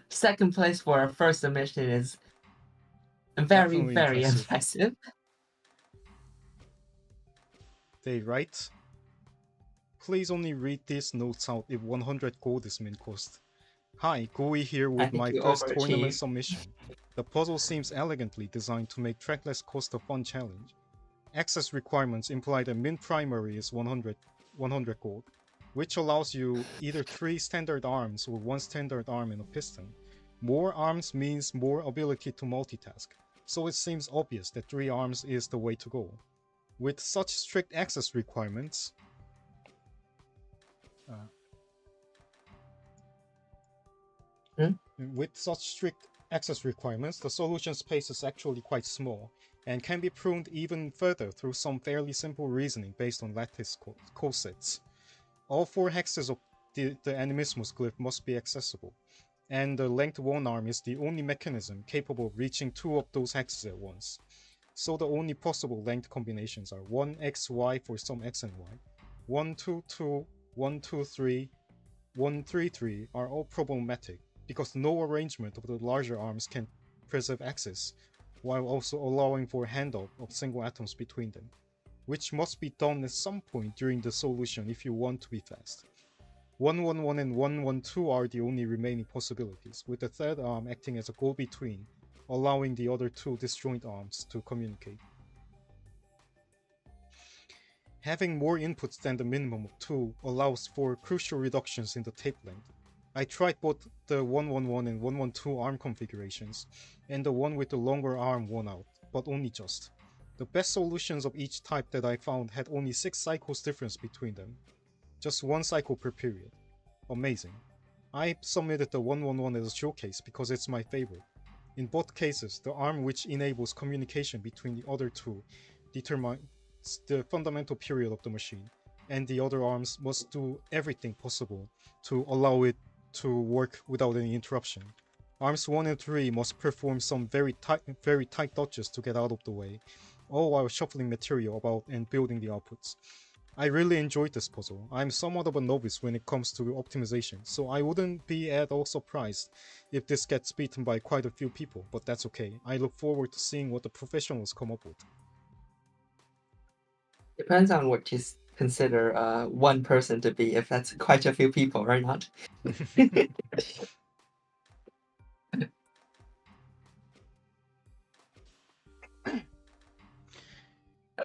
Second place for our first submission is very, Definitely very impressive. impressive. They write, please only read these notes out if 100 gold is min cost. Hi, Gooey here with my first tournament submission. The puzzle seems elegantly designed to make trackless cost a fun challenge. Access requirements imply that min primary is 100 gold, which allows you either 3 standard arms or 1 standard arm and a piston. More arms means more ability to multitask, so it seems obvious that 3 arms is the way to go. With such strict access requirements, the solution space is actually quite small, and can be pruned even further through some fairly simple reasoning based on lattice cosets. All 4 hexes of the Animismus glyph must be accessible, and the length 1 arm is the only mechanism capable of reaching 2 of those hexes at once. So the only possible length combinations are 1 x, y for some x and y, 1 2 2, 1 2 3, 1 3 3 are all problematic, because no arrangement of the larger arms can preserve access, while also allowing for handoff of single atoms between them, which must be done at some point during the solution if you want to be fast. 111 and 112 are the only remaining possibilities, with the third arm acting as a go-between, allowing the other 2 disjoint arms to communicate. Having more inputs than the minimum of 2 allows for crucial reductions in the tape length. I tried both the 111 and 112 arm configurations, and the one with the longer arm won out, but only just. The best solutions of each type that I found had only 6 cycles difference between them. Just 1 cycle per period. Amazing. I submitted the 111 as a showcase because it's my favorite. In both cases, the arm which enables communication between the other 2 determines the fundamental period of the machine, and the other arms must do everything possible to allow it to work without any interruption. Arms 1 and 3 must perform some very tight dodges to get out of the way, all while shuffling material about and building the outputs. I really enjoyed this puzzle. I'm somewhat of a novice when it comes to optimization, so I wouldn't be at all surprised if this gets beaten by quite a few people, but that's okay. I look forward to seeing what the professionals come up with. Depends on what you consider one person to be, if that's quite a few people or not.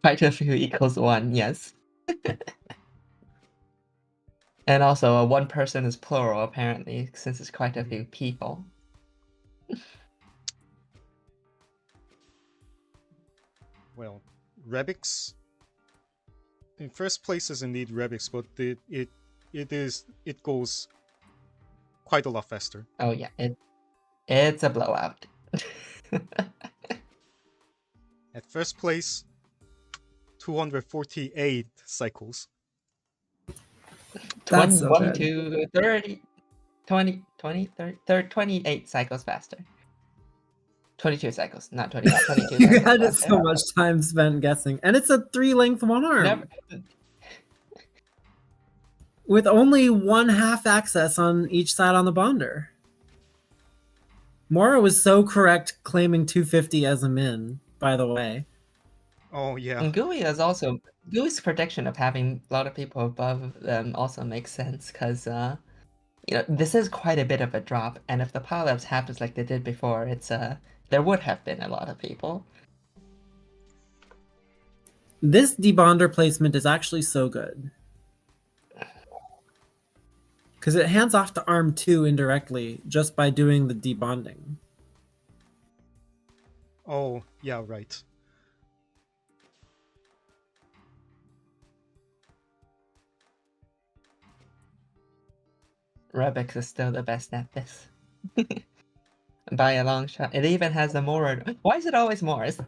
Quite a few equals 1, yes. And also, one person is plural, apparently, since it's quite a few people. Well, Rebix. In first place is indeed Rebix, but it goes quite a lot faster. Oh yeah, it's a blowout. At first place, 248 cycles. 22, 30, 20, 20, 30, 28 cycles faster. 22 cycles, not 20, 22 You cycles had faster. so much time spent guessing. And it's a 3-length 1 arm. With only 1/2 access on each side on the bonder. Mora was so correct claiming 250 as a min, by the way. Oh yeah. And Gooey's prediction of having a lot of people above them also makes sense, because this is quite a bit of a drop, and if the pileups happens like they did before, it's There would have been a lot of people. This debonder placement is actually so good. Because it hands off to arm 2 indirectly just by doing the debonding. Oh, yeah, right. Rebix is still the best at this. By a long shot. It even has a Moor. Why is it always Moors?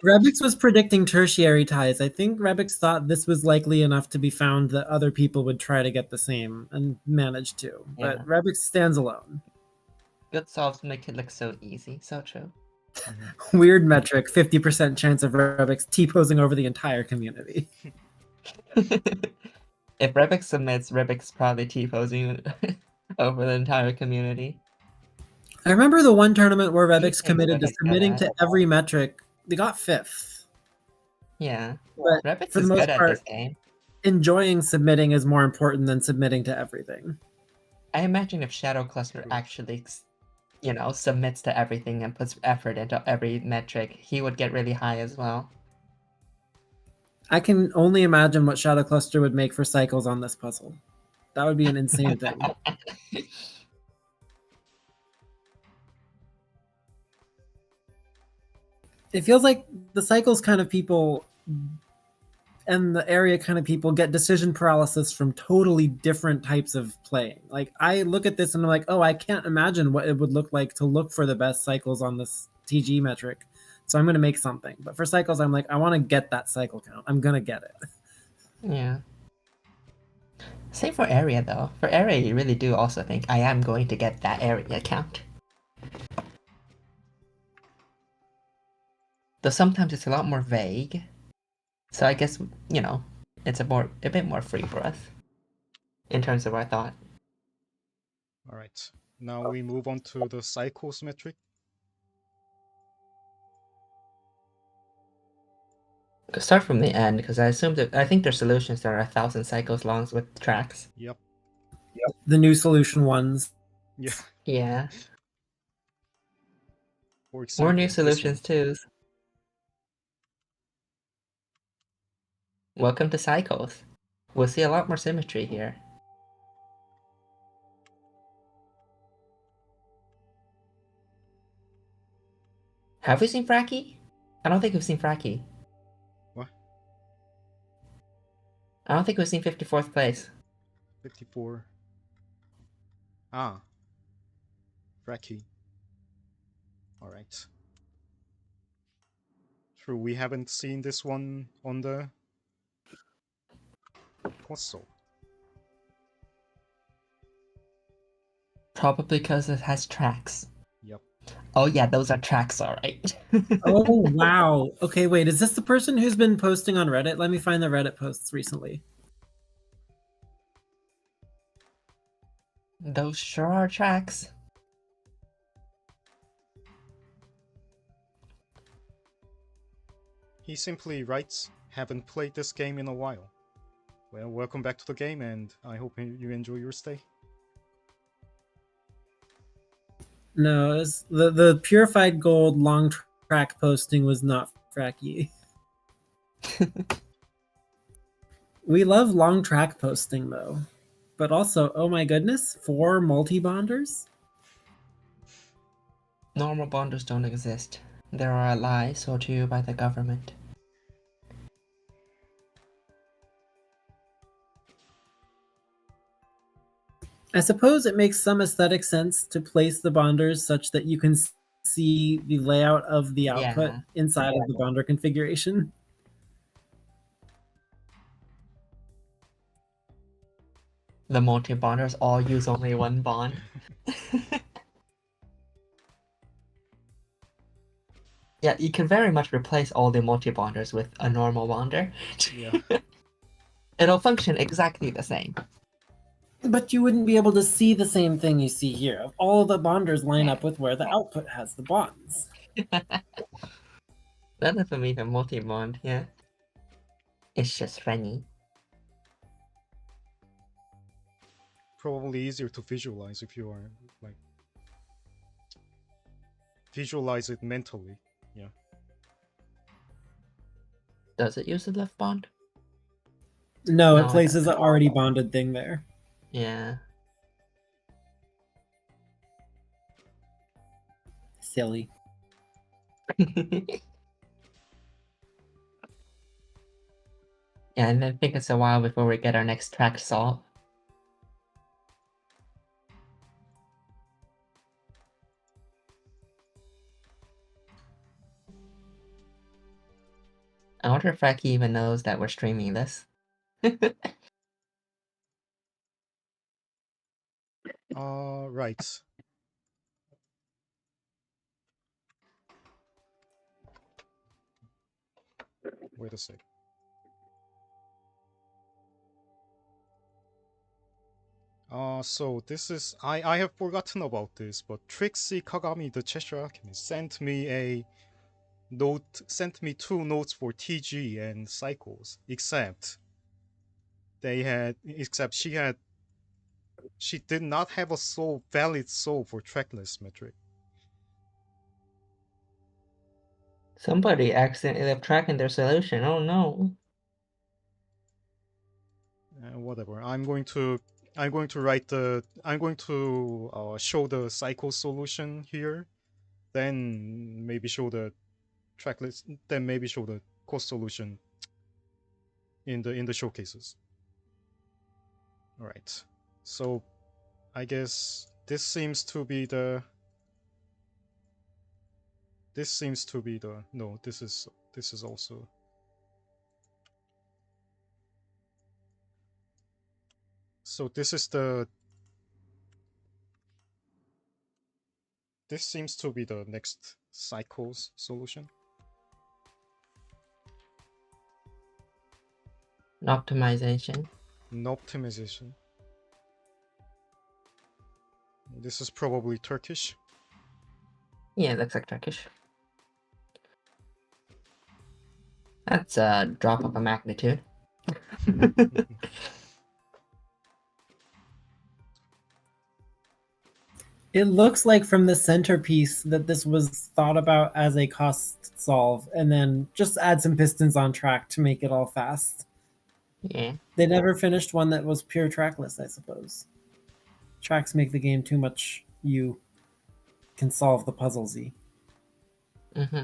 Rebix was predicting tertiary ties. I think Rebix thought this was likely enough to be found that other people would try to get the same and managed to. But Yeah. Rebix stands alone. Good solves make it look so easy. So true. Weird metric, 50% chance of Rebix T-posing over the entire community. If Rebix submits, Rebix probably T-posing over the entire community. I remember the one tournament where Rebix Thanks, committed to Rebix, for submitting that. to every metric. They got 5th. Yeah. But Rebix for the is most good at part, this game. enjoying submitting is more important than submitting to everything. I imagine if Shadow Cluster True. actually, submits to everything and puts effort into every metric, he would get really high as well. I can only imagine what Shadow Cluster would make for cycles on this puzzle. That would be an insane thing. It feels like the cycles kind of people and the area kind of people get decision paralysis from totally different types of playing. Like, I look at this and I'm like, oh, I can't imagine what it would look like to look for the best cycles on this TG metric. So I'm going to make something. But for cycles, I'm like, I want to get that cycle count. I'm going to get it. Yeah. Same for area though. For area, you really do also think, I am going to get that area count. Though sometimes it's a lot more vague. So I guess, it's a bit more free for us. In terms of our thought. Alright. Now we move on to the cycles metric. Start from the end, because I think there's solutions that are 1,000 cycles long with tracks. Yep. The new solution ones. Yeah. Yeah. For example, More new this solutions one. too. Welcome to cycles. We'll see a lot more symmetry here. Have we seen Fracky? I don't think we've seen Fracky. What? I don't think we've seen 54th place. 54. Ah. Fracky. Alright. True, we haven't seen this one on the puzzle. Probably because it has tracks. Yep. Oh yeah, those are tracks, alright. Oh, wow. Okay, wait. Is this the person who's been posting on Reddit? Let me find the Reddit posts recently. Those sure are tracks. He simply writes, haven't played this game in a while. Well, welcome back to the game, and I hope you enjoy your stay. No, it's the purified gold long track posting was not Fracky. We love long track posting though. But also, oh my goodness, 4 multi-bonders? Normal bonders don't exist. They are a lie sold to you by the government. I suppose it makes some aesthetic sense to place the bonders such that you can see the layout of the output inside of the bonder configuration. The multi-bonders all use only one bond. Yeah, you can very much replace all the multi-bonders with a normal bonder. Yeah. It'll function exactly the same. But you wouldn't be able to see the same thing you see here. All the bonders line up with where the output has the bonds. That doesn't mean a multi-bond, yeah. It's just funny. Probably easier to visualize if you are, like, visualize it mentally. Yeah. Does it use the left bond? No, it No, it places an already bonded thing there. Yeah. Silly. Yeah, and I think it's a while before we get our next track solved. I wonder if Reki even knows that we're streaming this. Right. Wait a sec. So this is I have forgotten about this, but Trixie Kagami, the Cheshire Alchemist, sent me 2 notes for TG and Cycles, except she did not have a valid solve for trackless metric. Somebody accidentally left track in their solution. Oh no. Whatever. I'm going to show the cycle solution here, then maybe show the tracklist, then maybe show the cost solution in the showcases. All right. So I guess this seems to be the no, this is also so this seems to be the next cycles solution. An optimization. An optimization. This is probably Turkish. Yeah, looks like Turkish. That's a drop of a magnitude. It looks like from the centerpiece that this was thought about as a cost solve, and then just add some pistons on track to make it all fast. Yeah. They never finished one that was pure trackless, I suppose. Tracks make the game too much you can solve the puzzlesy. Mm-hmm.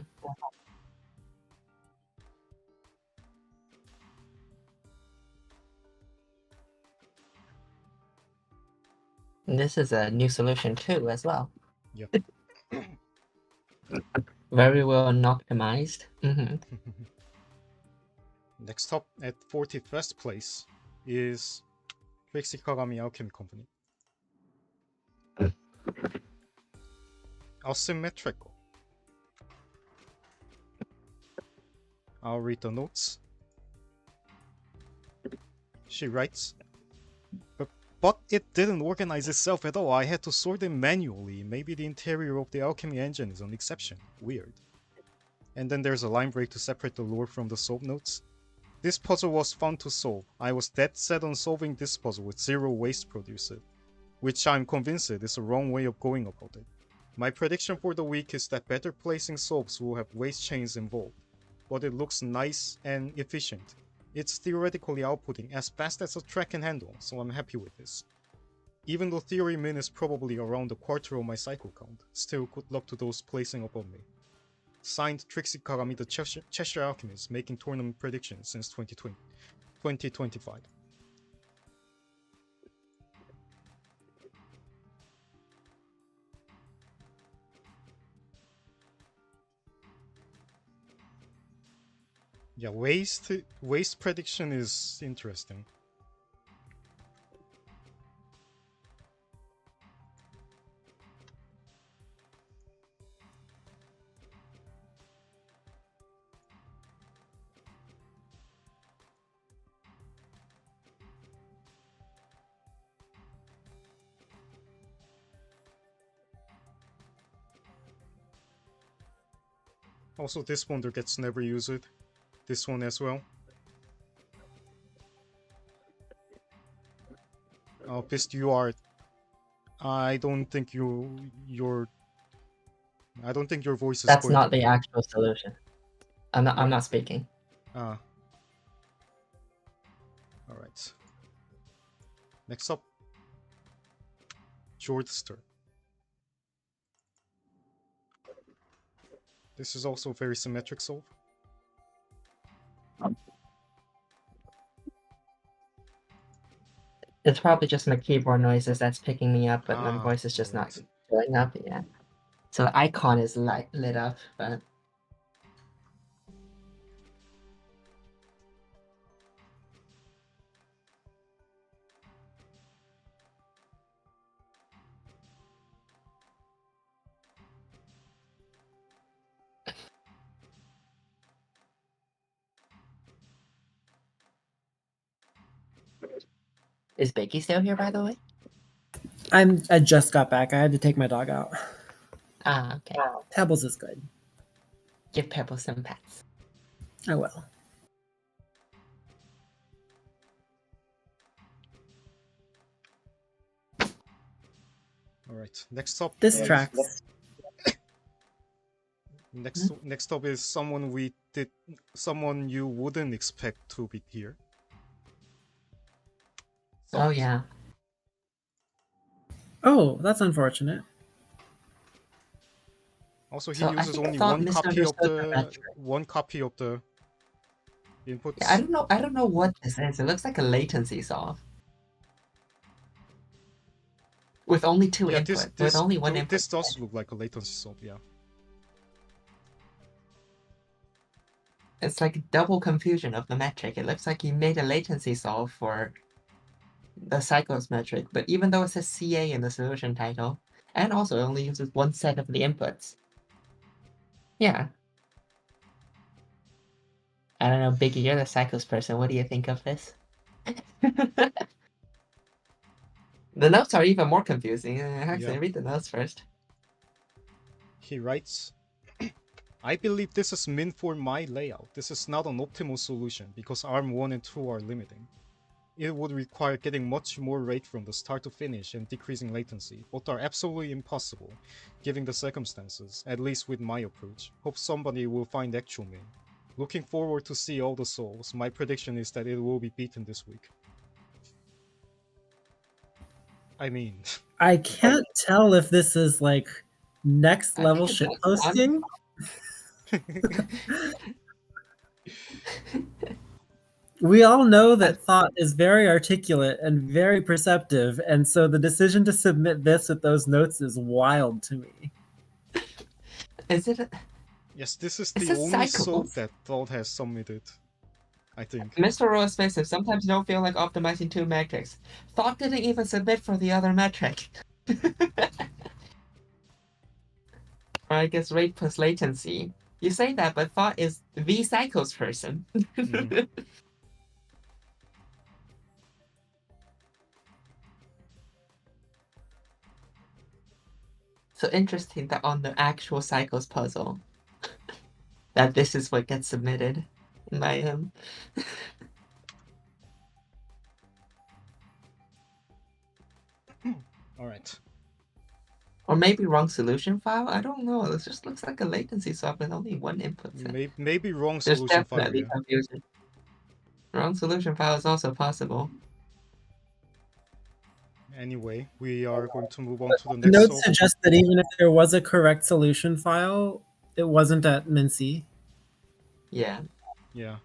And this is a new solution too, as well. Yep. Very well optimized. Mm-hmm. Next up at 41st place is Trixie Kagami Alchemy Company. Asymmetrical. I'll read the notes. She writes, but it didn't organize itself at all. I had to sort them manually. Maybe the interior of the alchemy engine is an exception. Weird. And then there's a line break to separate the lore from the solve notes. This puzzle was fun to solve. I was dead set on solving this puzzle with zero waste produced, which I'm convinced is a wrong way of going about it. My prediction for the week is that better placing solves will have waste chains involved, but it looks nice and efficient. It's theoretically outputting as fast as a track can handle, so I'm happy with this. Even though theory min is probably around a quarter of my cycle count, still good luck to those placing above me. Signed, Trixie Kagami, the Cheshire Alchemist, making tournament predictions since 2025. Yeah, waste prediction is interesting. Also, this wonder gets never used. This one as well. Pist, you are. I don't think you're I don't think your voice is That's going not to the be... actual solution. I'm not speaking. Ah. Alright. Next up, Jordster. This is also a very symmetric solve. It's probably just my keyboard noises that's picking me up, but my voice is just not alright. showing up yet. So the icon is lit up, but is Becky still here, by the way? I just got back. I had to take my dog out. Ah, okay. Pebbles is good. Give Pebbles some pets. I will. Alright, next up. This tracks. Next up is someone you wouldn't expect to be here. Oh yeah. Oh, that's unfortunate. Also, he So I uses think only Thought one copy of misunderstood the inputs. Yeah, I don't know what this is. It looks like a latency solve. With only two inputs. With only one input. This does look like a latency solve, yeah. It's like double confusion of the metric. It looks like he made a latency solve for the cycles metric, but even though it says CA in the solution title, and also it only uses one set of the inputs. Yeah. I don't know, Biggie, you're the cycles person. What do you think of this? The notes are even more confusing. Actually, read the notes first. He writes, I believe this is meant for my layout. This is not an optimal solution because ARM 1 and 2 are limiting. It would require getting much more rate from the start to finish and decreasing latency, but are absolutely impossible, given the circumstances, at least with my approach. Hope somebody will find actual me. Looking forward to see all the solves. My prediction is that it will be beaten this week. I mean... I can't tell if this is like next level shitposting. We all know that Thought is very articulate and very perceptive, and so the decision to submit this with those notes is wild to me. Is it? Yes, this is the only solve that Thought has submitted, I think. Mr. Rosemason, sometimes you don't feel like optimizing two metrics. Thought didn't even submit for the other metric. Or I guess rate plus latency. You say that, but Thought is the cycles person. So interesting that on the actual cycles puzzle, that this is what gets submitted by him. Alright. Or maybe wrong solution file? I don't know. It just looks like a latency swap with only one input. Maybe wrong There's solution file. definitely confusion. Wrong solution file is also possible. Anyway, we are going to move on to the The next notes suggest that even if there was a correct solution file, it wasn't at Mincy. Yeah. Yeah.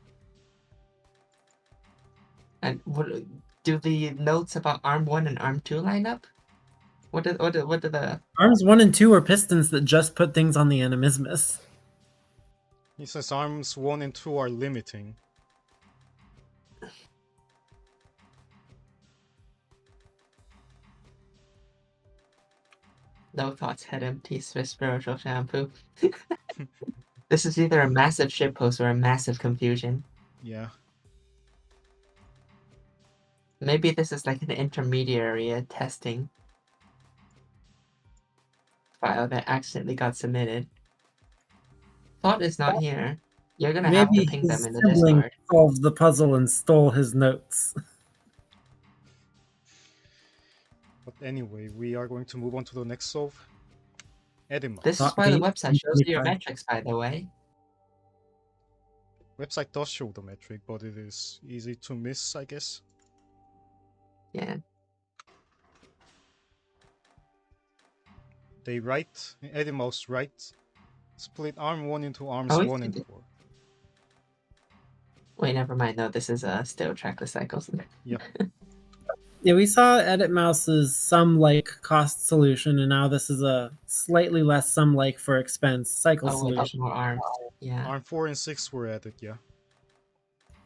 And what do the notes about ARM 1 and ARM 2 line up? What did the ARMs 1 and 2 are pistons that just put things on the animismus. He says ARMs 1 and 2 are limiting. No thoughts, head empty, spiritual shampoo. This is either a massive shitpost or a massive confusion. Yeah. Maybe this is like an intermediary testing file that accidentally got submitted. Thought is not here. You're gonna have to ping them in the Discord. Solved the puzzle and stole his notes. But anyway, we are going to move on to the next solve. Edinburgh. This is Thought why the gate, website shows you your 25. metrics, by the way. Website does show the metric, but it is easy to miss, I guess. Yeah. They write, Edinburgh's right, split arm 1 into arms Oh, 1 and it's- 4. Wait, never mind. No, this is still trackless cycles. Yep. Yeah, we saw Edit Mouse's sum-like cost solution, and now this is a slightly less sum-like for expense cycle Oh, with solution. more arms. Yeah. Arm 4 and 6 were added, yeah.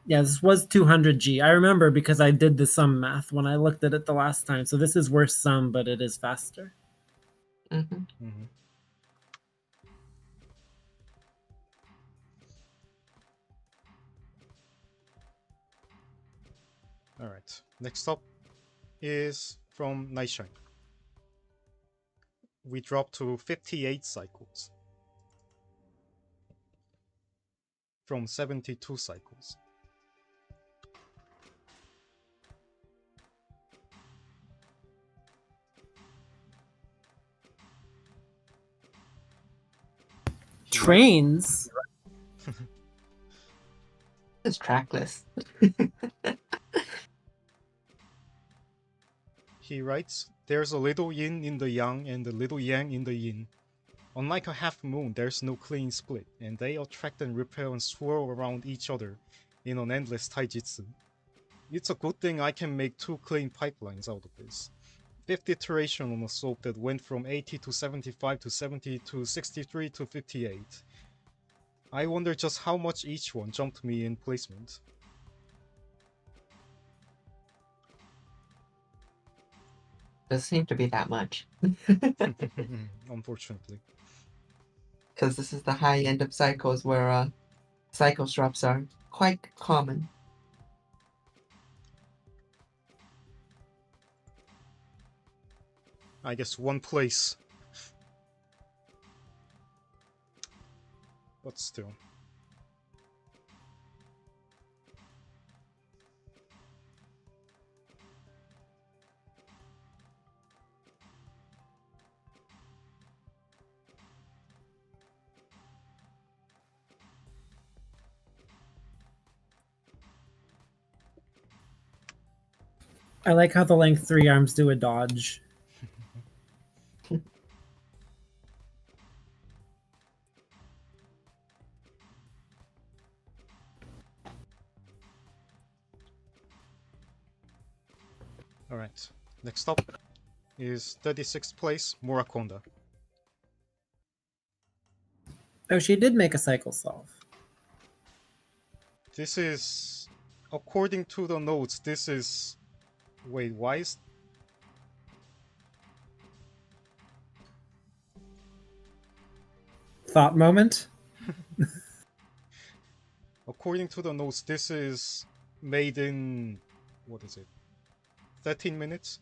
Yeah, this was 200G. I remember because I did the sum math when I looked at it the last time. So this is worse sum, but it is faster. Mm-hmm. Mm-hmm. Alright, next up is from Nightshine. We drop to 58 cycles from 72 cycles. Trains? It's trackless. He writes, there's a little yin in the yang and a little yang in the yin. Unlike a half moon, there's no clean split, and they attract and repel and swirl around each other in an endless taijitsu. It's a good thing I can make 2 clean pipelines out of this. 5th iteration on a slope that went from 80 to 75 to 70 to 63 to 58. I wonder just how much each one jumped me in placement. Doesn't seem to be that much. Unfortunately. Because this is the high end of cycles where cycle drops are quite common. I guess 1 place. But still. I like how the length 3 arms do a dodge. Alright, next up is 36th place, Murakonda. Oh, she did make a cycle solve. This is, according to the notes, this is... Wait, why is... Thought moment? According to the notes, this is made in... What is it? 13 minutes?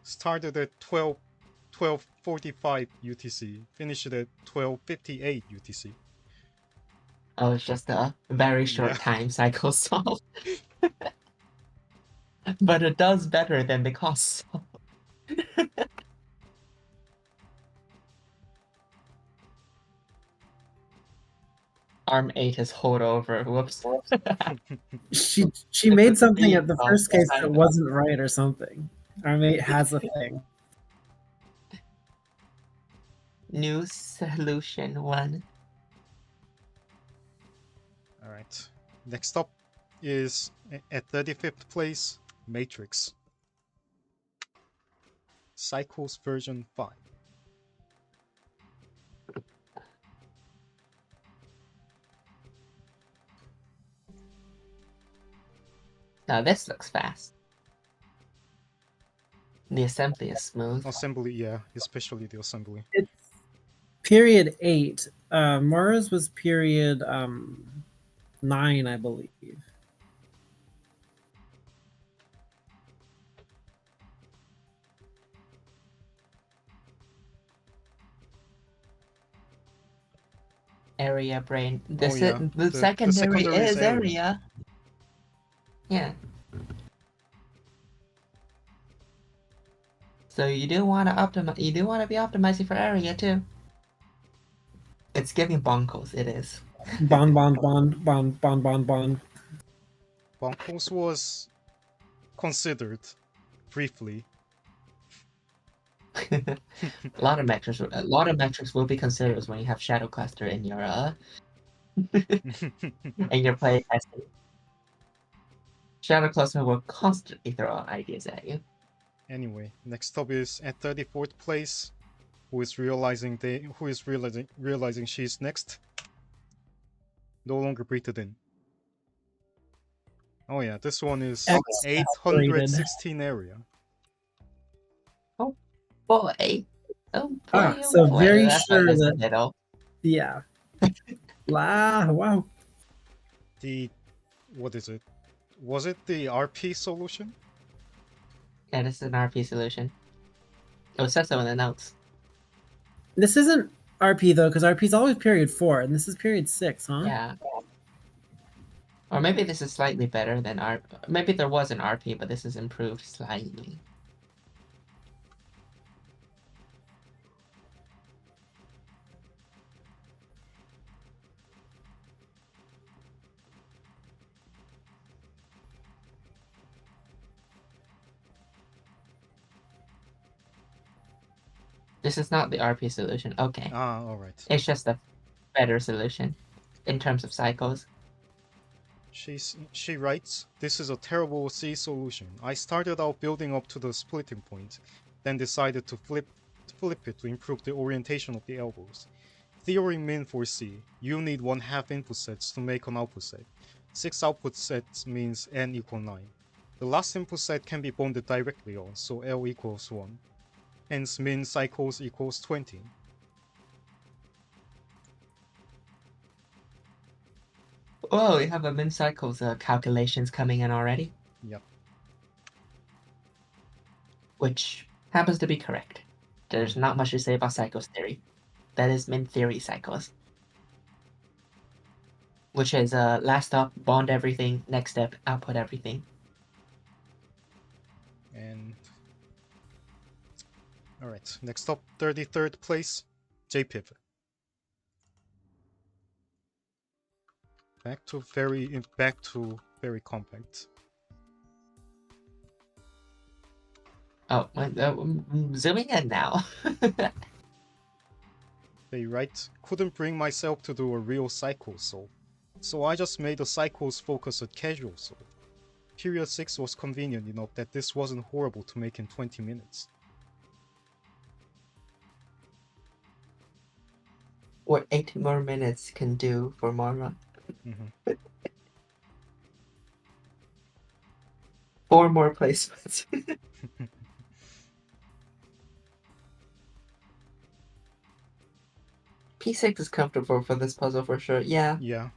Started at 12:45 UTC, finished at 12:58 UTC. Oh, it's just a very short Yeah. time cycle solve. But it does better than the cost solve. Arm 8 is hold over. Whoops. She made something at the Oh, first case I that know. wasn't right or something. Our mate has a thing. New solution 1. Alright. Next up is at 35th place, Matrix. Cycles version 5. Now this looks fast. The assembly is smooth. Assembly, yeah, especially the assembly. It's period 8. Mara's was period 9, I believe. Area brain. This yeah. is the secondary secondary is is area. Yeah. So you do want to optimize. You do want to be optimizing for area too. It's giving bonkos. It is. Bond, bond, bond, bond, bond, bond, bond. Bonkos was considered briefly. A lot of metrics will be considered when you have Shadow Cluster in your in your play testing. Shadow Cluster will constantly throw out ideas at you. Anyway, next up is at 34th place, who is realizing she's next. No longer breathed in. Oh yeah, this one is Exasperated. 816 area. Oh boy. Oh boy. Ah, oh so boy. very That's sure like that- middle. Yeah. Wow. What is it? Was it the RP solution? Yeah, this is an RP solution. It says so in the notes. This isn't RP though, because RP is always period 4, and this is period 6, huh? Yeah. Or maybe this is slightly better than RP. Maybe there was an RP, but this is improved slightly. This is not the RP solution. Okay. Ah, alright. It's just a better solution in terms of cycles. She writes, "This is a terrible C solution. I started out building up to the splitting point, then decided to flip it to improve the orientation of the elbows. Theory min for C, you need 1/2 input sets to make an output set. 6 output sets means n equal 9. The last input set can be bonded directly on, so L equals 1. Hence min cycles equals 20. Oh, we have a min cycles calculations coming in already. Yep. Which happens to be correct. There's not much to say about cycles theory. That is min theory cycles. Which is last step, bond everything, next step, output everything. And alright, next up, 33rd place, JPIV. Back to very compact. Oh, zooming in now. They write, "Couldn't bring myself to do a real cycle solve, so I just made a cycles focused casual solve. Period 6 was convenient enough that this wasn't horrible to make in 20 minutes. What 8 more minutes can do for Mara. Mm-hmm. 4 more placements. P6 is comfortable for this puzzle for sure. Yeah. Yeah.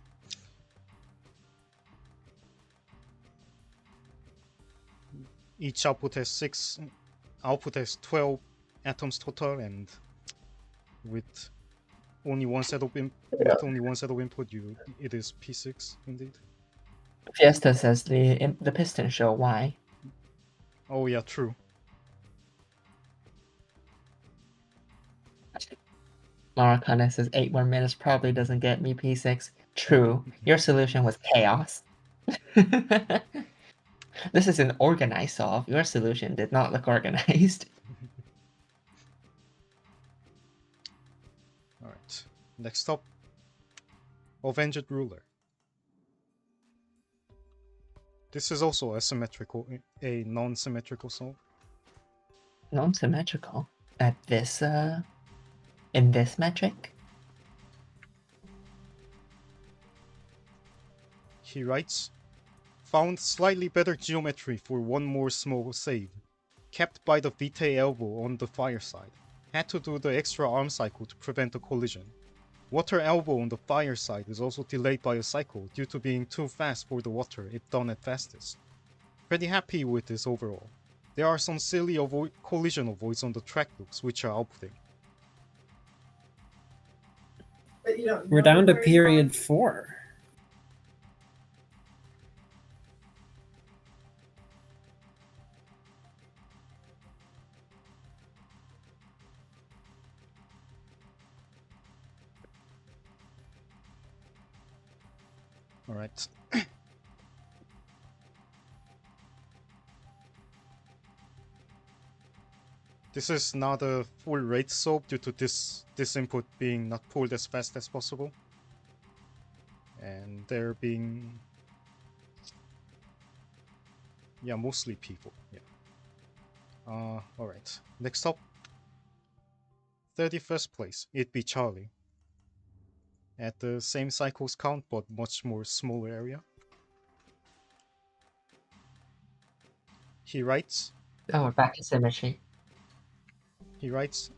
Each output has 12 atoms total, and with only one set of input, it is P6 indeed. Fiesta says the piston show why. Oh yeah, true. Maracana says 8 more minutes probably doesn't get me P6. True. Your solution was chaos. This is an organized solve. Your solution did not look organized. Alright. Next up, Avenged Ruler. This is also a non-symmetrical solve. Non-symmetrical. At this in this metric? He writes, "Found slightly better geometry for one more small save. Kept by the Vitae elbow on the fire side. Had to do the extra arm cycle to prevent a collision. Water elbow on the fire side is also delayed by a cycle due to being too fast for the water if done at fastest. Pretty happy with this overall. There are some silly collision avoids on the track loops which are outputting." We're down to period 4. All right. This is not a full rate soap due to this input being not pulled as fast as possible. And there being... yeah, mostly people, yeah. Alright. Next up, 31st place, it'd be Charlie. At the same cycles count, but much more smaller area. He writes, Oh, we're back to symmetry.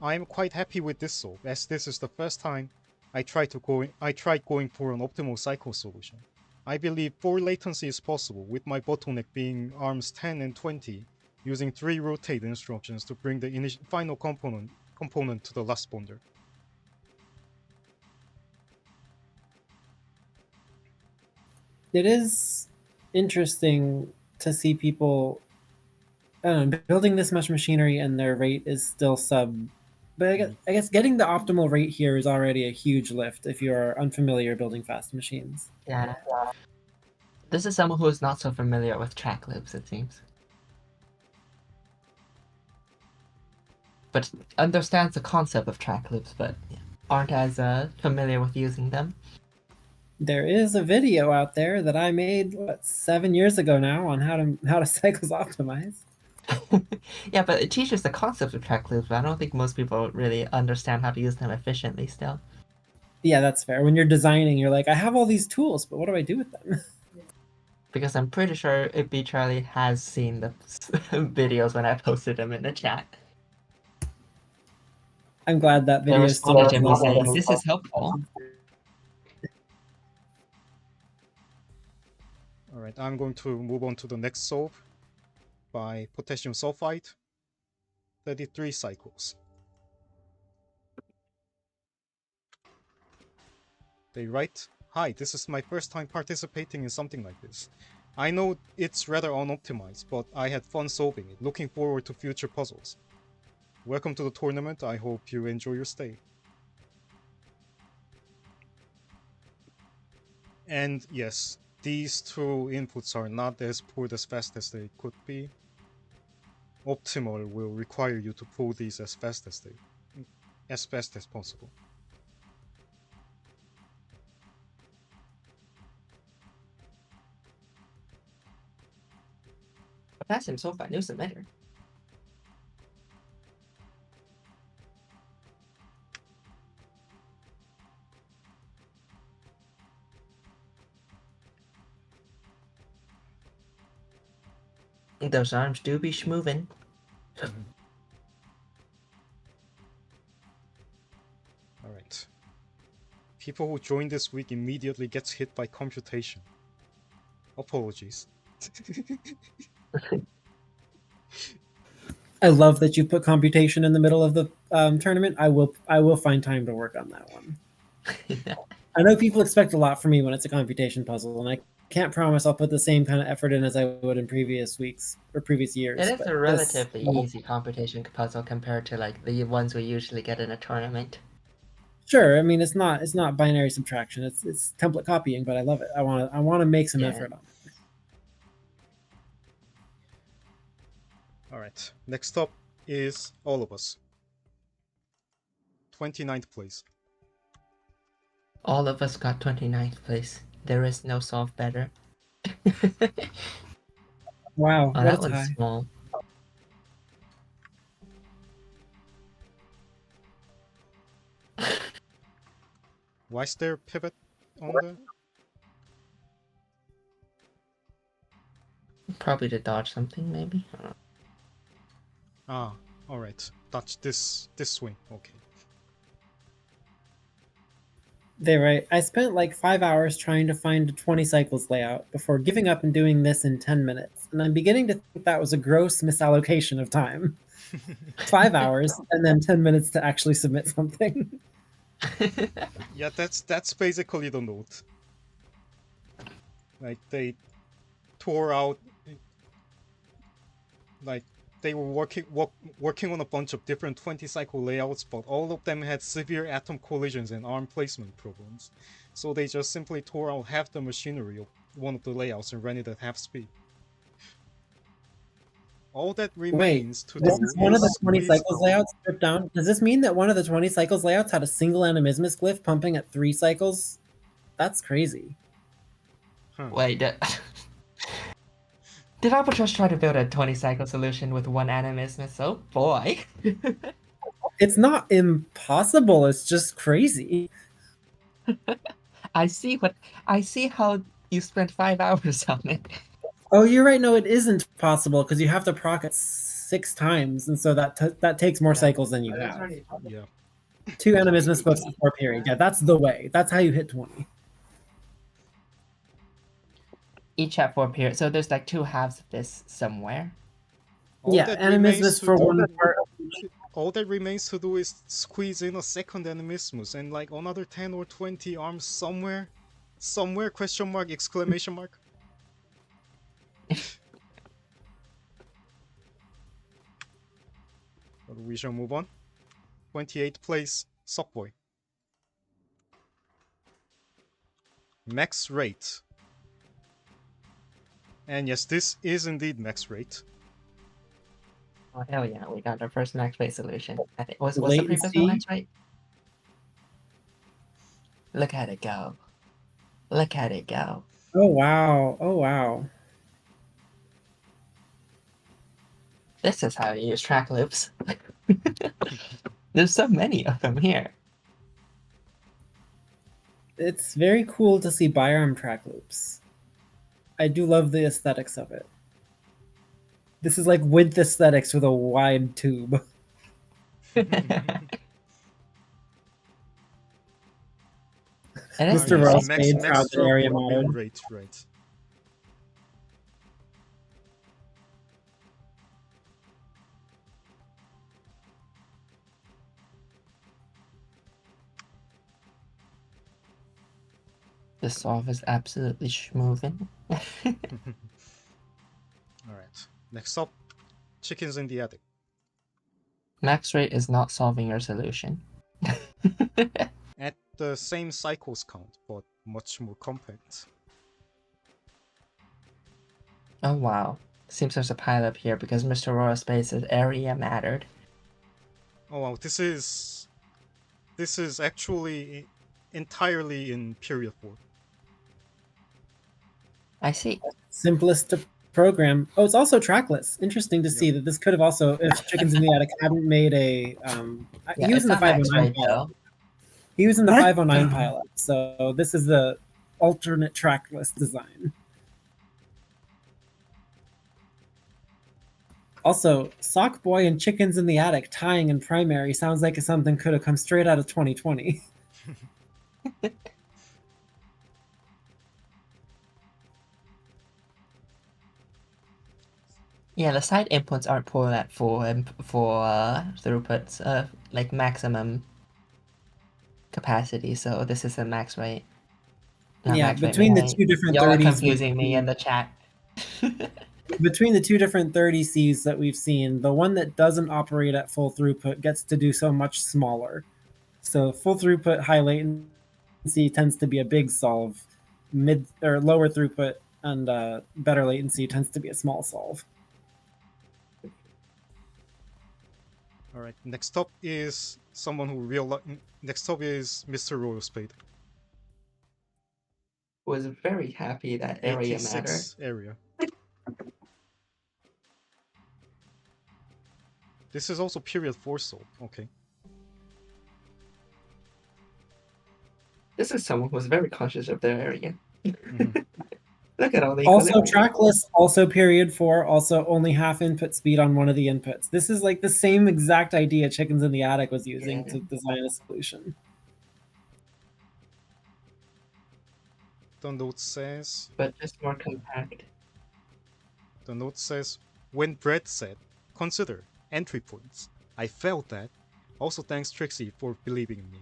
I am quite happy with this soap, as this is the first time I tried going for an optimal cycle solution. I believe 4 latency is possible, with my bottleneck being arms 10 and 20, using 3 rotate instructions to bring the final component to the last bonder. It is interesting to see people building this much machinery and their rate is still sub. But I guess getting the optimal rate here is already a huge lift if you are unfamiliar building fast machines. Yeah. This is someone who is not so familiar with track loops, it seems. But understands the concept of track loops, but aren't as familiar with using them. There is a video out there that I made 7 years ago now on how to cycles optimize. Yeah, but it teaches the concept of track loops, but I don't think most people really understand how to use them efficiently still. Yeah, that's fair. When you're designing, you're like, I have all these tools, but what do I do with them? Because I'm pretty sure B. Charlie has seen the videos when I posted them in the chat. I'm glad that video They is still responded to me saying, this is helpful. Alright, I'm going to move on to the next solve by potassium sulfide. 33 cycles. They write, "Hi, this is my first time participating in something like this. I know it's rather unoptimized, but I had fun solving it. Looking forward to future puzzles. Welcome to the tournament. I hope you enjoy your stay." And yes, these 2 inputs are not as pulled as fast as they could be. Optimal will require you to pull these as fast as possible. Potassium sulfide knows the matter. Those arms do be schmovin'. Alright. People who join this week immediately gets hit by computation. Apologies. I love that you put computation in the middle of the tournament. I will find time to work on that one. I know people expect a lot from me when it's a computation puzzle, and I can't promise I'll put the same kind of effort in as I would in previous weeks or previous years. It is a relatively easy computation puzzle compared to like the ones we usually get in a tournament. Sure, I mean it's not binary subtraction. It's template copying, but I love it. I want to make some effort on it. All right. Next up is All of Us. 29th place. All of Us got 29th place. There is no solve better. Wow, oh, that one's small. Why is there a pivot on the... Probably to dodge something, maybe? Ah, alright. Dodge this swing. Okay. They write, I spent like 5 hours trying to find a 20 cycles layout before giving up and doing this in 10 minutes. And I'm beginning to think that was a gross misallocation of time. 5 hours and then 10 minutes to actually submit something. Yeah, that's basically the note. Like they tore out, like they were working on a bunch of different 20-cycle layouts, but all of them had severe atom collisions and arm placement problems. So they just simply tore out half the machinery of one of the layouts and ran it at half speed. All that remains to This do is one of the is 20 squeeze cycles layouts stripped down. Does this mean that one of the 20 cycles layouts had a single animismus glyph pumping at 3 cycles? That's crazy. Huh. Wait, did Albatross try to build a 20-cycle solution with one animismus? Oh boy. It's not impossible, it's just crazy. I see how you spent 5 hours on it. Oh, you're right. No, it isn't possible because you have to proc it 6 times, and so that takes more cycles than you have. Yeah. 2 animismus glyphs in 4 period. Yeah, that's the way. That's how you hit 20. Each at 4 periods. So there's like 2 halves of this somewhere. Yeah, animismus for one part. All that remains to do is squeeze in a second animismus and like another 10 or 20 arms somewhere, question mark, exclamation mark. But we shall move on. 28th place, Subboy. Max rate. And yes, this is indeed max rate. Oh hell yeah, we got our first max rate solution. I think was the previous one max rate? Look at it go. Look at it go. Oh wow. Oh wow. This is how you use track loops. There's so many of them here. It's very cool to see bi-arm track loops. I do love the aesthetics of it. This is like width aesthetics with a wide tube. Mr. Ross made proud the area mattered. Right. The solve is absolutely schmovin'. Alright. Next up, chickens in the attic. Max rate is not solving your solution. At the same cycles count, but much more compact. Oh wow. Seems there's a pile up here because Mr. Aurora Space's area mattered. Oh wow, this is actually entirely in period 4. I see. Simplest to program. Oh, it's also trackless. Interesting to see that this could have also, if Chickens in the Attic hadn't made a he was in the 509 pile. He was in the 509 pile up, so this is the alternate trackless design. Also, Sock Boy and Chickens in the Attic tying in primary sounds like something could have come straight out of 2020. Yeah, the side inputs aren't pulled at full for throughputs, like maximum capacity. So this is a max rate. Yeah, between the two different 30s. Y'all are confusing me in the chat. Between the two different 30Cs that we've seen, the one that doesn't operate at full throughput gets to do so much smaller. So full throughput, high latency tends to be a big solve. Mid or lower throughput and better latency tends to be a small solve. All right. Next up is someone who Next up is Mr. Royal Spade. Was very happy that area mattered. Area. This is also period 4 sold. Okay. This is someone who's very conscious of their area. Mm-hmm. Look at all the also trackless, also period 4, also only half input speed on one of the inputs. This is like the same exact idea Chickens in the Attic was using to design a solution. The note says... But just more compact. The note says, when Brett said, consider entry points, I felt that. Also thanks Trixie for believing in me.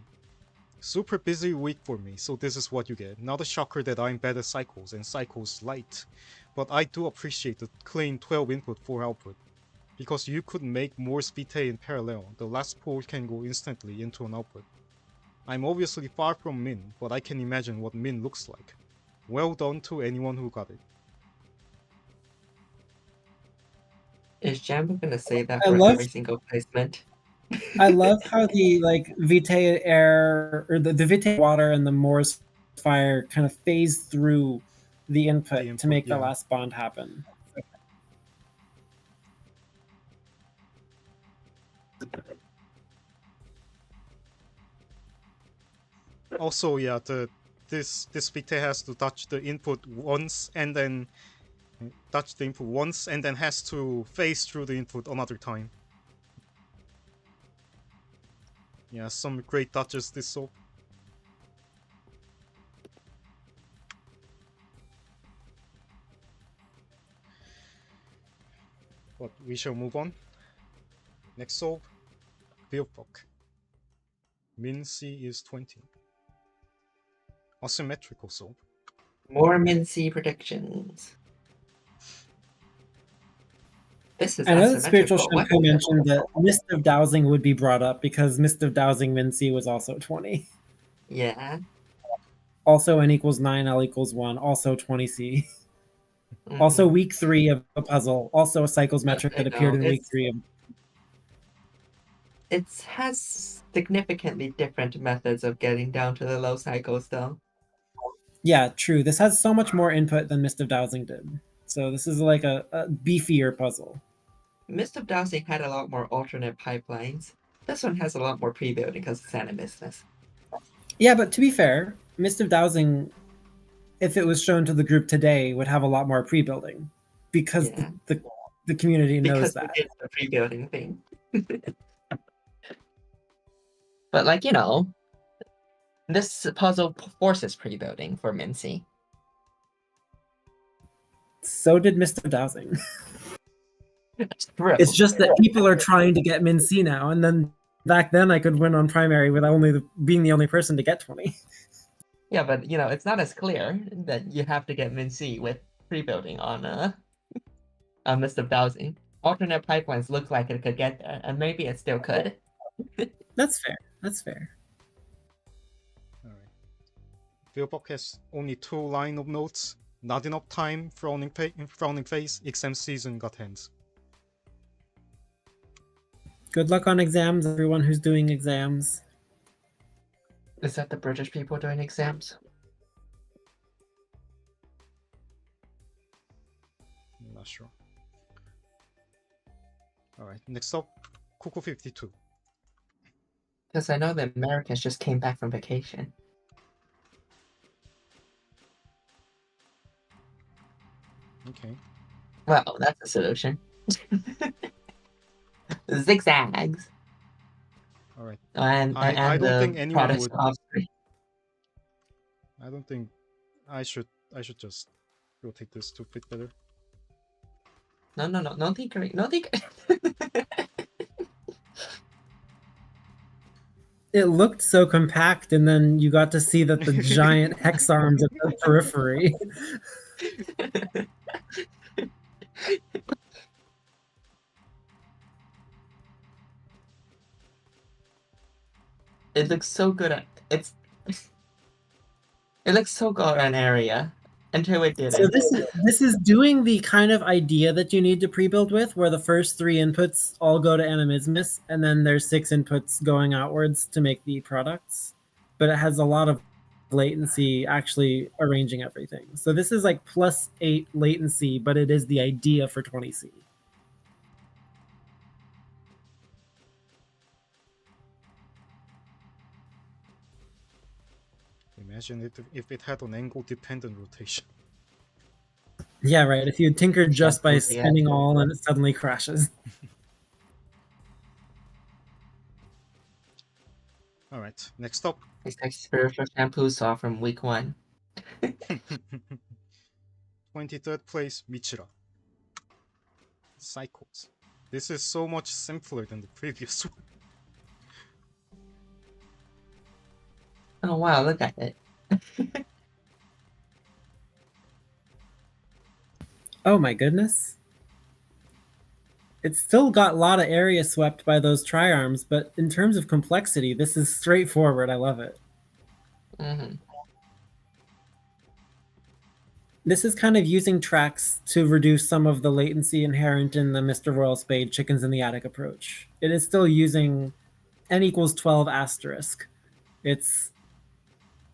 Super busy week for me, so this is what you get. Not a shocker that I'm bad at cycles and cycles light, but I do appreciate the clean 12 input 4 output. Because you could make more Vitae in parallel. The last pole can go instantly into an output. I'm obviously far from Min, but I can imagine what Min looks like. Well done to anyone who got it. Is Jambo gonna say that I for love- every single placement? I love how the Vitae air or the Vitae water and the Morse fire kind of phase through the input to make the last bond happen. Also, yeah, this Vitae has to touch the input once and then has to phase through the input another time. Yeah, some great touches this soap. But we shall move on. Next soap, Vilpok. Min C is 20. Asymmetrical soap. More Mincy predictions. This is I know that Spiritual asymmetrical. Shampoo mentioned that Mist of Dowsing would be brought up because Mist of Dowsing Min C was also 20. Yeah. Also N equals 9, L equals 1, also 20C. Also week 3 of a puzzle, also a cycles metric that appeared in week 3 of... It has significantly different methods of getting down to the low cycles, though. Yeah, true. This has so much more input than Mist of Dowsing did. So this is like a beefier puzzle. Mist of Dowsing had a lot more alternate pipelines. This one has a lot more pre-building because it's animismus. Yeah, but to be fair, Mist of Dowsing, if it was shown to the group today, would have a lot more pre-building. Because the community knows that. Because it's the pre-building thing. But like, you know, this puzzle forces pre-building for Mincy. So did Mist of Dowsing. True. It's just that people are trying to get Min C now, and then back then I could win on primary with being the only person to get 20. Yeah, but you know, it's not as clear that you have to get Min C with pre-building on Mist of Dowsing. Alternate pipelines look like it could get there, and maybe it still could. That's fair. That's fair. Alright. Vilpok has only 2 line of notes. Not enough time, frowning face, exam season got hands. Good luck on exams, everyone who's doing exams. Is that the British people doing exams? I'm not sure. Alright, next up, Coco52. Because I know the Americans just came back from vacation. Okay. Well, that's a solution. Zigzags. Alright. And I don't think anyone would. Offspring. I don't think I should just rotate this to fit better. No tinkering. No tinkering. It looked so compact, and then you got to see that the giant hex arms at the periphery. It looks so good at it looks so good on area until it didn't. So this is doing the kind of idea that you need to pre-build with, where the first 3 inputs all go to animismus, and then there's 6 inputs going outwards to make the products. But it has a lot of latency actually arranging everything. So this is like +8 latency, but it is the idea for 20C. Imagine it if it had an angle-dependent rotation. Yeah, right. If you tinker just by spinning all and it suddenly crashes. Alright, next up. It's like Spiritual Shampoo saw from week 1. 23rd place, Michira. Cycles. This is so much simpler than the previous one. Oh wow, look at it. Oh my goodness. It's still got a lot of area swept by those tri-arms, but in terms of complexity, this is straightforward. I love it. Mm-hmm. This is kind of using tracks to reduce some of the latency inherent in the Mr. Royal Spade chickens in the attic approach. It is still using n equals 12 asterisk. It's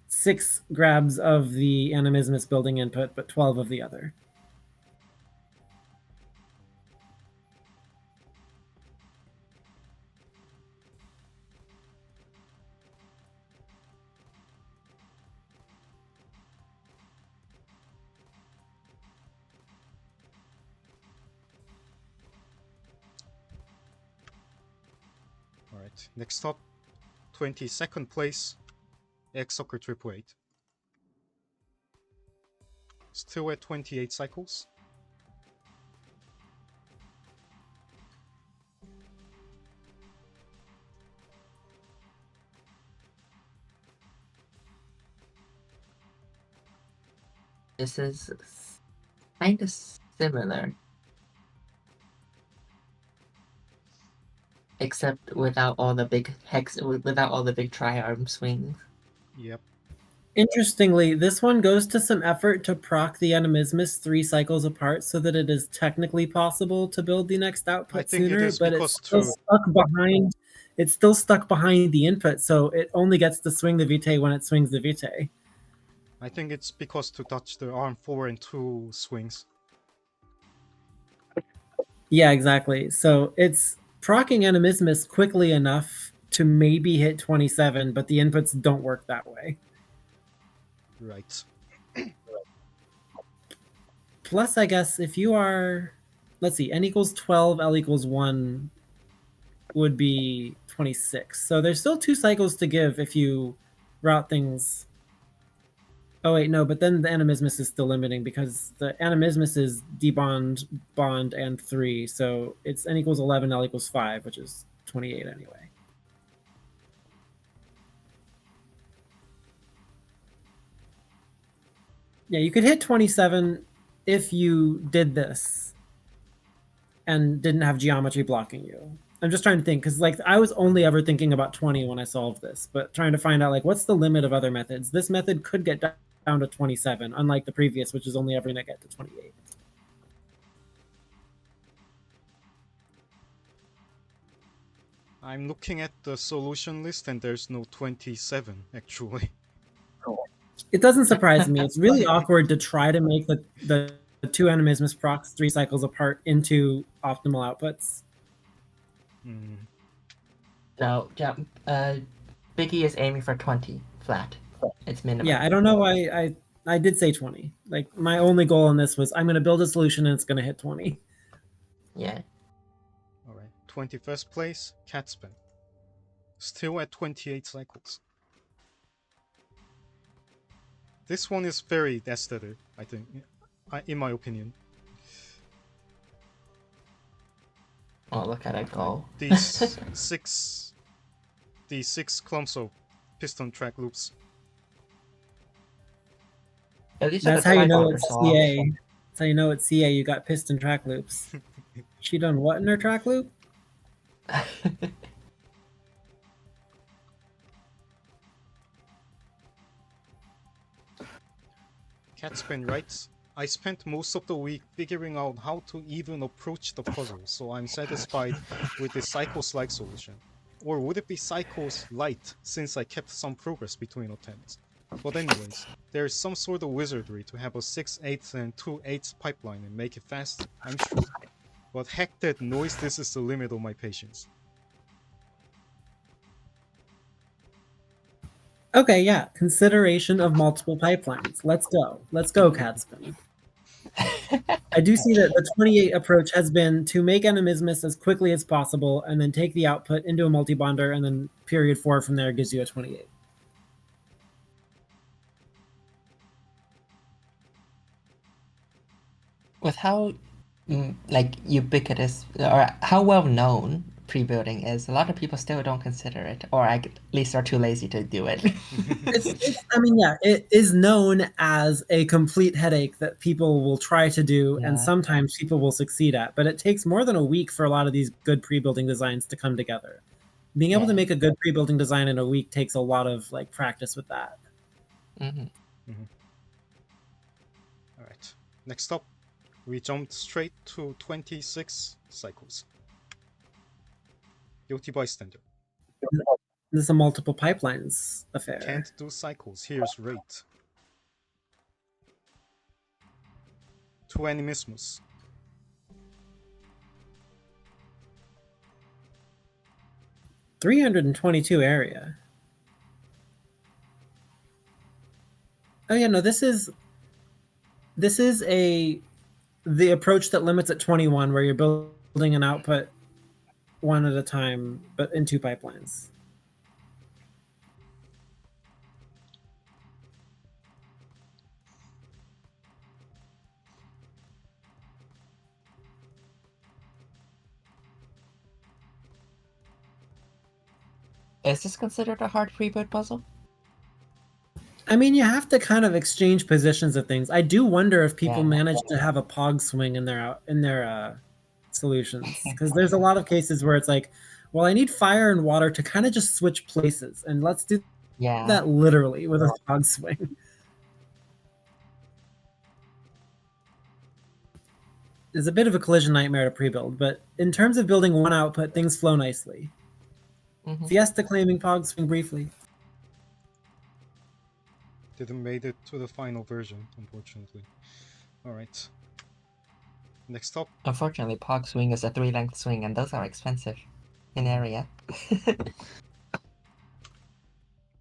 6 grabs of the animismus building input, but 12 of the other. Alright, next up, 22nd place, Egg Soccer Triple 8. Still at 28 cycles. This is kind of similar, except without all the big without all the big tri-arm swings. Yep. Interestingly, this one goes to some effort to proc the animismus 3 cycles apart so that it is technically possible to build the next output I think sooner, it is but because it's still stuck behind. It's still stuck behind the input, so it only gets to swing the vitae when it swings the vitae. I think it's because to touch the arm 4 and 2 swings. Yeah, exactly. So it's proccing animismus quickly enough to maybe hit 27, but the inputs don't work that way. Right. Plus, I guess if you are, let's see, n equals 12, l equals 1 would be 26. So there's still 2 cycles to give if you route things. Oh wait, no, but then the animismus is still limiting because the animismus is debond, bond, and 3. So it's n equals 11, l equals 5, which is 28 anyway. Yeah, you could hit 27 if you did this and didn't have geometry blocking you. I'm just trying to think, because like I was only ever thinking about 20 when I solved this, but trying to find out like what's the limit of other methods. This method could get down to 27, unlike the previous, which is only ever going to get to 28. I'm looking at the solution list and there's no 27 actually. It doesn't surprise me. It's really awkward to try to make the 2 animismus procs 3 cycles apart into optimal outputs. No, Biggie is aiming for 20 flat. It's minimum. Yeah, I don't know why I did say 20. Like my only goal on this was I'm going to build a solution and it's going to hit 20. Yeah. Alright, 21st place, Catspin. Still at 28 cycles. This one is very aesthetic, I think, in my opinion. Oh, look at it go. These six clumps of piston track loops. At least That's how you know it's CA. That's how you know it's CA. You got piston track loops. She done what in her track loop? Catspin writes, I spent most of the week figuring out how to even approach the puzzle, so I'm satisfied with the Cycles-like solution. Or would it be Cycles-light, since I kept some progress between attempts? But anyways, there is some sort of wizardry to have a 6/8 and 2/8 pipeline and make it faster, I'm sure. But heck that noise, this is the limit of my patience. Okay, yeah. Consideration of multiple pipelines. Let's go. Let's go, Catspin. I do see that the 28 approach has been to make animismus as quickly as possible and then take the output into a multibonder, and then period 4 from there gives you a 28. With how like ubiquitous or how well known pre-building is. A lot of people still don't consider it, or at least are too lazy to do it. It is known as a complete headache that people will try to do, and Yeah. sometimes people will succeed at. But it takes more than a week for a lot of these good pre-building designs to come together. Being able to Yeah. make a good pre-building design in a week takes a lot of like practice with that. All right. Next up, we jumped straight to 26 cycles. Guilty bystander. This is a multiple pipelines affair. Can't do cycles. Here's rate. 2 animismus. $322 area. Oh yeah, no, this is the approach that limits at 21, where you're building an output one at a time, but in 2 pipelines. Is this considered a hard pre-build puzzle? I mean, you have to kind of exchange positions of things. I do wonder if people Yeah. manage to have a pog swing in their solutions, because there's a lot of cases where it's like, well, I need fire and water to kind of just switch places, and let's do that literally with a pog swing. It's a bit of a collision nightmare to pre-build, but in terms of building one output, things flow nicely. Fiesta claiming pog swing briefly. Didn't made it to the final version, unfortunately. Alright. Next up. Unfortunately, pog swing is a 3-length swing, and those are expensive in area.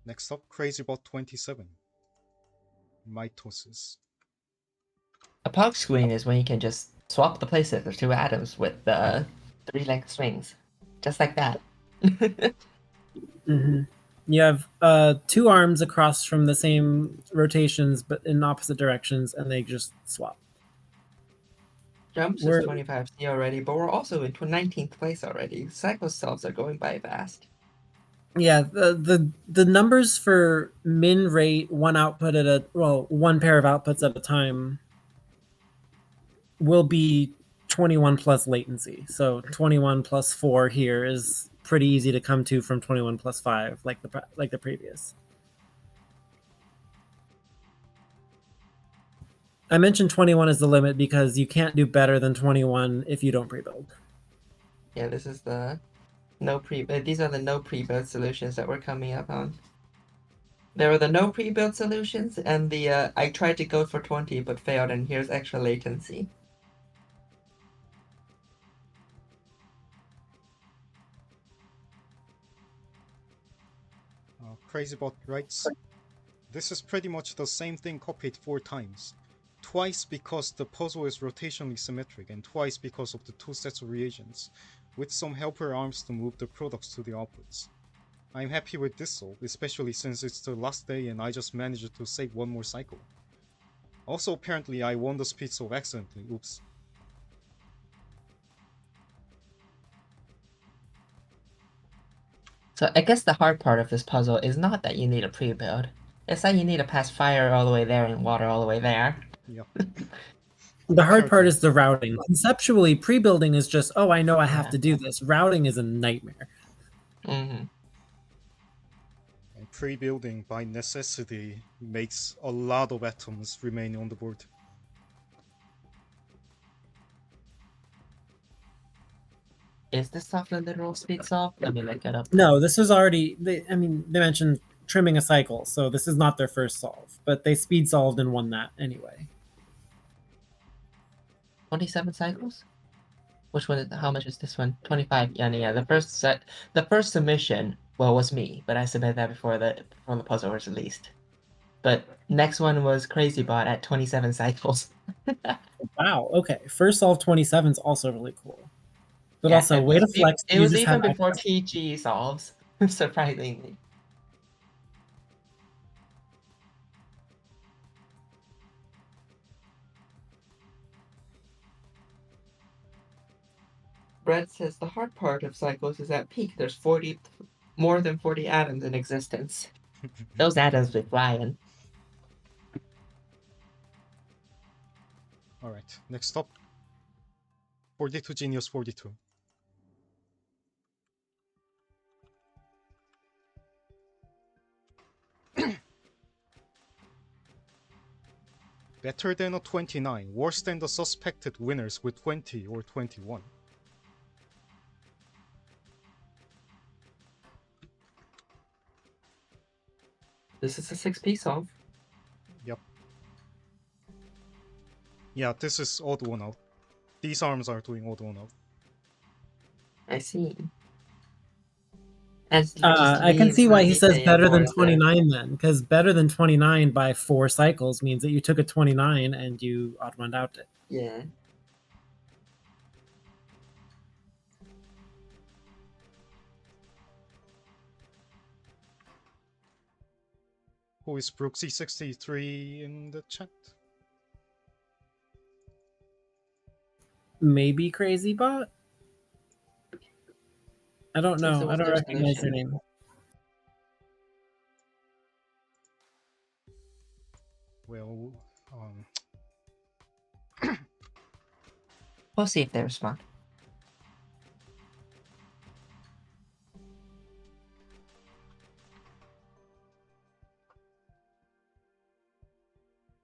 Next up, CrazyBot 27. Mitosis. A pog swing is when you can just swap the places of 2 atoms with 3-length swings. Just like that. You have 2 arms across from the same rotations, but in opposite directions, and they just swap. Jumps is 25C already, but we're also in 19th place already. Cycle cells are going by fast. Yeah, the numbers for min rate, one output at one pair of outputs at a time will be 21 plus latency. So 21 plus 4 here is pretty easy to come to from 21 plus 5, like the previous. I mentioned 21 is the limit because you can't do better than 21 if you don't pre-build. Yeah, this is the these are the no pre-build solutions that we're coming up on. There were the no pre-build solutions, and the I tried to go for 20 but failed, and here's extra latency. CrazyBot writes, this is pretty much the same thing copied 4 times. Twice because the puzzle is rotationally symmetric, and twice because of the 2 sets of reagents, with some helper arms to move the products to the outputs. I'm happy with this solve, especially since it's the last day and I just managed to save 1 more cycle. Also, apparently I won the speed solve accidentally, oops. So I guess the hard part of this puzzle is not that you need a pre-build. It's that you need to pass fire all the way there and water all the way there. Yep. The hard part is the routing. Conceptually, pre-building is just, oh, I know I have to do this. Routing is a nightmare. And pre-building, by necessity, makes a lot of atoms remain on the board. Is this soft and literal speed solve? Let me look it up. No, this was already, they mentioned trimming a cycle, so this is not their first solve, but they speed solved and won that anyway. 27 cycles? Which one? How much is this one? 25. Yeah. The first submission, well, was me, but I submitted that before the puzzle was released. But next one was CrazyBot at 27 cycles. Wow. Okay. First solve 27 is also really cool. But also, way to flex. It was even before TG solves, surprisingly. Brett says the hard part of cycles is at peak. There's more than 40 atoms in existence. Those atoms be flying. Alright, next up. 42 Genius 42. Better than a 29, worse than the suspected winners with 20 or 21. This is a 6P solve. Yep. Yeah, this is odd one out. These arms are doing odd one out. I see. And I can see why he says better than 29 then, because better than 29 by 4 cycles means that you took a 29 and you odd one out it. Yeah. Who is Brooksy63 in the chat? Maybe Crazy Bot? I don't Since it know. I was don't their recognize solution. their name. Well, We'll see if they respond.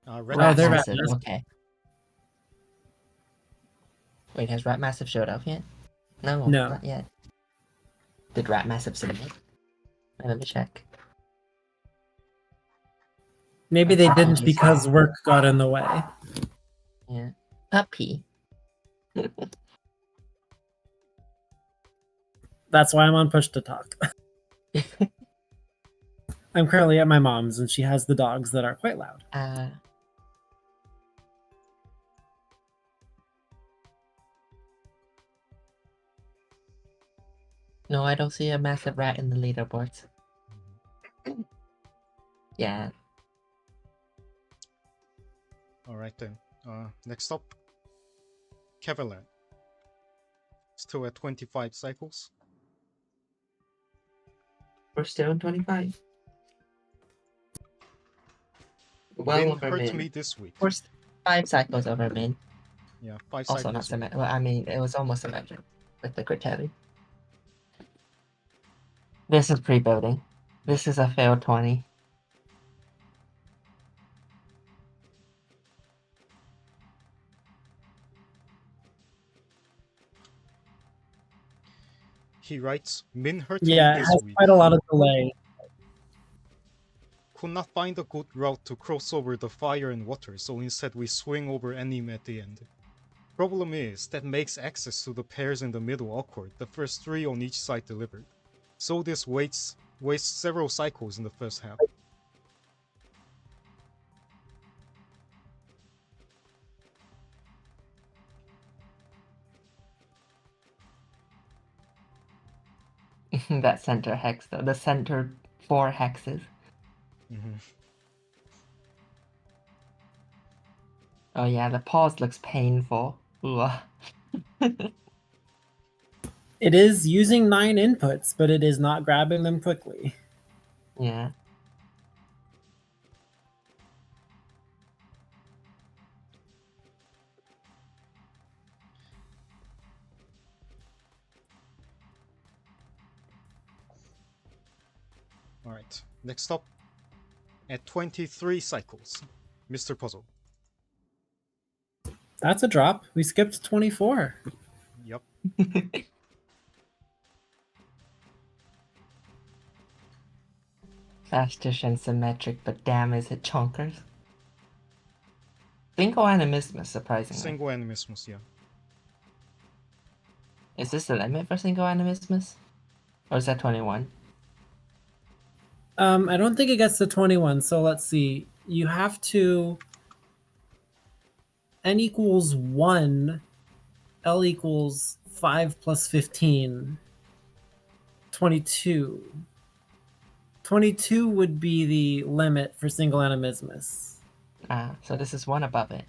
Rat they're Massive. Rat Okay. Wait, has Rat Massive showed up yet? No, No. not yet. Did Rat Massive submit? Let me check. Maybe they didn't TGCA. because work got in the way. Yeah. Puppy. That's why I'm on push to talk. I'm currently at my mom's and she has the dogs that are quite loud. No, I don't see a massive rat in the leaderboards. Yeah. Alright then. Next up. Cavalier. Still at 25 cycles. We're still in 25. Well Win over hurt min. me this week. We're 5 cycles over min. Yeah, 5 Also not cycles. symmetric. Well, I mean, it was almost symmetric with the crit heavy. This is pre-building. This is a failed 20. He writes, Min hurt Yeah, me it this has week. quite a lot of delay. Could not find a good route to cross over the fire and water, so instead we swing over Anim at the end. Problem is, that makes access to the pairs in the middle awkward, the first 3 on each side delivered. So this wastes several cycles in the first half. That center hex though, the center 4 hexes. Oh yeah, the pause looks painful. Ooh. It is using 9 inputs, but it is not grabbing them quickly. Yeah. Alright, next up. At 23 cycles, Mr. Puzzle. That's a drop. We skipped 24. Yep. Fastish and symmetric, but damn is it chonkers. Single animismus, surprisingly. Single animismus, yeah. Is this the limit for single animismus? Or is that 21? I don't think it gets to 21, so let's see. You have to... N equals 1, L equals 5 plus 15, 22. 22 would be the limit for single animismus. So this is 1 above it.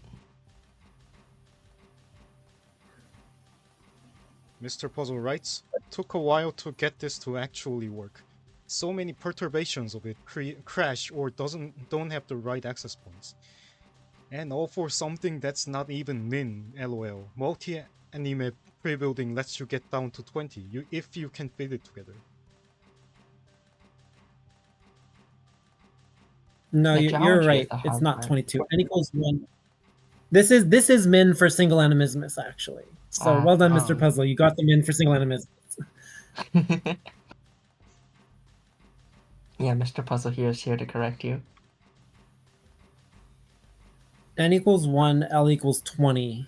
Mr. Puzzle writes, took a while to get this to actually work. So many perturbations of it crash or don't have the right access points. And all for something that's not even min, lol. Multi-anime pre-building lets you get down to 20 if you can fit it together. No, The you're geometry right. is the It's hard not part. 22. N equals 1. This is min for single animismus, actually. So well done, Mr. Puzzle. You got the min for single animismus. Yeah, Mr. Puzzle here is here to correct you. N equals 1, L equals 20.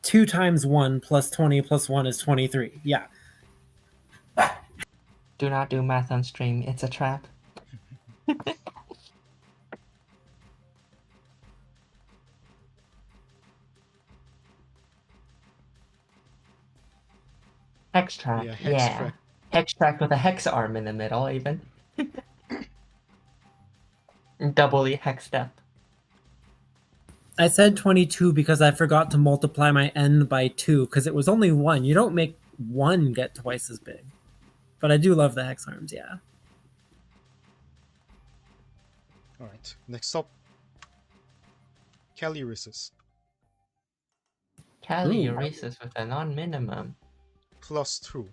2 times 1 plus 20 plus 1 is 23. Yeah. Do not do math on stream. It's a trap. Hex track. Hex track. Hex track with a hex arm in the middle, even. Doubly hexed up. I said 22 because I forgot to multiply my n by 2 because it was only 1. You don't make 1 get twice as big. But I do love the hex arms, yeah. Alright, next up. Calyresis. Calyresis with a non-minimum. Plus 2.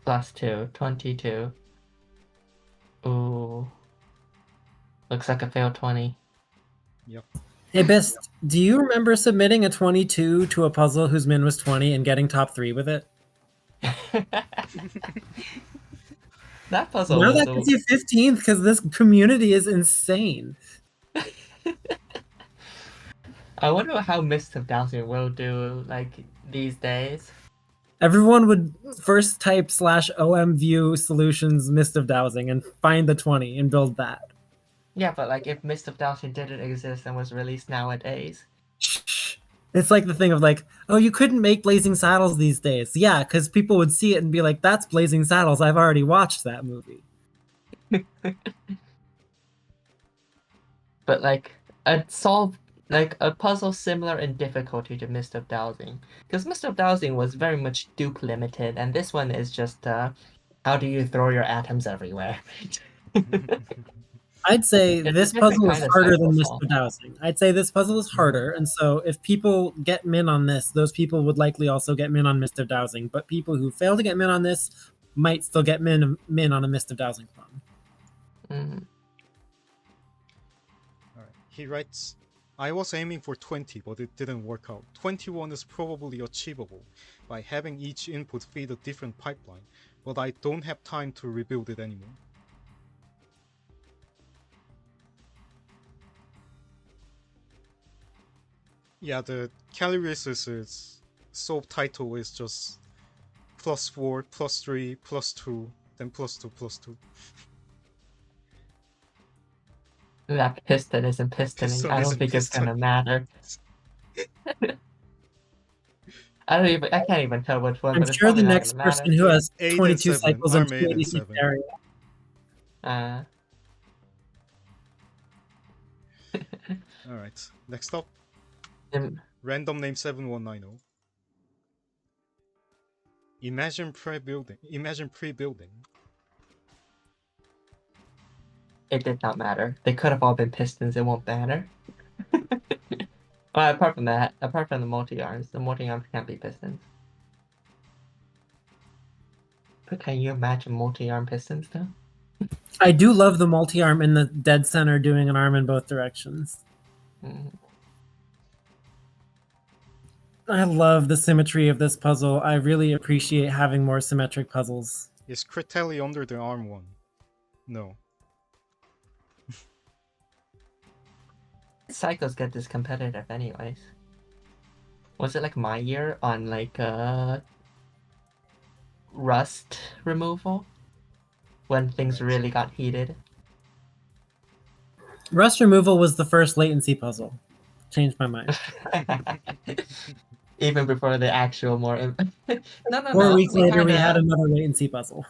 Plus 2. 22. Ooh. Looks like a failed 20. Yep. Hey, Bist, do you remember submitting a 22 to a puzzle whose min was 20 and getting top 3 with it? That puzzle Now was that gets you 15th because this community is insane. I wonder how Mist of Dowsing will do like these days. Everyone would first type /omview solutions mist of dowsing and find the 20 and build that. Yeah, but like if Mist of Dowsing didn't exist and was released nowadays. It's like the thing of like, oh, you couldn't make Blazing Saddles these days. Yeah, because people would see it and be like, that's Blazing Saddles. I've already watched that movie. But like a puzzle similar in difficulty to Mist of Dowsing. Because Mist of Dowsing was very much dupe limited, and this one is just how do you throw your atoms everywhere? I'd say this puzzle is harder than Mist cycle of Dowsing. I'd say this puzzle is harder, and so if people get min on this, those people would likely also get min on Mist of Dowsing. But people who fail to get min on this might still get min on a Mist of Dowsing clone. Alright. He writes, I was aiming for 20, but it didn't work out. 21 is probably achievable by having each input feed a different pipeline, but I don't have time to rebuild it anymore. Yeah, the Calyresis' subtitle is just +4, +3, +2, then +2, +2. That piston isn't pistoning. I don't think it's gonna matter. I can't even tell which one. I'm but sure it's the next person who has 22 cycles and 286 area. Alright, next up. Random name 7190. Imagine pre-building. It did not matter. They could have all been pistons. It won't matter. Well, apart from the multi-arms can't be pistons. But can you imagine multi-arm pistons though? I do love the multi-arm in the dead center doing an arm in both directions. I love the symmetry of this puzzle. I really appreciate having more symmetric puzzles. Is Critelli under the arm one? No. Cycles get this competitive anyways. Was it like my year on like rust removal? When things really got heated? Rust removal was the first latency puzzle. Changed my mind. Even before the actual more... No. 4 weeks later, we had another latency puzzle.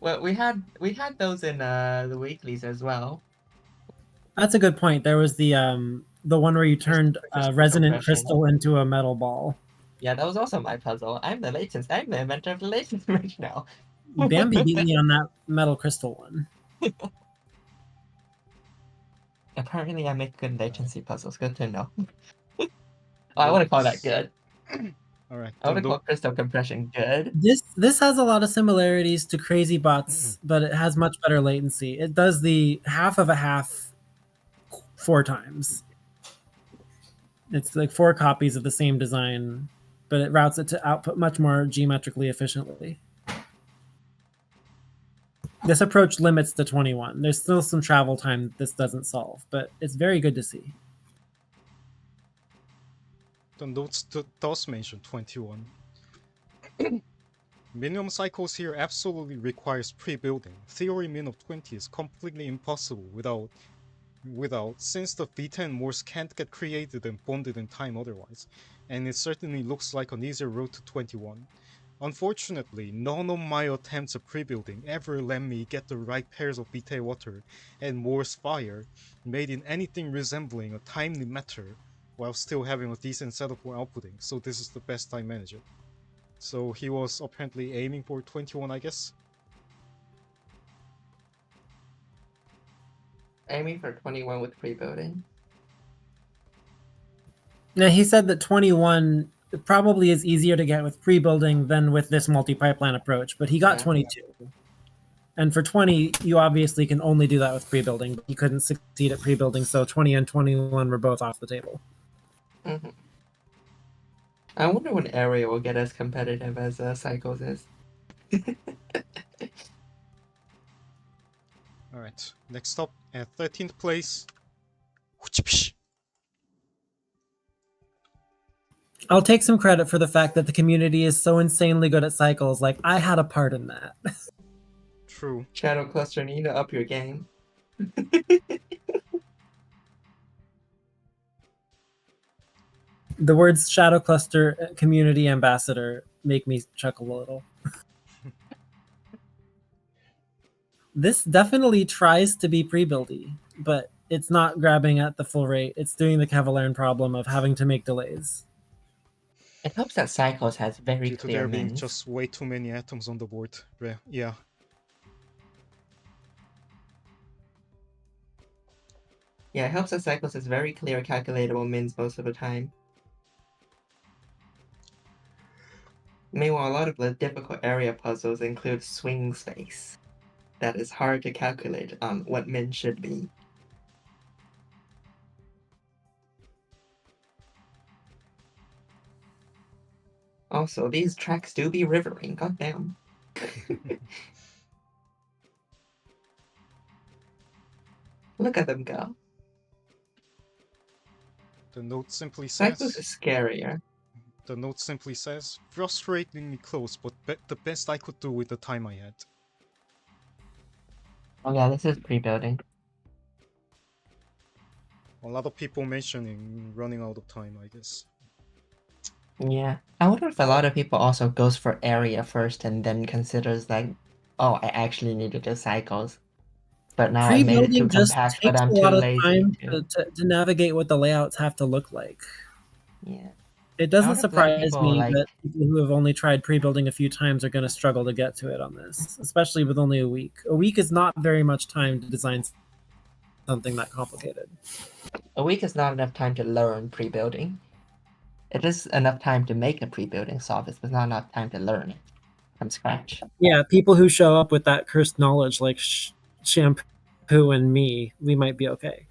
Well, we had those in the weeklies as well. That's a good point. There was the one where you turned resonant crystal into a metal ball. Yeah, that was also my puzzle. I'm the inventor of the latency right now. Bambi beat me on that metal crystal one. Apparently, I make good latency puzzles. Good to know. Oh, I wouldn't call that good. All right. I wouldn't call crystal compression good. This has a lot of similarities to Crazy Bots, but it has much better latency. It does the half of a half 4 times. It's like 4 copies of the same design, but it routes it to output much more geometrically efficiently. This approach limits to 21. There's still some travel time this doesn't solve, but it's very good to see. The notes does mention 21. Minimum cycles here absolutely requires pre-building. Theory min of 20 is completely impossible without, since the V10 Morse can't get created and bonded in time otherwise, and it certainly looks like an easier road to 21. Unfortunately, none of my attempts at pre-building ever let me get the right pairs of Vitae water and Morse fire made in anything resembling a timely matter while still having a decent setup for outputting, so this is the best I manage it. So he was apparently aiming for 21, I guess? Aiming for 21 with pre-building. Now, he said that 21 probably is easier to get with pre-building than with this multi-pipeline approach, but he got 22. And for 20, you obviously can only do that with pre-building, but he couldn't succeed at pre-building, so 20 and 21 were both off the table. Mm-hmm. I wonder when area will get as competitive as Cycles is. Alright, next up at 13th place. I'll take some credit for the fact that the community is so insanely good at cycles. Like, I had a part in that. True. Shadow Cluster, need to up your game. The words Shadow Cluster Community Ambassador make me chuckle a little. This definitely tries to be pre-buildy, but it's not grabbing at the full rate. It's doing the Cavalier problem of having to make delays. It helps that Cycles has very Due to clear there being mins. just way too many atoms on the board. Yeah. Yeah, it helps that Cycles has very clear calculatable mins most of the time. Meanwhile, a lot of the difficult area puzzles include swing space. That is hard to calculate on what min should be. Also, these tracks do be rivering, goddamn. Look at them go. The note simply Cycles says... is scarier. The note simply says, frustratingly close, but the best I could do with the time I had. Oh yeah, this is pre-building. A lot of people mentioning running out of time, I guess. Yeah. I wonder if a lot of people also goes for area first and then considers like, oh, I actually need to do Cycles. But now I made it too Pre-building just compact, but takes I'm a too lot of lazy time to... to navigate what the layouts have to look like. Yeah. It I doesn't wonder if a lot of surprise people, me like... that people who have only tried pre-building a few times are going to struggle to get to it on this, especially with only a week. A week is not very much time to design something that complicated. A week is not enough time to learn pre-building. It is enough time to make a pre-building software, but not enough time to learn it from scratch. Yeah, people who show up with that cursed knowledge like Shampoo and me, we might be okay.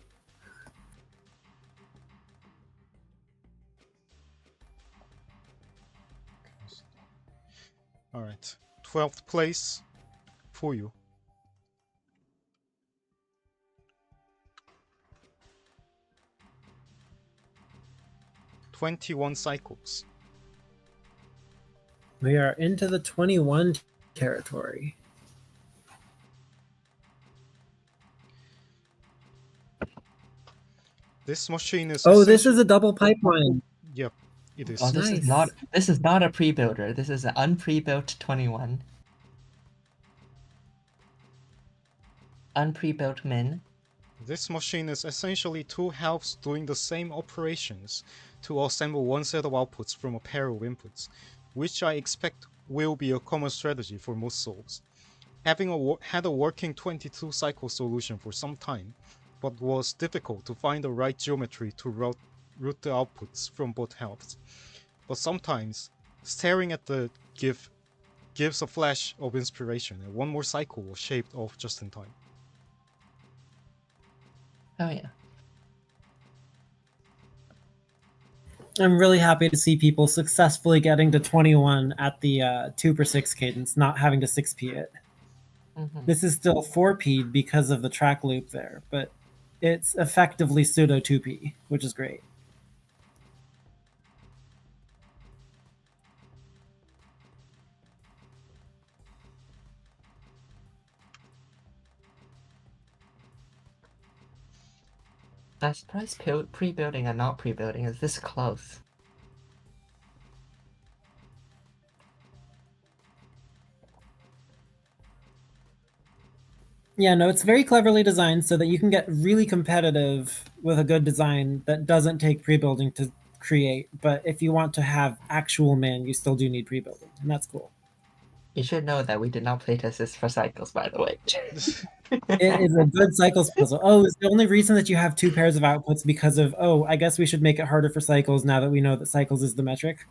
Alright, 12th place for you. "21 cycles." We are into the 21 territory. This machine is... Oh, this is a double pipeline. Yep, it is. Oh, this Nice. is not a pre-builder. This is an unpre-built 21. Unpre-built min. This machine is essentially two halves doing the same operations to assemble one set of outputs from a pair of inputs, which I expect will be a common strategy for most solves. Having had a working 22 cycle solution for some time, but was difficult to find the right geometry to route the outputs from both halves. But sometimes, staring at the GIF gives a flash of inspiration, and one more cycle was shaved off just in time. Oh yeah. I'm really happy to see people successfully getting to 21 at the 2/6 cadence, not having to 6p it. Mm-hmm. This is still 4p because of the track loop there, but it's effectively pseudo 2p, which is great. I'm surprised pre-building and not pre-building is this close. Yeah, no, it's very cleverly designed so that you can get really competitive with a good design that doesn't take pre-building to create. But if you want to have actual man, you still do need pre-building, and that's cool. You should know that we did not playtest this for cycles, by the way. It is a good cycles puzzle. Oh, is the only reason that you have two pairs of outputs because of, oh, I guess we should make it harder for cycles now that we know that cycles is the metric?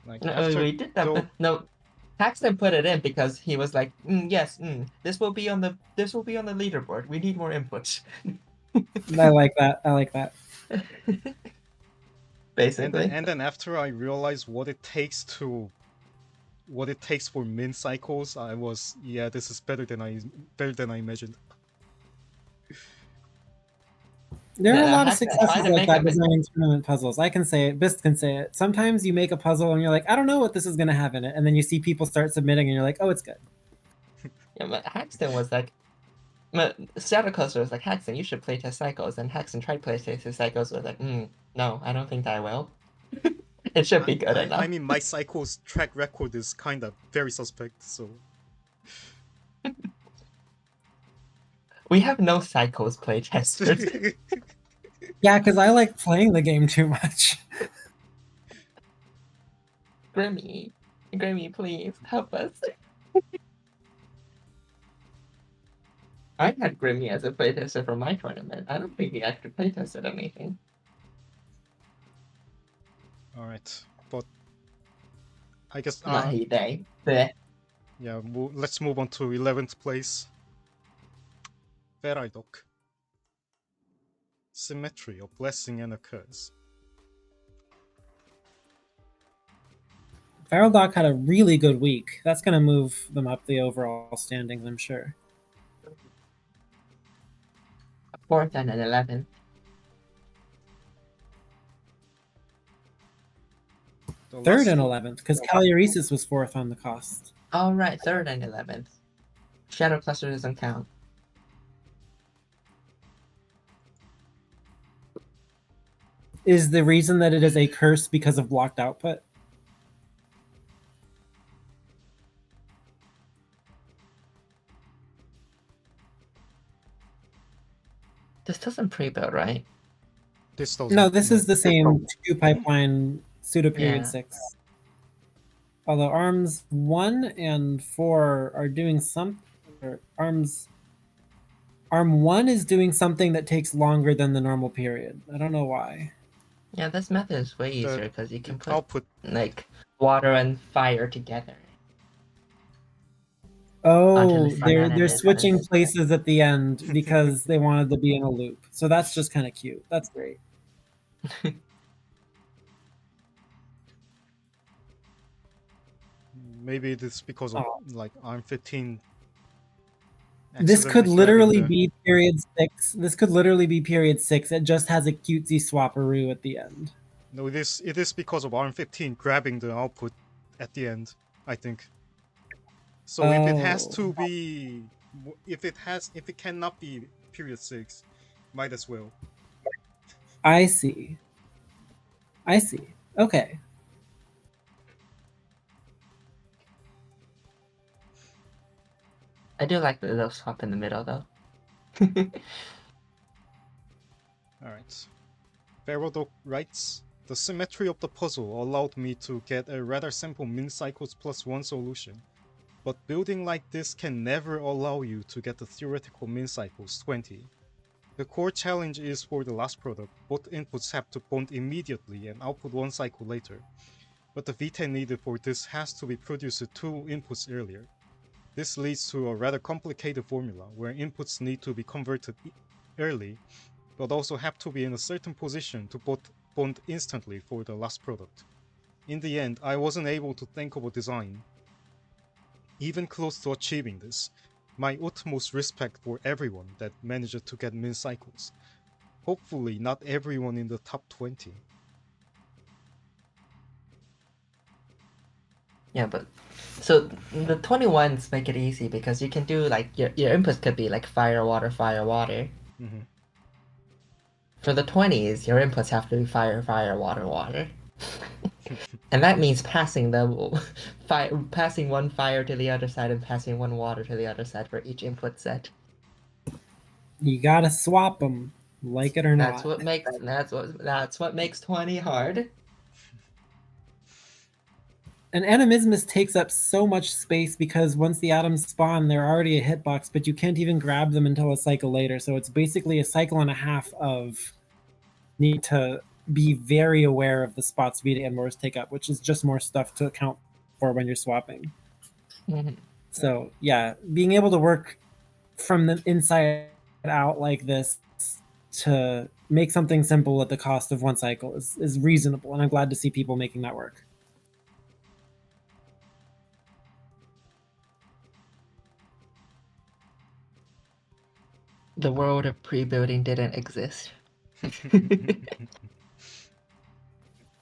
Like No, after we did that, though, but no. Paxton put it in because he was like, yes, this will be on the leaderboard. We need more inputs. I like that. I like that. Basically. and then after I realized what it takes for min cycles, I was, yeah, this is better than I imagined. There are a lot of Paxton, try successes to like make that a designing tournament puzzles. I can say it. Bist can say it. Sometimes you make a puzzle and you're like, I don't know what this is going to have in it. And then you see people start submitting and you're like, oh, it's good. Yeah, but Haxton was like, Coaster was like, Haxton, you should playtest cycles. And Haxton tried playtesting cycles, was like, no, I don't think I will. It should be good enough. I mean, my cycles track record is kind of very suspect, so. We have no cycles playtesters. Yeah, because I like playing the game too much. Grimmy, please help us. I had Grimmy as a playtester for my tournament. I don't think he actually playtested anything. Alright, but I guess. Yeah, let's move on to 11th place. Veridok. Symmetry, a blessing and a curse. Feral Dog had a really good week. That's going to move them up the overall standings, I'm sure. 4th and an 11th. Third and 11th, because Cagliaresis was 4th on the cost. All right, 3rd and 11th. Shadow Cluster doesn't count. Is the reason that it is a curse because of blocked output? This doesn't pre-build, right? This doesn't. No, this is the same 2 pipeline pseudo period Yeah. 6. Although arms 1 and 4 are doing some, or arm 1 is doing something that takes longer than the normal period. I don't know why. Yeah, this method is way easier because you can put output like water and fire together. Oh, they're switching places at the end because they wanted to be in a loop. So that's just kind of cute. That's great. Maybe it's because of like ARM 15. This could literally be period 6. This could literally be period 6. It just has a cutesy swapperoo at the end. No, it is because of ARM 15 grabbing the output at the end, I think. So if it has to be, if it cannot be period 6, might as well. I see. Okay. I do like the little swap in the middle, though. Alright. Verodok writes, the symmetry of the puzzle allowed me to get a rather simple min cycles plus 1 solution, but building like this can never allow you to get the theoretical min cycles 20. The core challenge is for the last product, both inputs have to bond immediately and output 1 cycle later, but the V10 needed for this has to be produced 2 inputs earlier. This leads to a rather complicated formula where inputs need to be converted early, but also have to be in a certain position to bond instantly for the last product. In the end, I wasn't able to think of a design even close to achieving this. My utmost respect for everyone that managed to get min cycles. Hopefully not everyone in the top 20. Yeah, but so the 21s make it easy because you can do like your inputs could be like fire, water, fire, water. Mm-hmm. For the 20s, your inputs have to be fire, fire, water, water. And that means passing passing one fire to the other side and passing one water to the other side for each input set. You gotta swap them, like it or That's not. what makes 20 hard. And animismus takes up so much space because once the atoms spawn, they're already a hitbox, but you can't even grab them until a cycle later. So it's basically a cycle and a half of need to be very aware of the spots Vita and Morse take up, which is just more stuff to account for when you're swapping. Mm-hmm. So yeah, being able to work from the inside out like this to make something simple at the cost of 1 cycle is reasonable, and I'm glad to see people making that work. The world of pre-building didn't exist.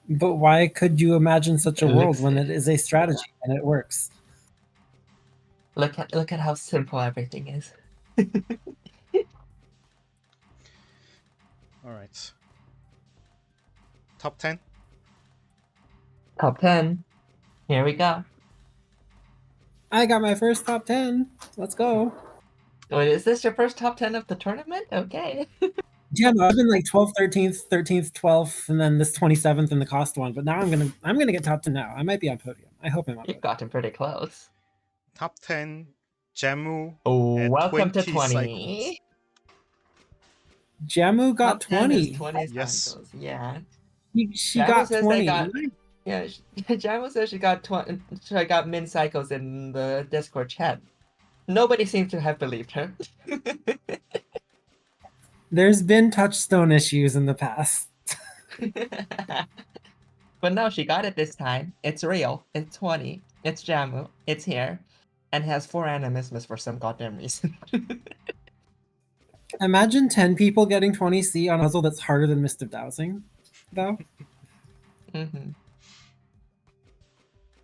But why could you imagine such a It world looks- when it is a strategy and it works? Look at how simple everything is. Alright. Top 10? Top 10. Here we go. I got my first top 10. Let's go. Wait, is this your first top 10 of the tournament? Okay. Yeah, no, I've been like 12th, 13th, 12th, and then this 27th in the cost one. But now I'm gonna get top 10 now. I might be on podium. I hope I'm on You've podium. gotten pretty close. Top 10, Jamu Oh, at welcome to 20 cycles. 20. Jamu got Top 10 is 20. 20 Yes. cycles. Yeah. She Jamu got says 20. they got. Yeah, Jamu says she got min cycles in the Discord chat. Nobody seems to have believed her. There's been touchstone issues in the past. But no, she got it this time. It's real. It's 20. It's Jamu. It's here. And has 4 animismus for some goddamn reason. Imagine 10 people getting 20C on a puzzle that's harder than Mist of Dowsing, though. Mm-hmm.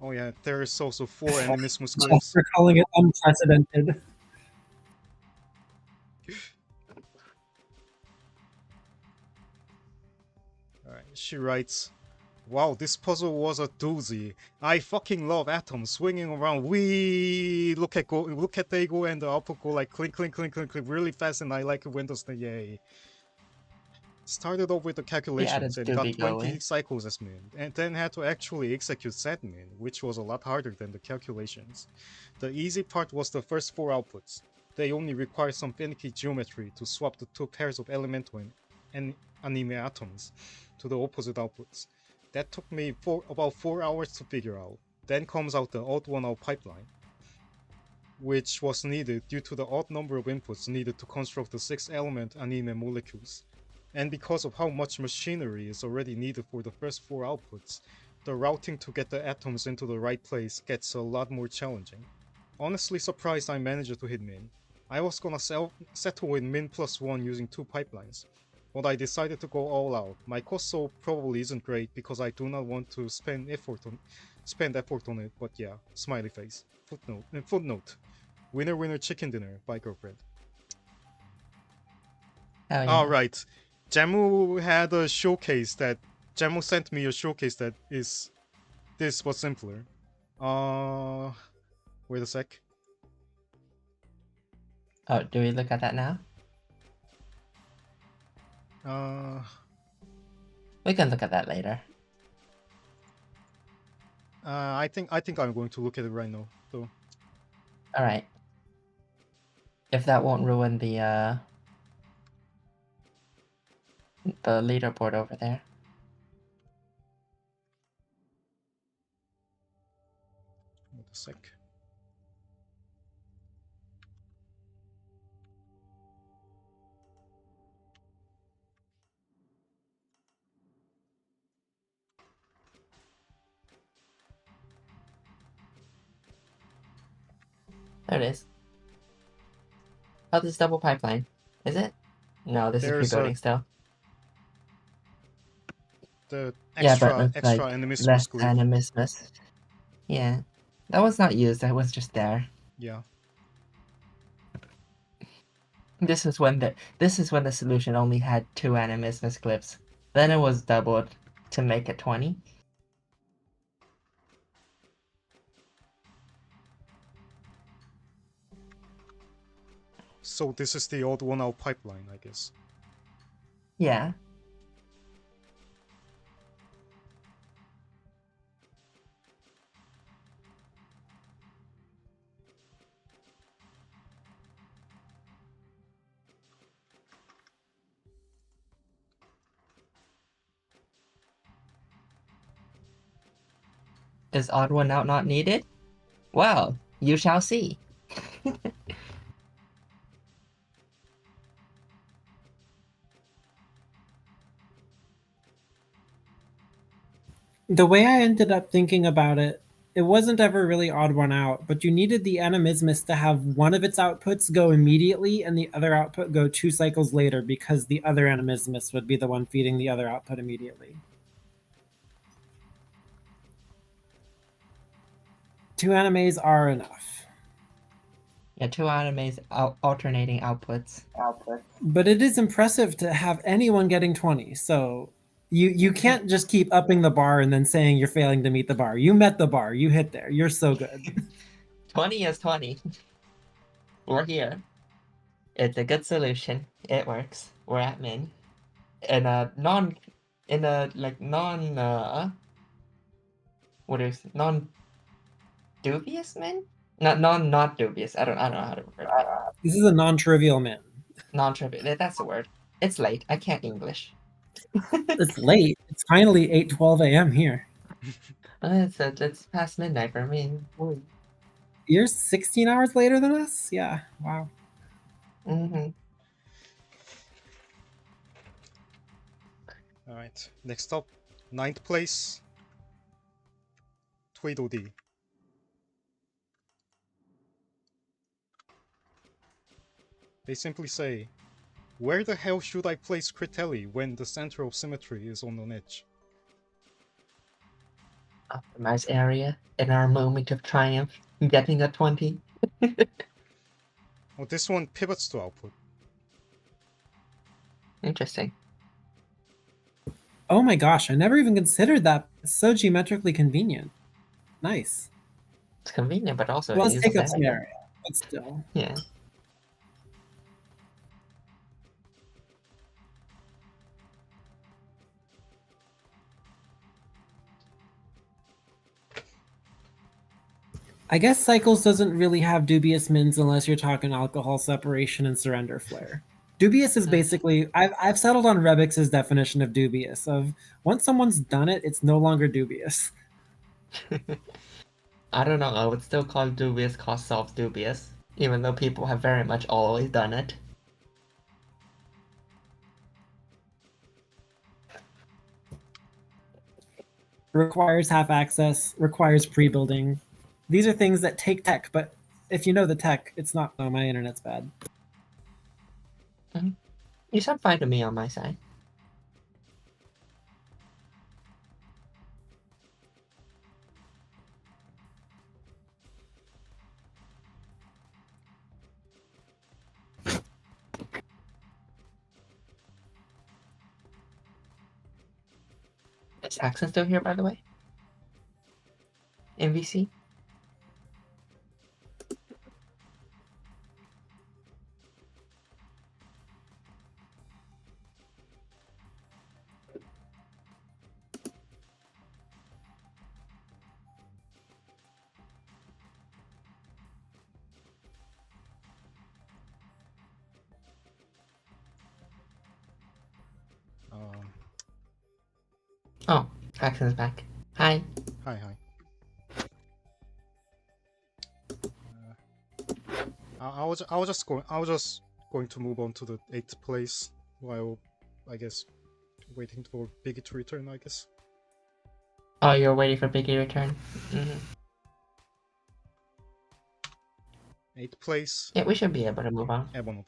Oh yeah, there is also 4 animismus Just goals. for calling it unprecedented. Alright, she writes, wow, this puzzle was a doozy. I fucking love atoms swinging around. Wee! Look at they go and the output go like clink, clink, clink, clink, clink really fast, and I like Windows. Yay. Started off with the calculations and got Doobie 20 going. cycles as min, and then had to actually execute set min, which was a lot harder than the calculations. The easy part was the first 4 outputs. They only require some finicky geometry to swap the 2 pairs of elemental and anime atoms to the opposite outputs. That took me about 4 hours to figure out. Then comes out the odd one out pipeline, which was needed due to the odd number of inputs needed to construct the 6 element anime molecules. And because of how much machinery is already needed for the first 4 outputs, the routing to get the atoms into the right place gets a lot more challenging. Honestly surprised I managed to hit min. I was gonna settle with min plus 1 using 2 pipelines, but I decided to go all out. My cost so probably isn't great because I do not want to spend effort on it, but yeah, smiley face. Footnote. Winner winner chicken dinner by girlfriend. Oh, yeah. Alright. Jamu had a showcase that Jamu sent me a showcase that is this was simpler. Wait a sec. Oh, do we look at that now? We can look at that later. I think I'm going to look at it right now, though. All right. If that won't ruin the leaderboard over there. Wait a sec. There it is. Oh, this is double pipeline. Is it? No, this is There's pre-building still. the Yeah, but extra it's like animismus less glyph. animismus. Yeah. That was not used, that was just there. Yeah. This is when the solution only had 2 animismus glyphs. Then it was doubled to make it 20. So this is the odd 1 hour pipeline, I guess. Yeah. Is odd one out not needed? Well, you shall see. The way I ended up thinking about it, it wasn't ever really odd one out, but you needed the animismus to have one of its outputs go immediately and the other output go 2 cycles later, because the other animismus would be the one feeding the other output immediately. 2 animes are enough. Yeah, 2 animes alternating outputs. But it is impressive to have anyone getting 20, so you can't just keep upping the bar and then saying you're failing to meet the bar. You met the bar. You hit there. You're so good. 20 is 20. We're here. It's a good solution. It works. We're at min. In a non dubious min? Not dubious. I don't know how to word it. This is a non-trivial min. Non-trivial. That's the word. It's late. I can't English. It's late. It's finally 8:12 a.m. here. It's past midnight for me. You're 16 hours later than us? Yeah. Wow. Mm-hmm. Alright, next up, 9th place, Tweedledee. They simply say, where the hell should I place Critelli when the center of symmetry is on an edge? Optimize area in our moment of triumph, getting a 20. Oh, this one pivots to output. Interesting. Oh my gosh, I never even considered that. It's so geometrically convenient. Nice. It's convenient, but also Well, it let's uses take up some everything. area, but still. Yeah. I guess Cycles doesn't really have dubious mins unless you're talking alcohol separation and surrender flare. Dubious is basically, I've settled on Rebix's definition of dubious, of once someone's done it, it's no longer dubious. I don't know, I would still call dubious cause solves dubious, even though people have very much always done it. Requires half access, requires pre-building. These are things that take tech, but if you know the tech, it's not, oh, my internet's bad. You sound fine to me on my side. Is Saxon still here, by the way? MVC? Oh, Jackson's back. Hi. Hi, hi. I was just going to move on to the 8th place while, I guess, waiting for Biggie to return, I guess. Oh, you're waiting for Biggie return? 8th place, Yeah, we should be able to move on. Ebonov.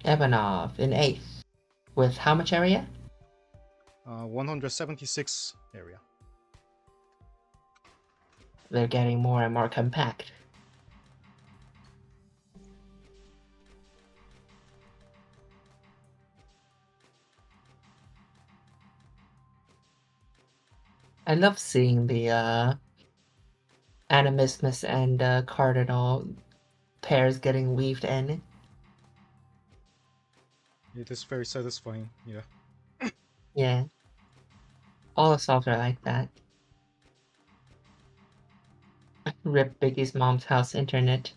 Evanov in 8th. With how much area? 176 area. They're getting more and more compact. I love seeing the Animismus and Cardinal pairs getting weaved in. It is very satisfying, yeah. Yeah. All the solves are like that. Rip Biggie's mom's house internet.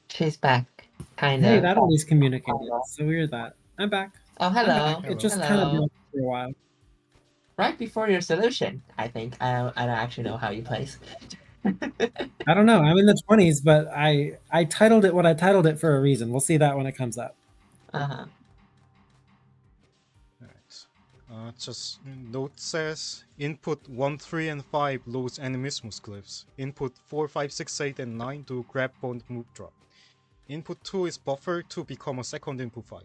She's back, kind Hey, of. that always communicated. So weird that. I'm back. Oh, I'm hello. back. It just kind of Hello. broke for a while. Right before your solution, I think. I don't actually know how you place. I don't know. I'm in the 20s, but I titled it what I titled it for a reason. We'll see that when it comes up. Uh-huh. Alright. Just note says input 1, 3, and 5 loads Animismus glyphs. Input 4, 5, 6, 8, and 9 do grab bond move drop. Input 2 is buffered to become a second input 5.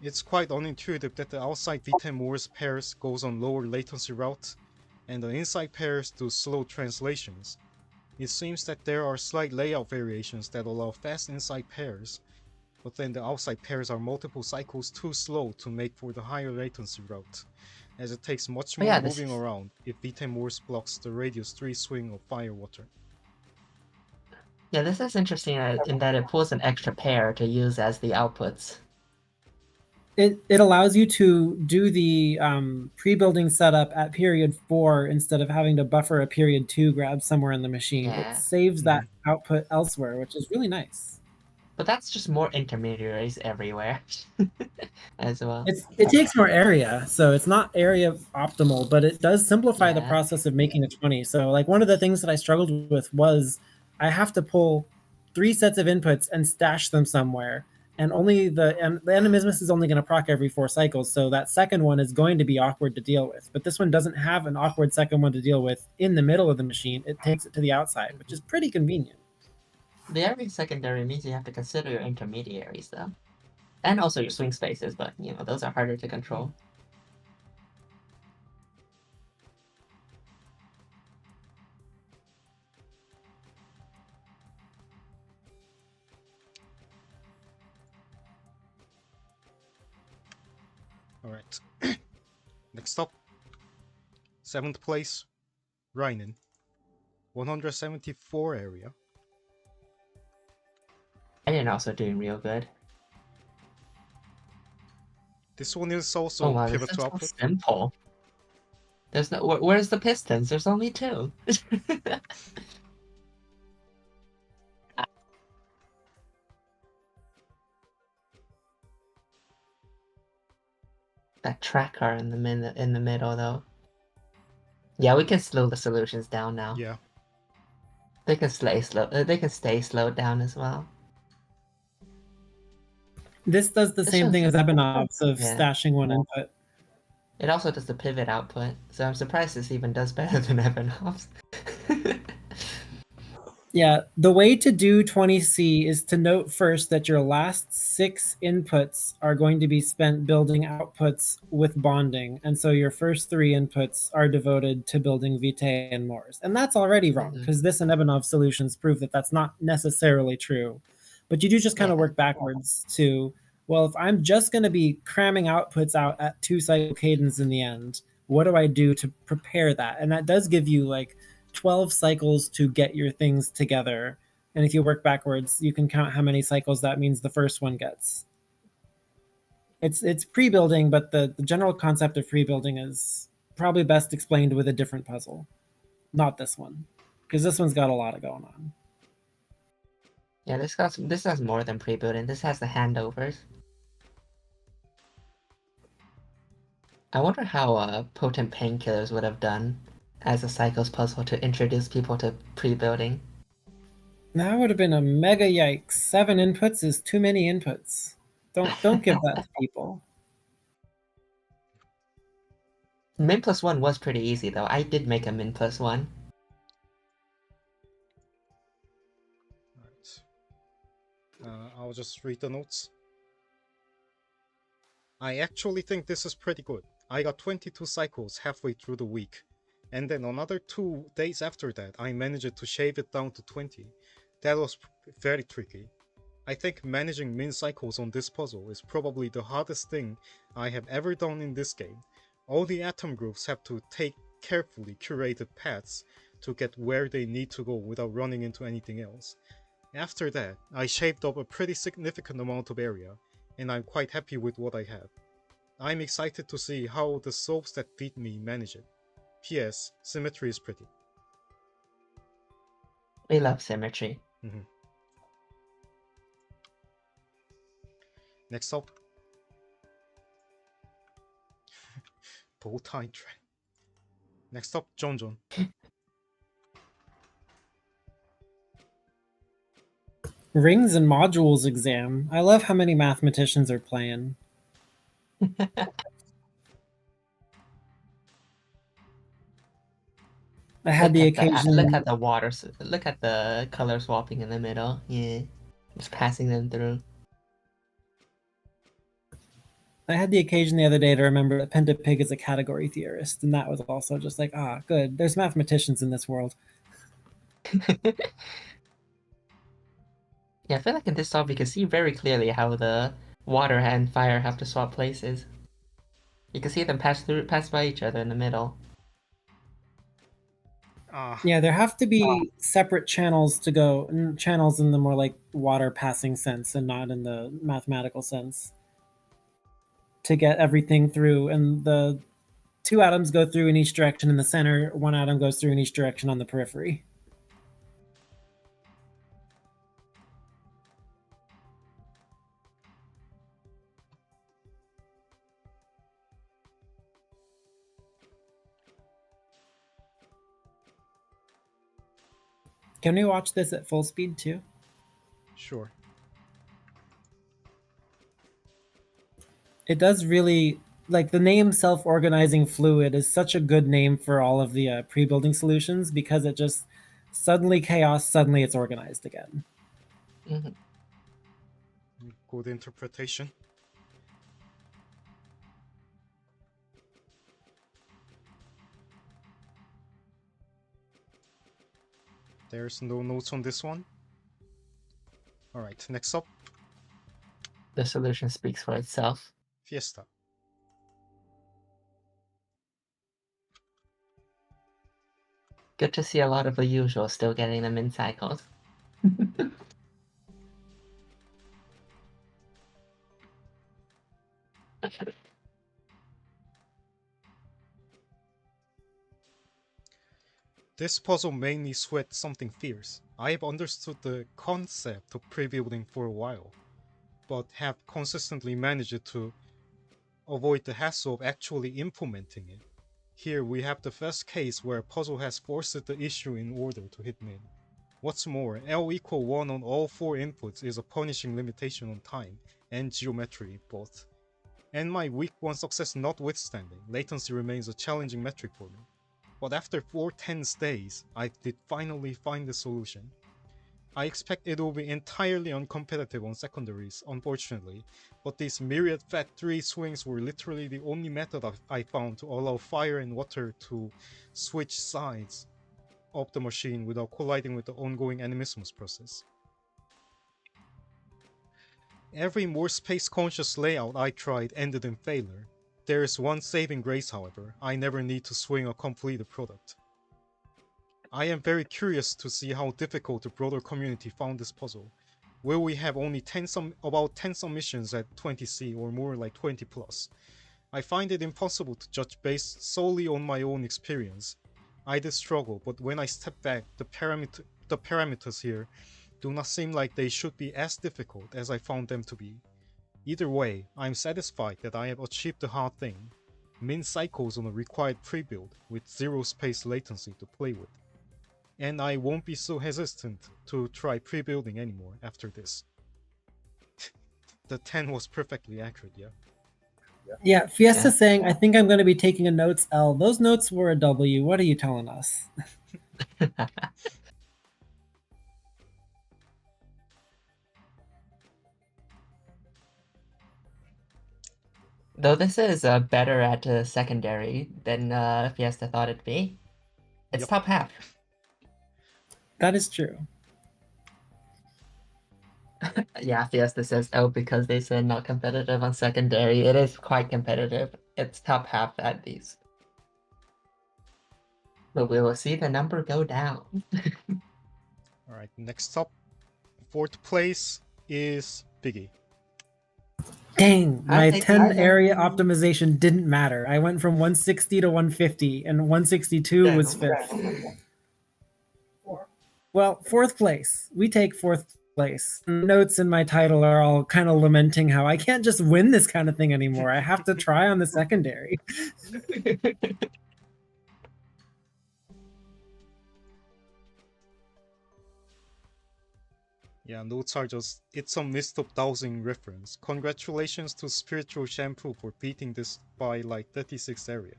It's quite unintuitive that the outside V10 Morse pairs goes on lower latency route, and the inside pairs do slow translations. It seems that there are slight layout variations that allow fast inside pairs, but then the outside pairs are multiple cycles too slow to make for the higher latency route, as it takes much more moving around if V10 Morse blocks the radius 3 swing of Firewater. Yeah, this is interesting in that it pulls an extra pair to use as the outputs. It allows you to do the pre-building setup at period 4 instead of having to buffer a period 2 grab somewhere in the machine. Yeah. It saves that output elsewhere, which is really nice. But that's just more intermediaries everywhere as well. It takes more area, so it's not area optimal, but it does simplify the process of making a 20. So like one of the things that I struggled with was I have to pull 3 sets of inputs and stash them somewhere. And only the animismus is only going to proc every 4 cycles, so that second one is going to be awkward to deal with. But this one doesn't have an awkward second one to deal with in the middle of the machine. It takes it to the outside, which is pretty convenient. The every secondary means you have to consider your intermediaries, though. And also your swing spaces, but, you know, those are harder to control. Alright. Next up, 7th place, Reinen. 174 area. And also doing real good. This one is also pivot to output. So simple. There's no. Where's the pistons? There's only 2. That tracker in the middle though. Yeah, we can slow the solutions down now. Yeah. They can stay slow. They can stay slowed down as well. This does the same thing as Ebenov's of stashing one input. It also does the pivot output, so I'm surprised this even does better than Ebenov's. Yeah, the way to do 20C is to note first that your last 6 inputs are going to be spent building outputs with bonding. And so your first 3 inputs are devoted to building Vitae and Morse. And that's already wrong, because this and Ebenov solutions prove that that's not necessarily true. But you do just kind of work backwards to, well, if I'm just going to be cramming outputs out at 2 cycle cadence in the end, what do I do to prepare that? And that does give you like 12 cycles to get your things together. And if you work backwards, you can count how many cycles that means the first one gets. It's pre-building, but the general concept of pre-building is probably best explained with a different puzzle. Not this one, because this one's got a lot of going on. Yeah, this has more than pre-building. This has the handovers. I wonder how potent painkillers would have done as a cycles puzzle to introduce people to pre-building. That would have been a mega yikes. 7 inputs is too many inputs. Don't give that to people. Min plus 1 was pretty easy though. I did make a min plus 1. Alright. I'll just read the notes. I actually think this is pretty good. I got 22 cycles halfway through the week, and then another 2 days after that I managed to shave it down to 20. That was very tricky. I think managing min cycles on this puzzle is probably the hardest thing I have ever done in this game. All the atom groups have to take carefully curated paths to get where they need to go without running into anything else. After that, I shaved up a pretty significant amount of area, and I'm quite happy with what I have. I'm excited to see how the soaps that beat me manage it. P.S. Symmetry is pretty. We love symmetry. Next up, Bowtie Trend. Next up, John. Rings and modules exam. I love how many mathematicians are playing. I had the occasion. Look at the water. Look at the color swapping in the middle. Yeah, just passing them through. I had the occasion the other day to remember that Pentapig is a category theorist, and that was also just like, good. There's mathematicians in this world. Yeah, I feel like in this solve you can see very clearly how the water and fire have to swap places. You can see them pass by each other in the middle. Yeah, there have to be separate channels to go, channels in the more like water passing sense and not in the mathematical sense, to get everything through. And the 2 atoms go through in each direction in the center, 1 atom goes through in each direction on the periphery. Can we watch this at full speed too? Sure. It does really, like, the name self-organizing fluid is such a good name for all of the pre-building solutions, because it just suddenly chaos, suddenly it's organized again. Good interpretation. There's no notes on this one. Alright, next up. The solution speaks for itself. Fiesta. Good to see a lot of the usual still getting them in cycles. This puzzle made me sweat something fierce. I have understood the concept of pre-building for a while, but have consistently managed to avoid the hassle of actually implementing it. Here we have the first case where a puzzle has forced the issue in order to hit min. What's more, L equal 1 on all 4 inputs is a punishing limitation on time and geometry both. And my week 1 success notwithstanding, latency remains a challenging metric for me. But after 4 tense days, I did finally find the solution. I expect it will be entirely uncompetitive on secondaries, unfortunately, but these myriad Fat 3 swings were literally the only method I found to allow fire and water to switch sides of the machine without colliding with the ongoing animismus process. Every more space-conscious layout I tried ended in failure. There is one saving grace, however: I never need to swing a completed product. I am very curious to see how difficult the broader community found this puzzle. Will we have only about 10 submissions at 20C or more like 20 plus? I find it impossible to judge based solely on my own experience. I did struggle, but when I step back, the parameters here do not seem like they should be as difficult as I found them to be. Either way, I am satisfied that I have achieved the hard thing. min cycles on a required pre-build with 0 space latency to play with. And I won't be so hesitant to try pre-building anymore after this. The 10 was perfectly accurate, yeah. Yeah, Fiesta saying, I think I'm going to be taking a notes L. Those notes were a W. What are you telling us? Though this is better at secondary than Fiesta thought it'd be. It's Yep. top half. That is true. Yeah, Fiesta says oh because they said not competitive on secondary. It is quite competitive. It's top half at these. But we will see the number go down. Alright, next up, 4th place is Biggie. Dang, my take 10 that. area optimization didn't matter. I went from 160 to 150, and 162 was fifth. Well, 4th place. We take 4th place. Notes in my title are all kind of lamenting how I can't just win this kind of thing anymore. I have to try on the secondary. Yeah, notes are just, it's a mist of dowsing reference. Congratulations to Spiritual Shampoo for beating this by like 36th area.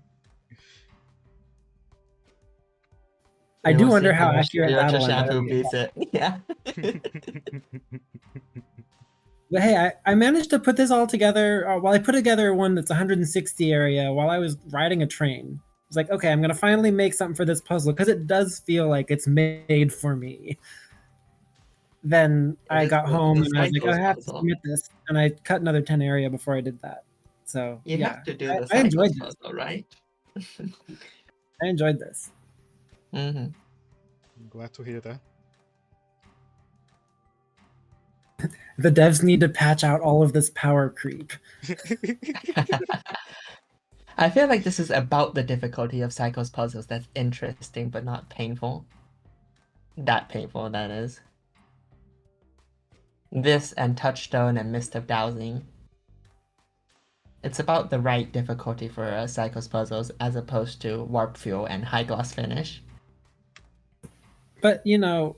I do wonder how accurate that'll end up. Shampoo beats it. Yeah. But hey, I managed to put this all together. While I put together one that's 160 area while I was riding a train. I was like, okay, I'm going to finally make something for this puzzle because it does feel like it's made for me. Then I got home and I was like, I have to submit this. And I cut another 10 area before I did that. So you yeah, have to do the I enjoyed this. puzzle, right? I enjoyed this. Mm-hmm. I'm glad to hear that. The devs need to patch out all of this power creep. I feel like this is about the difficulty of Psycho's puzzles that's interesting but not painful. That painful, that is. This and Touchstone and Mist of Dowsing. It's about the right difficulty for Psycho's puzzles as opposed to Warp Fuel and High Gloss Finish. But, you know,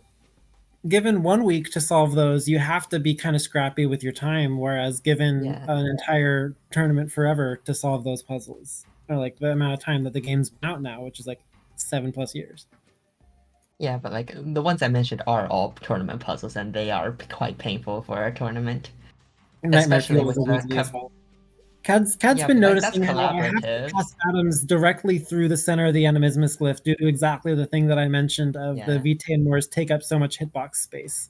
given 1 week to solve those, you have to be kind of scrappy with your time, whereas given an entire tournament forever to solve those puzzles, or like the amount of time that the game's been out now, which is like 7+ years. Yeah, but like the ones I mentioned are all tournament puzzles, and they are quite painful for a tournament. Nightmare Especially Fuel with was easy as well. Cad's been noticing how I have to pass atoms directly through the center of the animismus glyph due to exactly the thing that I mentioned of the Vitae and Moors take up so much hitbox space.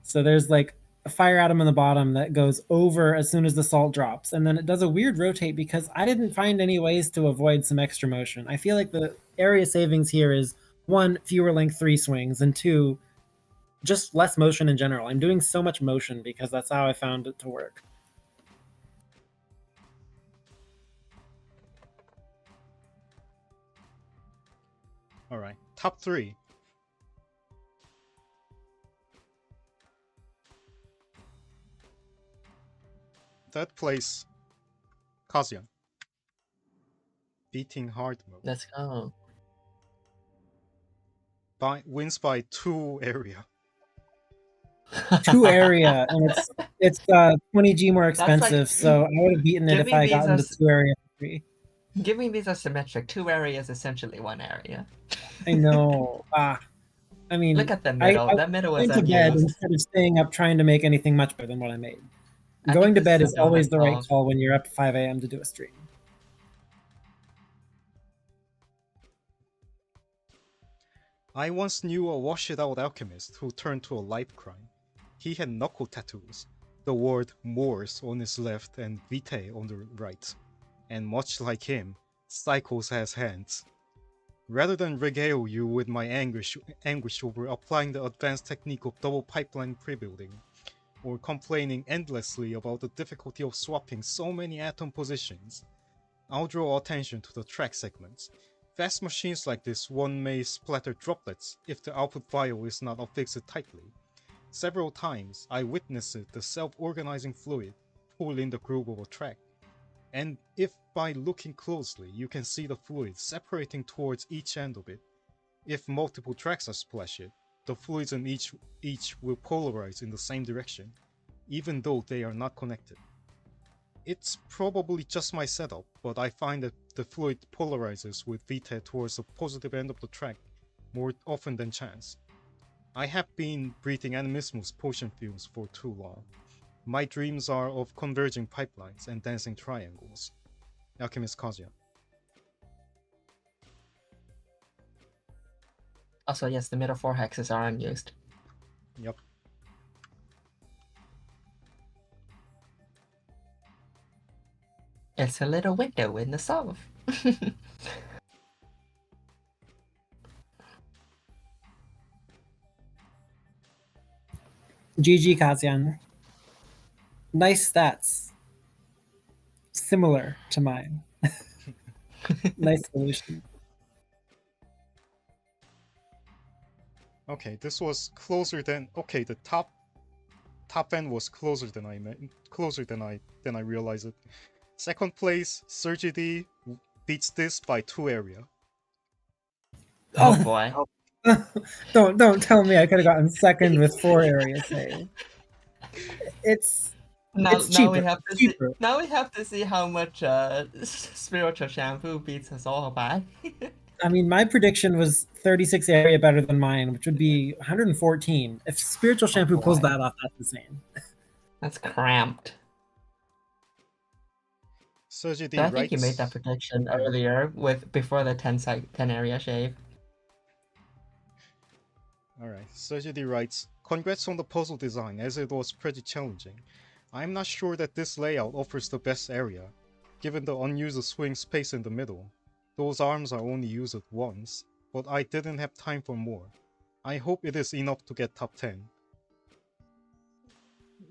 So there's like a fire atom on the bottom that goes over as soon as the salt drops, and then it does a weird rotate because I didn't find any ways to avoid some extra motion. I feel like the area savings here is 1, fewer length 3 swings, and 2, just less motion in general. I'm doing so much motion because that's how I found it to work. All right, top 3. Third place, Kazuyan. Beating hard mode. Let's go. Wins by 2 area. 2 area, and it's 20G more expensive, so I would have beaten it if I got into 2 area for free. Giving these are symmetric. 2 areas, essentially 1 area. I know. I mean, look at the middle. That middle was going to bed instead of staying up trying to make anything much better than what I made. Going to bed is always the right call when you're up 5 a.m. to do a stream. I once knew a washed-out alchemist who turned to a life crime. He had knuckle tattoos, the word Moors on his left and Vitae on the right. And much like him, Psychos has hands. Rather than regale you with my anguish over applying the advanced technique of double pipeline pre-building, or complaining endlessly about the difficulty of swapping so many atom positions, I'll draw attention to the track segments. Fast machines like this one may splatter droplets if the output vial is not affixed tightly. Several times I witnessed the self-organizing fluid pull in the groove of a track. And if by looking closely you can see the fluid separating towards each end of it, if multiple tracks are splashed, the fluids in each will polarize in the same direction, even though they are not connected. It's probably just my setup, but I find that the fluid polarizes with Vita towards the positive end of the track more often than chance. I have been breathing Animismus potion fumes for too long. My dreams are of converging pipelines and dancing triangles. Alchemist Kazuya. Also, yes, the middle 4 hexes are unused. Yep. It's a little window in the solve. GG Kazian. Nice stats. Similar to mine. Nice solution. Okay, this was closer than the top end was closer than I realized it. Second place, Sergi D beats this by 2 area. Oh boy. Don't tell me I could have gotten second with 4 area save. It's Now cheaper. we have to cheaper. see. Now we have to see how much spiritual shampoo beats us all by. I mean, my prediction was 36 area better than mine, which would be 114. If spiritual shampoo pulls boy. that off, that's insane. That's cramped. Sergi D So I writes, think you made that prediction earlier before the 10 area shave. Alright, Sergi D writes, congrats on the puzzle design as it was pretty challenging. I'm not sure that this layout offers the best area, given the unused swing space in the middle. Those arms are only used once, but I didn't have time for more. I hope it is enough to get top 10.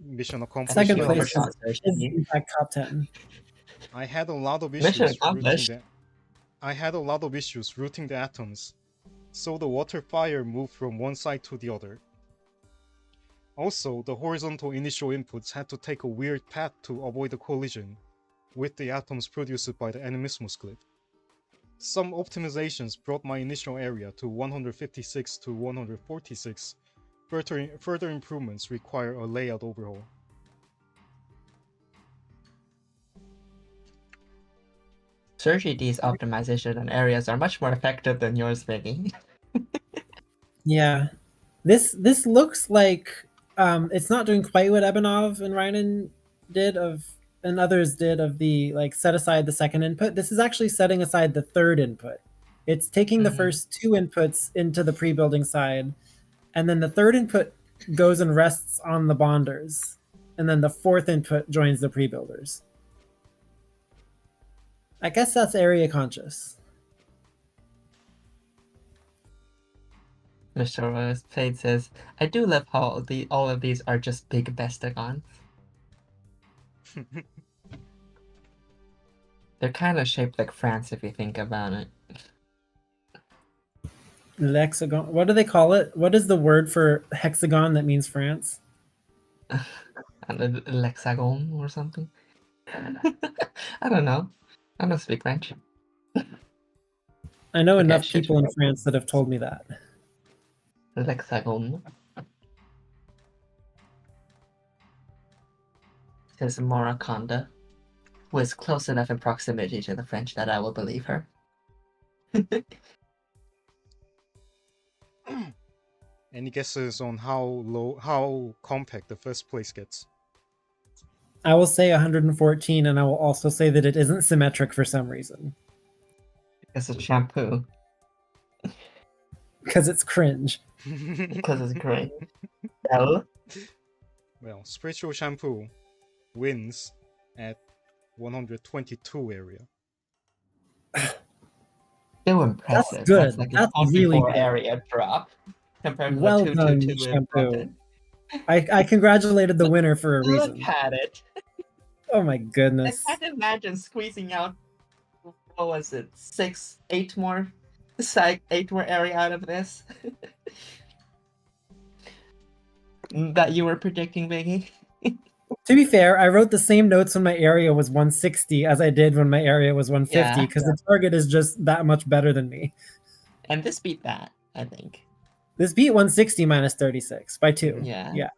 Mission accomplished. Second you place overshot, is Sergi. in fact top 10. I had a lot of Mission issues accomplished. routing the atoms, so the water fire moved from one side to the other. Also, the horizontal initial inputs had to take a weird path to avoid a collision with the atoms produced by the Animismus glyph. Some optimizations brought my initial area to 156 to 146. Further improvements require a layout overhaul. Sergi D's optimization and areas are much more effective than yours, Vinny. Yeah. This looks like it's not doing quite what Ebenov and Reinen did and others did of the set aside the second input. This is actually setting aside the third input. It's taking the first 2 inputs into the pre-building side, and then the third input goes and rests on the bonders, and then the fourth input joins the pre-builders. I guess that's area conscious. Mr. Rose Fade says, I do love how all of these are just big bestagons. They're kind of shaped like France if you think about it. Lexagon. What do they call it? What is the word for hexagon that means France? Lexagon or something? I don't know. I don't speak French. I know Okay, enough shit. people in France that have told me that. Lexagon. Says Moraconda, who is close enough in proximity to the French that I will believe her. Any guesses on how compact the first place gets? I will say 114, and I will also say that it isn't symmetric for some reason. It's a shampoo. Because it's cringe. Because it's great. L? Well, Spiritual Shampoo wins at 122 area. Still impressive. That's good. That's like That's a 24 really good. area drop compared to Well the done, 222 Shampoo. I congratulated the winner for a reason. Look at it. Oh my I goodness. can't imagine squeezing out, what was it, 8 more area out of this. That you were predicting, Biggie. To be fair, I wrote the same notes when my area was 160 as I did when my area was 150 Yeah. because the target is just that much better than me. And this beat that, I think. This beat 160 minus 36 by 2. Yeah. Yeah.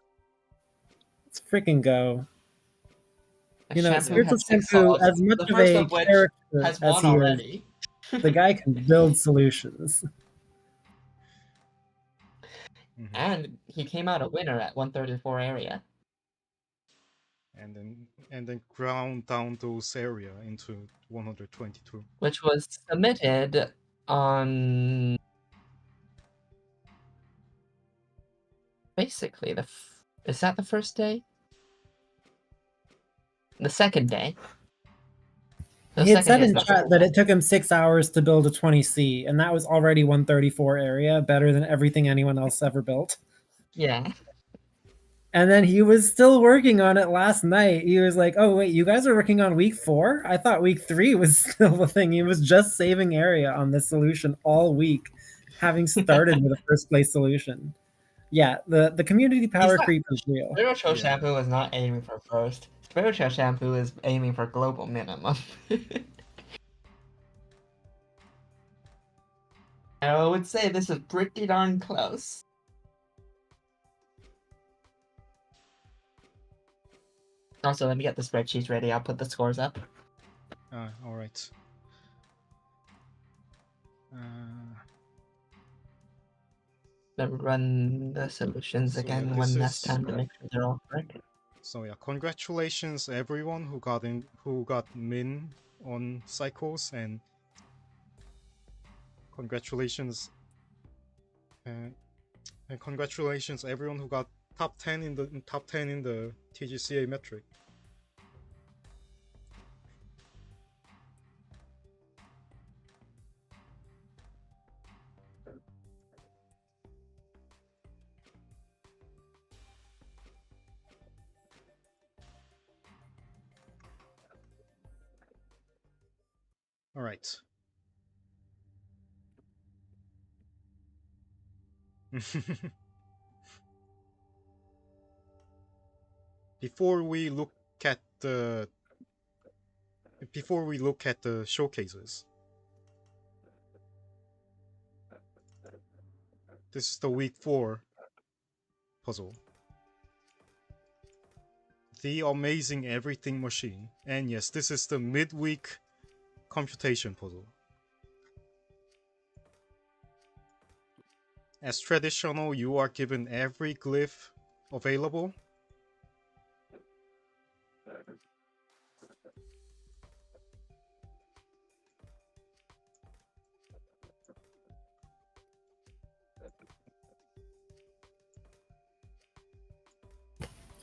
Let's freaking go. A You know, shampoo Spiritual had 6 Shampoo, solves, as much the of first a of which character has as won he is, already. the guy can build solutions. And he came out a winner at 134 area. And then ground down those area into 122. Which was submitted on basically is that the first day? The second day. The He had second said day is in the chat that it took him 6 hours to build a 20C, and that was already 134 area, better than everything anyone else ever built. Yeah. And then he was still working on it last night. He was like, "Oh wait, you guys are working on week 4? I thought week 3 was still the thing." He was just saving area on this solution all week, having started with a first place solution. Yeah, the community power creep is real. Spiritual Shampoo is not aiming for first. Spiritual Shampoo is aiming for global minimum. I would say this is pretty darn close. Also, let me get the spreadsheets ready. I'll put the scores up. All right. Let me run the solutions So, again yeah, one this last is- time to make sure they're all correct. So yeah, congratulations everyone who got min on cycles, and congratulations everyone who got top 10 in the TGCA metric. All right. Before we look at the showcases, this is the week 4 puzzle. The amazing everything machine. And yes, this is the midweek computation puzzle. As traditional, you are given every glyph available.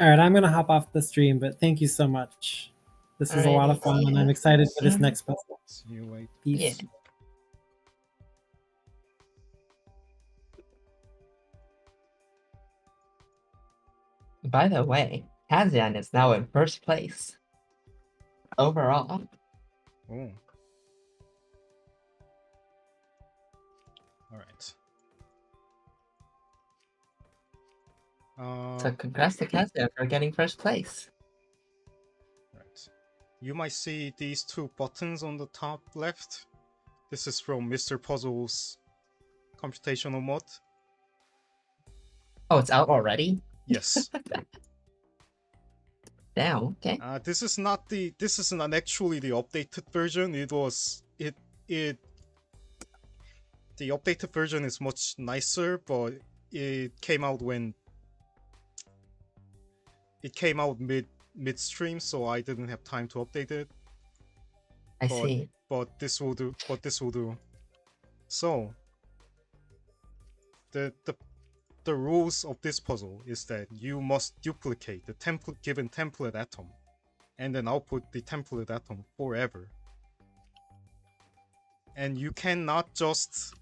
All right, I'm going to hop off the stream, but thank you so much. This was a lot of fun, and I'm excited for this next puzzle. See you later. Peace. Yeah. By the way, Kazian is now in first place. Overall. Oh. Alright. So congrats to Kazian for getting first place. Right. You might see these 2 buttons on the top left. This is from Mr. Puzzle's computational mod. Oh, it's out already? Yes. Damn, okay. This is not actually the updated version. The updated version is much nicer, but it came out midstream, so I didn't have time to update it. I see. But this will do. So the rules of this puzzle is that you must duplicate the given template atom, and then output the template atom forever. And you cannot just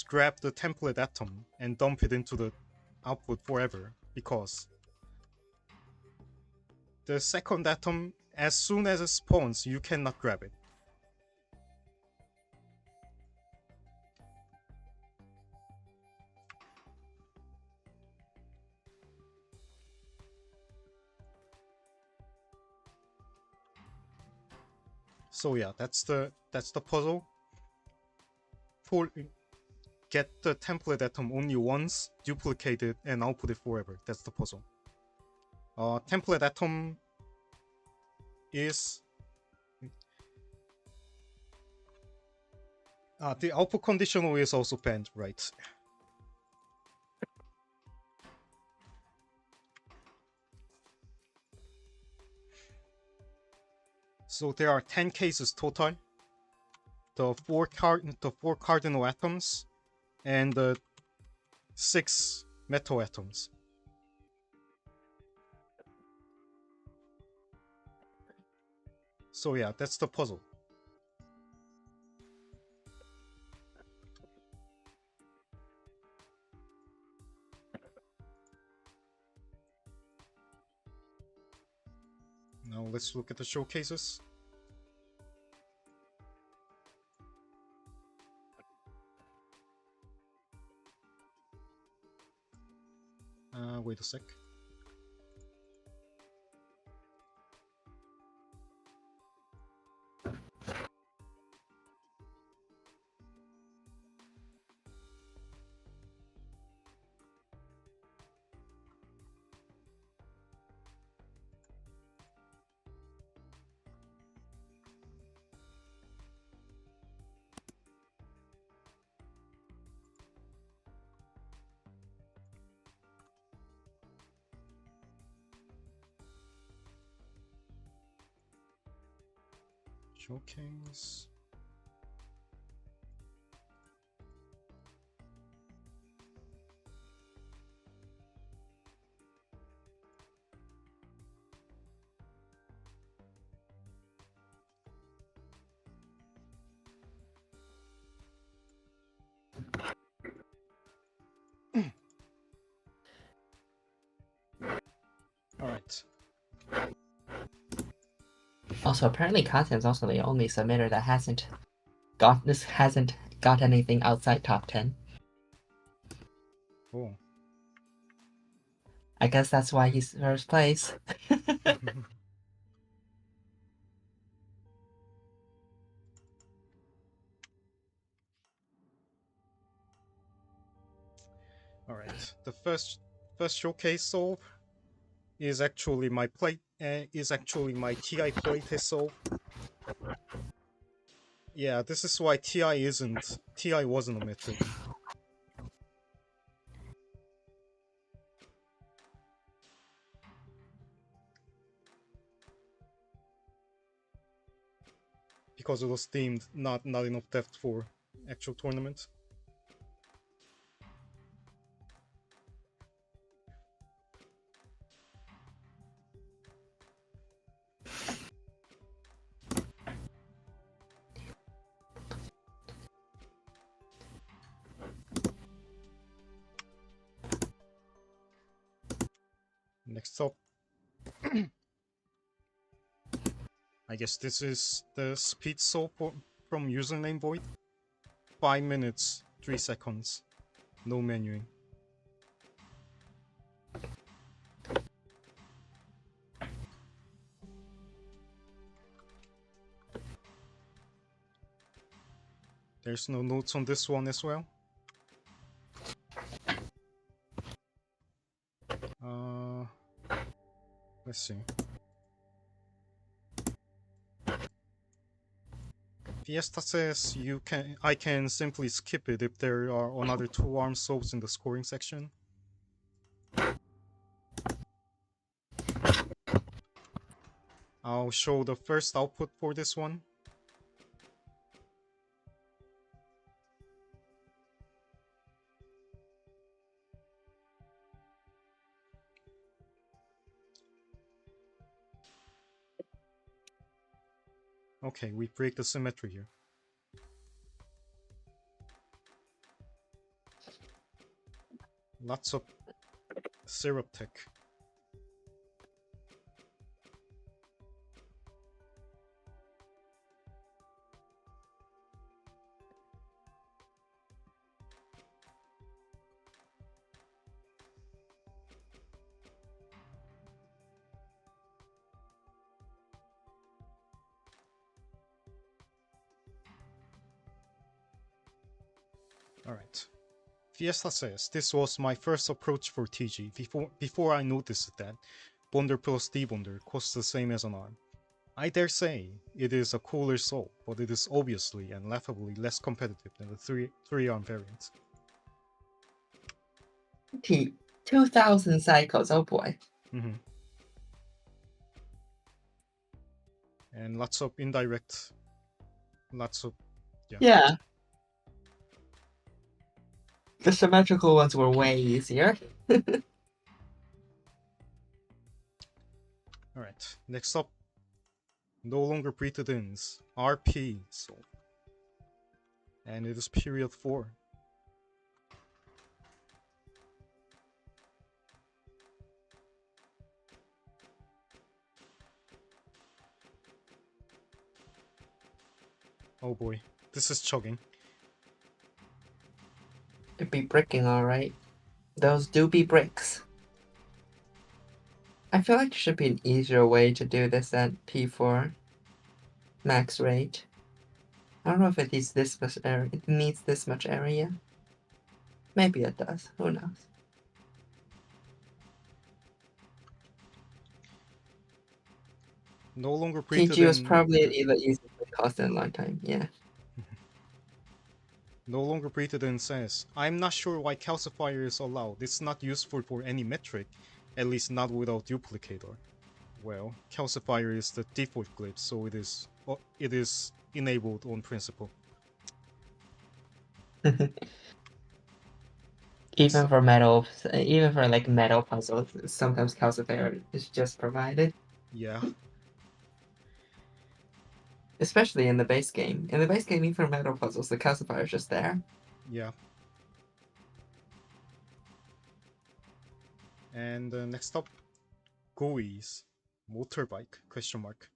grab the template atom and dump it into the output forever, because the second atom, as soon as it spawns, you cannot grab it. So yeah, that's the puzzle. Get the template atom only once, duplicate it, and output it forever. That's the puzzle. Template atom is the output conditional is also banned, right? So there are 10 cases total. The four cardinal atoms and the 6 metal atoms. So yeah, that's the puzzle. Now let's look at the showcases. Wait a sec. Showcase. All right. Also, apparently, Content's also the only submitter that hasn't got anything outside top 10. Oh. I guess that's why he's first place. All right. The first showcase solve is actually my TI playtest solve. Yeah, this is why TI wasn't omitted. Because it was deemed not enough depth for actual tournament. Next up, I guess this is the speed solve from username void. 5 minutes, 3 seconds. No menuing. There's no notes on this one as well. Let's see. Fiesta says I can simply skip it if there are another 2 arm solves in the scoring section. I'll show the first output for this one. Okay, we break the symmetry here. Lots of syrup tech. Alright. Fiesta says, this was my first approach for TG before I noticed that Bonder plus D-Bonder costs the same as an arm. I dare say it is a cooler soul, but it is obviously and laughably less competitive than the three-arm variant. 2,000 cycles, oh boy. Mm-hmm. And lots of indirect, Yeah. The symmetrical ones were way easier. Alright, next up, no longer Breathed-In's RP soul. And it is period 4. Oh boy, this is chugging. It'd be bricking, alright. Those do be bricks. I feel like there should be an easier way to do this than P4 max rate. I don't know if it needs this much area. It needs this much area. Maybe it does. Who knows? No longer TG was Breathed-In. probably the easiest way cost in a long time, yeah. No longer Breathed-In says, I'm not sure why calcifier is allowed. It's not useful for any metric, at least not without duplicator. Well, calcifier is the default glitch, so it is enabled on principle. Even for metal, even for like metal puzzles, sometimes calcifier is just provided. Yeah. Especially in the base game. In the base game, even for metal puzzles, the calcifier is just there. Yeah. And next up, GUI's motorbike, question mark.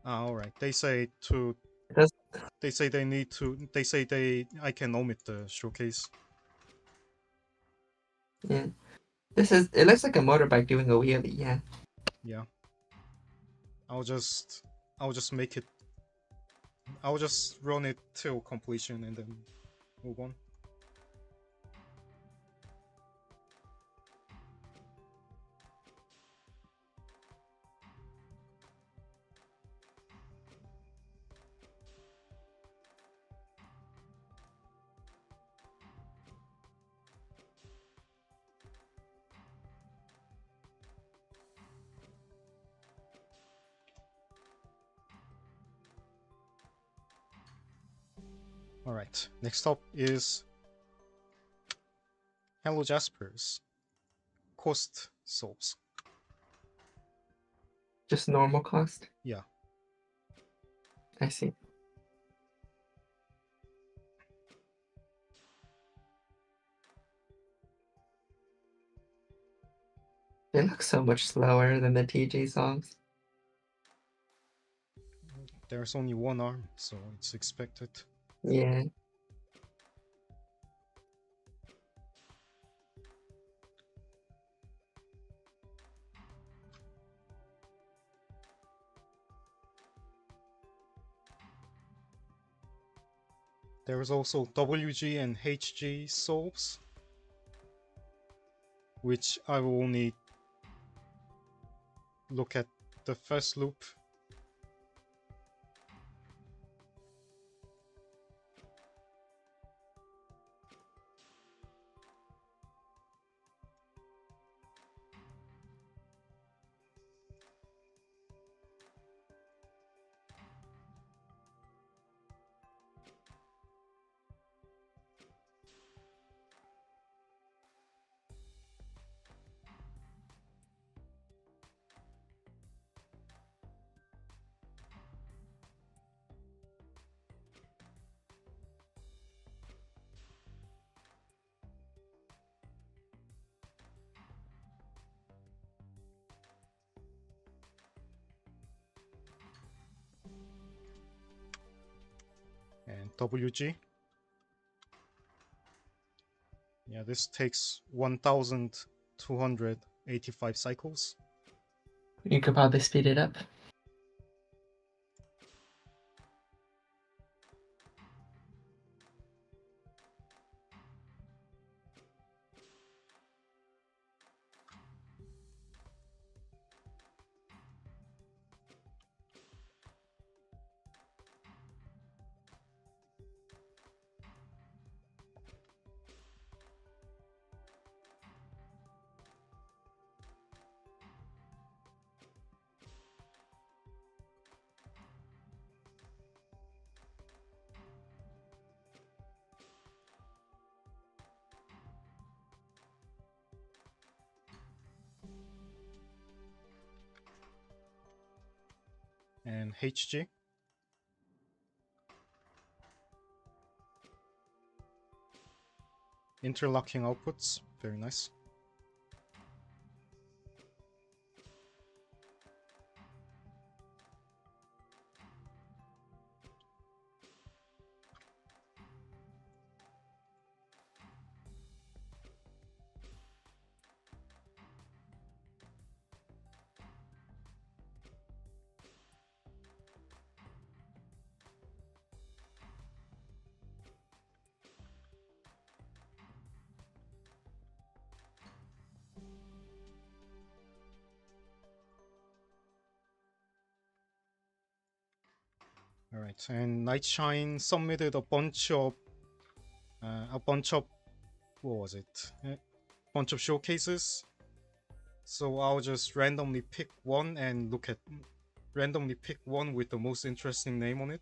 Alright, they say I can omit the showcase. Yeah. It looks like a motorbike doing a wheelie, yeah. Yeah. I'll just make it. I'll just run it till completion and then move on. Alright, next up is Hello Jasper's cost solves. Just normal cost? Yeah. I see. They look so much slower than the TG songs. There's only one arm, so it's expected. Yeah. There is also WG and HG solves, which I will only look at the first loop. And WG. Yeah, this takes 1000 285 cycles. You could probably speed it up. And HG. Interlocking outputs, very nice. All right, and Nightshine submitted a bunch of what was it? Bunch of showcases. So I'll just randomly pick one and randomly pick one with the most interesting name on it.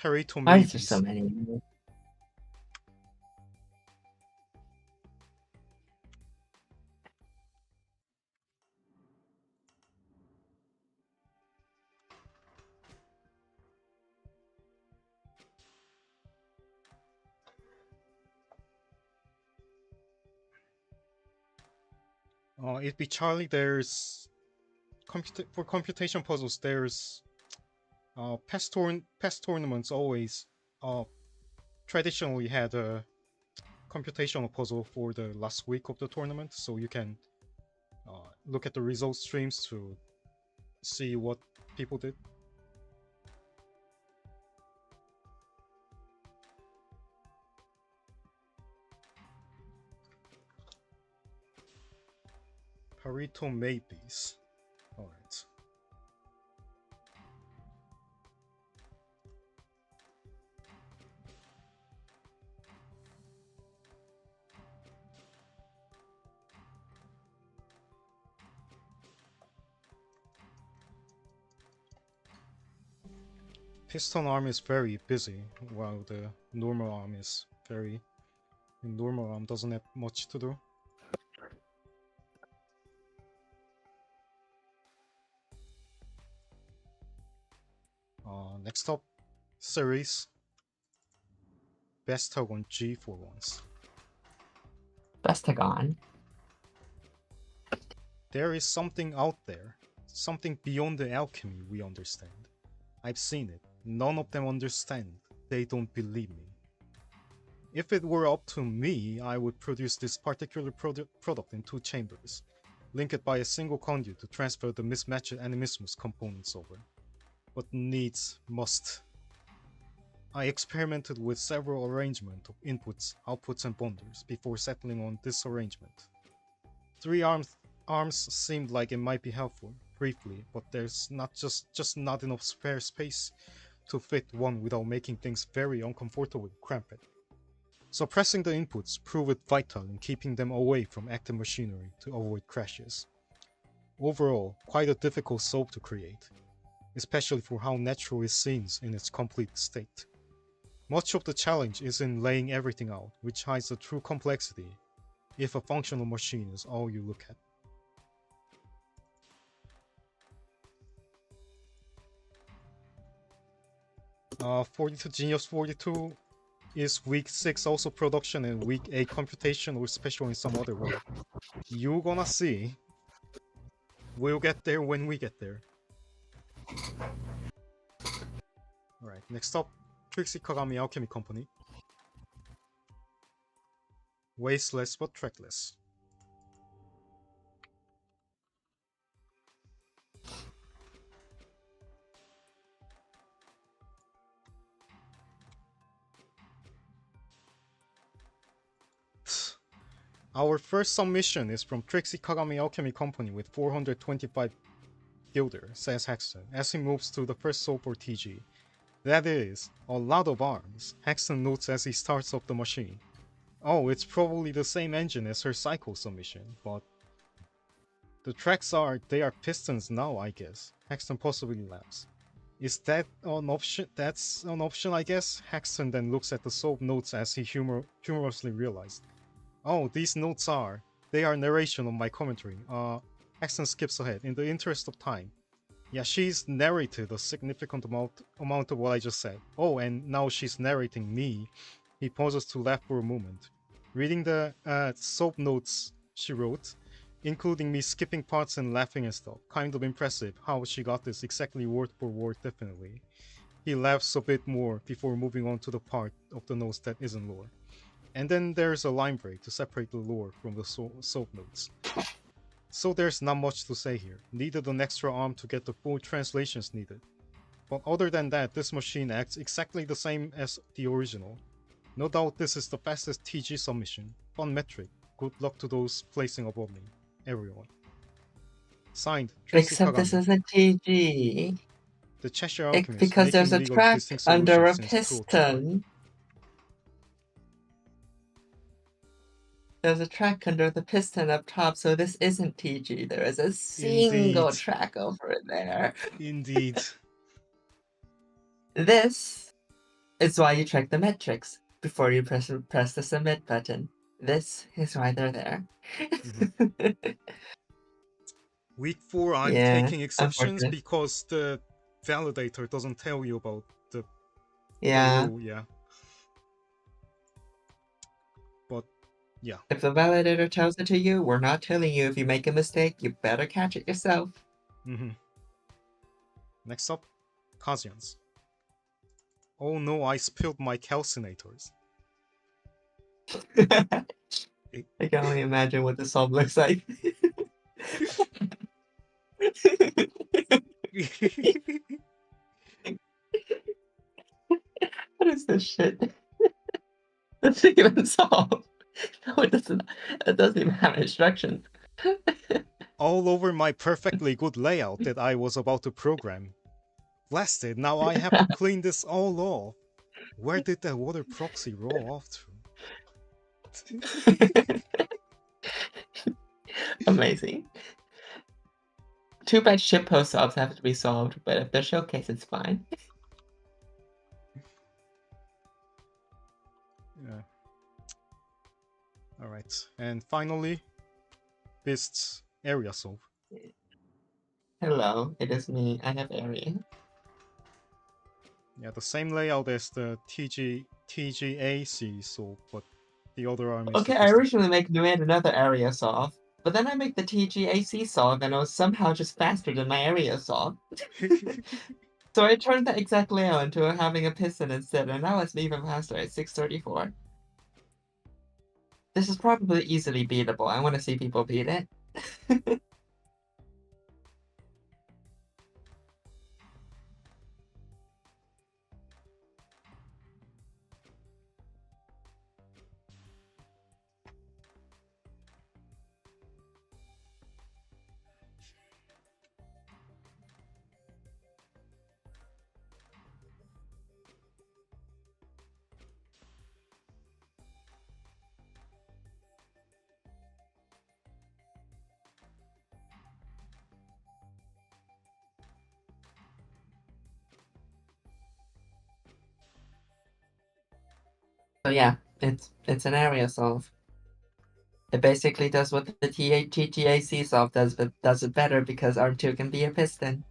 Perito Why is there Maybes. so many? It'd be Charlie. There's for computation puzzles. There's past tournaments always traditionally had a computational puzzle for the last week of the tournament, so you can look at the result streams to see what people did. Perito Maybes. Alright. Piston arm is very busy, while the normal arm is very... The normal arm doesn't have much to do. Next up, series. Bestagon G for once. Bestagon. There is something out there, something beyond the alchemy we understand. I've seen it. None of them understand. They don't believe me. If it were up to me, I would produce this particular product in 2 chambers, link it by a single conduit to transfer the mismatched animismus components over. But must. I experimented with several arrangements of inputs, outputs, and bundles before settling on this arrangement. 3 arms seemed like it might be helpful, briefly, but there's just not enough spare space to fit one without making things very uncomfortable and cramped. Suppressing the inputs proved vital in keeping them away from active machinery to avoid crashes. Overall, quite a difficult solve to create, especially for how natural it seems in its complete state. Much of the challenge is in laying everything out, which hides the true complexity if a functional machine is all you look at. Genius 42 is week 6 also production and week 8 computation or special in some other way. You gonna see. We'll get there when we get there. Alright, next up, Trixie Kagami Alchemy Company. Wasteless but trackless. Our first submission is from Trixie Kagami Alchemy Company with 425 Gilder, says Hexton, as he moves to the first soap or TG. That is, a lot of arms, Hexton notes as he starts up the machine. Oh, it's probably the same engine as her cycle submission, but the tracks they are pistons now, I guess. Hexton possibly laughs. Is that an option? That's an option, I guess? Hexton then looks at the soap notes as he humorously realized. Oh, these notes they are narration of my commentary. Hexton skips ahead, in the interest of time. Yeah, she's narrated a significant amount of what I just said. Oh, and now she's narrating me. He pauses to laugh for a moment. Reading the soap notes she wrote, including me skipping parts and laughing and stuff. Kind of impressive how she got this exactly word for word, definitely. He laughs a bit more before moving on to the part of the notes that isn't lore. And then there's a line break to separate the lore from the soap notes. So there's not much to say here. Needed an extra arm to get the full translations needed. But other than that, this machine acts exactly the same as the original. No doubt this is the fastest TG submission. Fun metric. Good luck to those placing above me. Everyone. Signed, Trixie Except Kagami. this isn't TG. The Cheshire Alchemist, Because there's a making legal track distinct under a solutions since 2002. piston. There's a track under the piston up top, so this isn't TG. There is a single Indeed. track over there. Indeed. This is why you check the metrics before you press the submit button. This is why they're there. Week 4, I'm Yeah, taking exceptions unfortunate. because the validator doesn't tell you about the Yeah. rule, yeah. But, yeah. If the validator tells it to you, we're not telling you. If you make a mistake, you better catch it yourself. Next up, Kazians. Oh no, I spilled my calcinators. I can only imagine what the sub looks like. What is this shit? Does it even solve? No, it doesn't. It doesn't even have instructions. All over my perfectly good layout that I was about to program. Blasted, now I have to clean this all off. Where did that water proxy roll off to? Amazing. Too bad shitpost solves have to be solved, but if they're showcase, it's fine. Yeah. Alright, and finally, Beast's area solve. Hello, it is me. I have area. Yeah, the same layout as the TGAC solve, but the other arm is Okay, the I piston. originally made another area solve, but then I make the TGAC solve, and it was somehow just faster than my area solve. So I turned the exact layout into having a piston instead, and now it's even faster at 634. This is probably easily beatable. I want to see people beat it. So yeah, it's an area solve. It basically does what the TGAC solve does, but does it better because R2 can be a piston.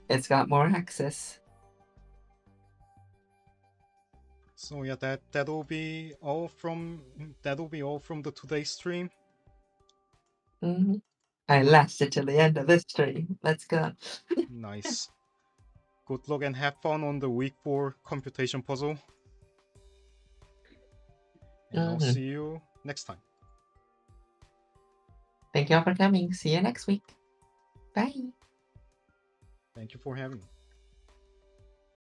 It's got more access. So yeah, that'll be all from the today's stream. I lasted till the end of this stream. Let's go. Nice. Good luck and have fun on the week 4 computation puzzle. And I'll Mhm. see you next time. Thank you all for coming. See you next week. Bye. Thank you for having me.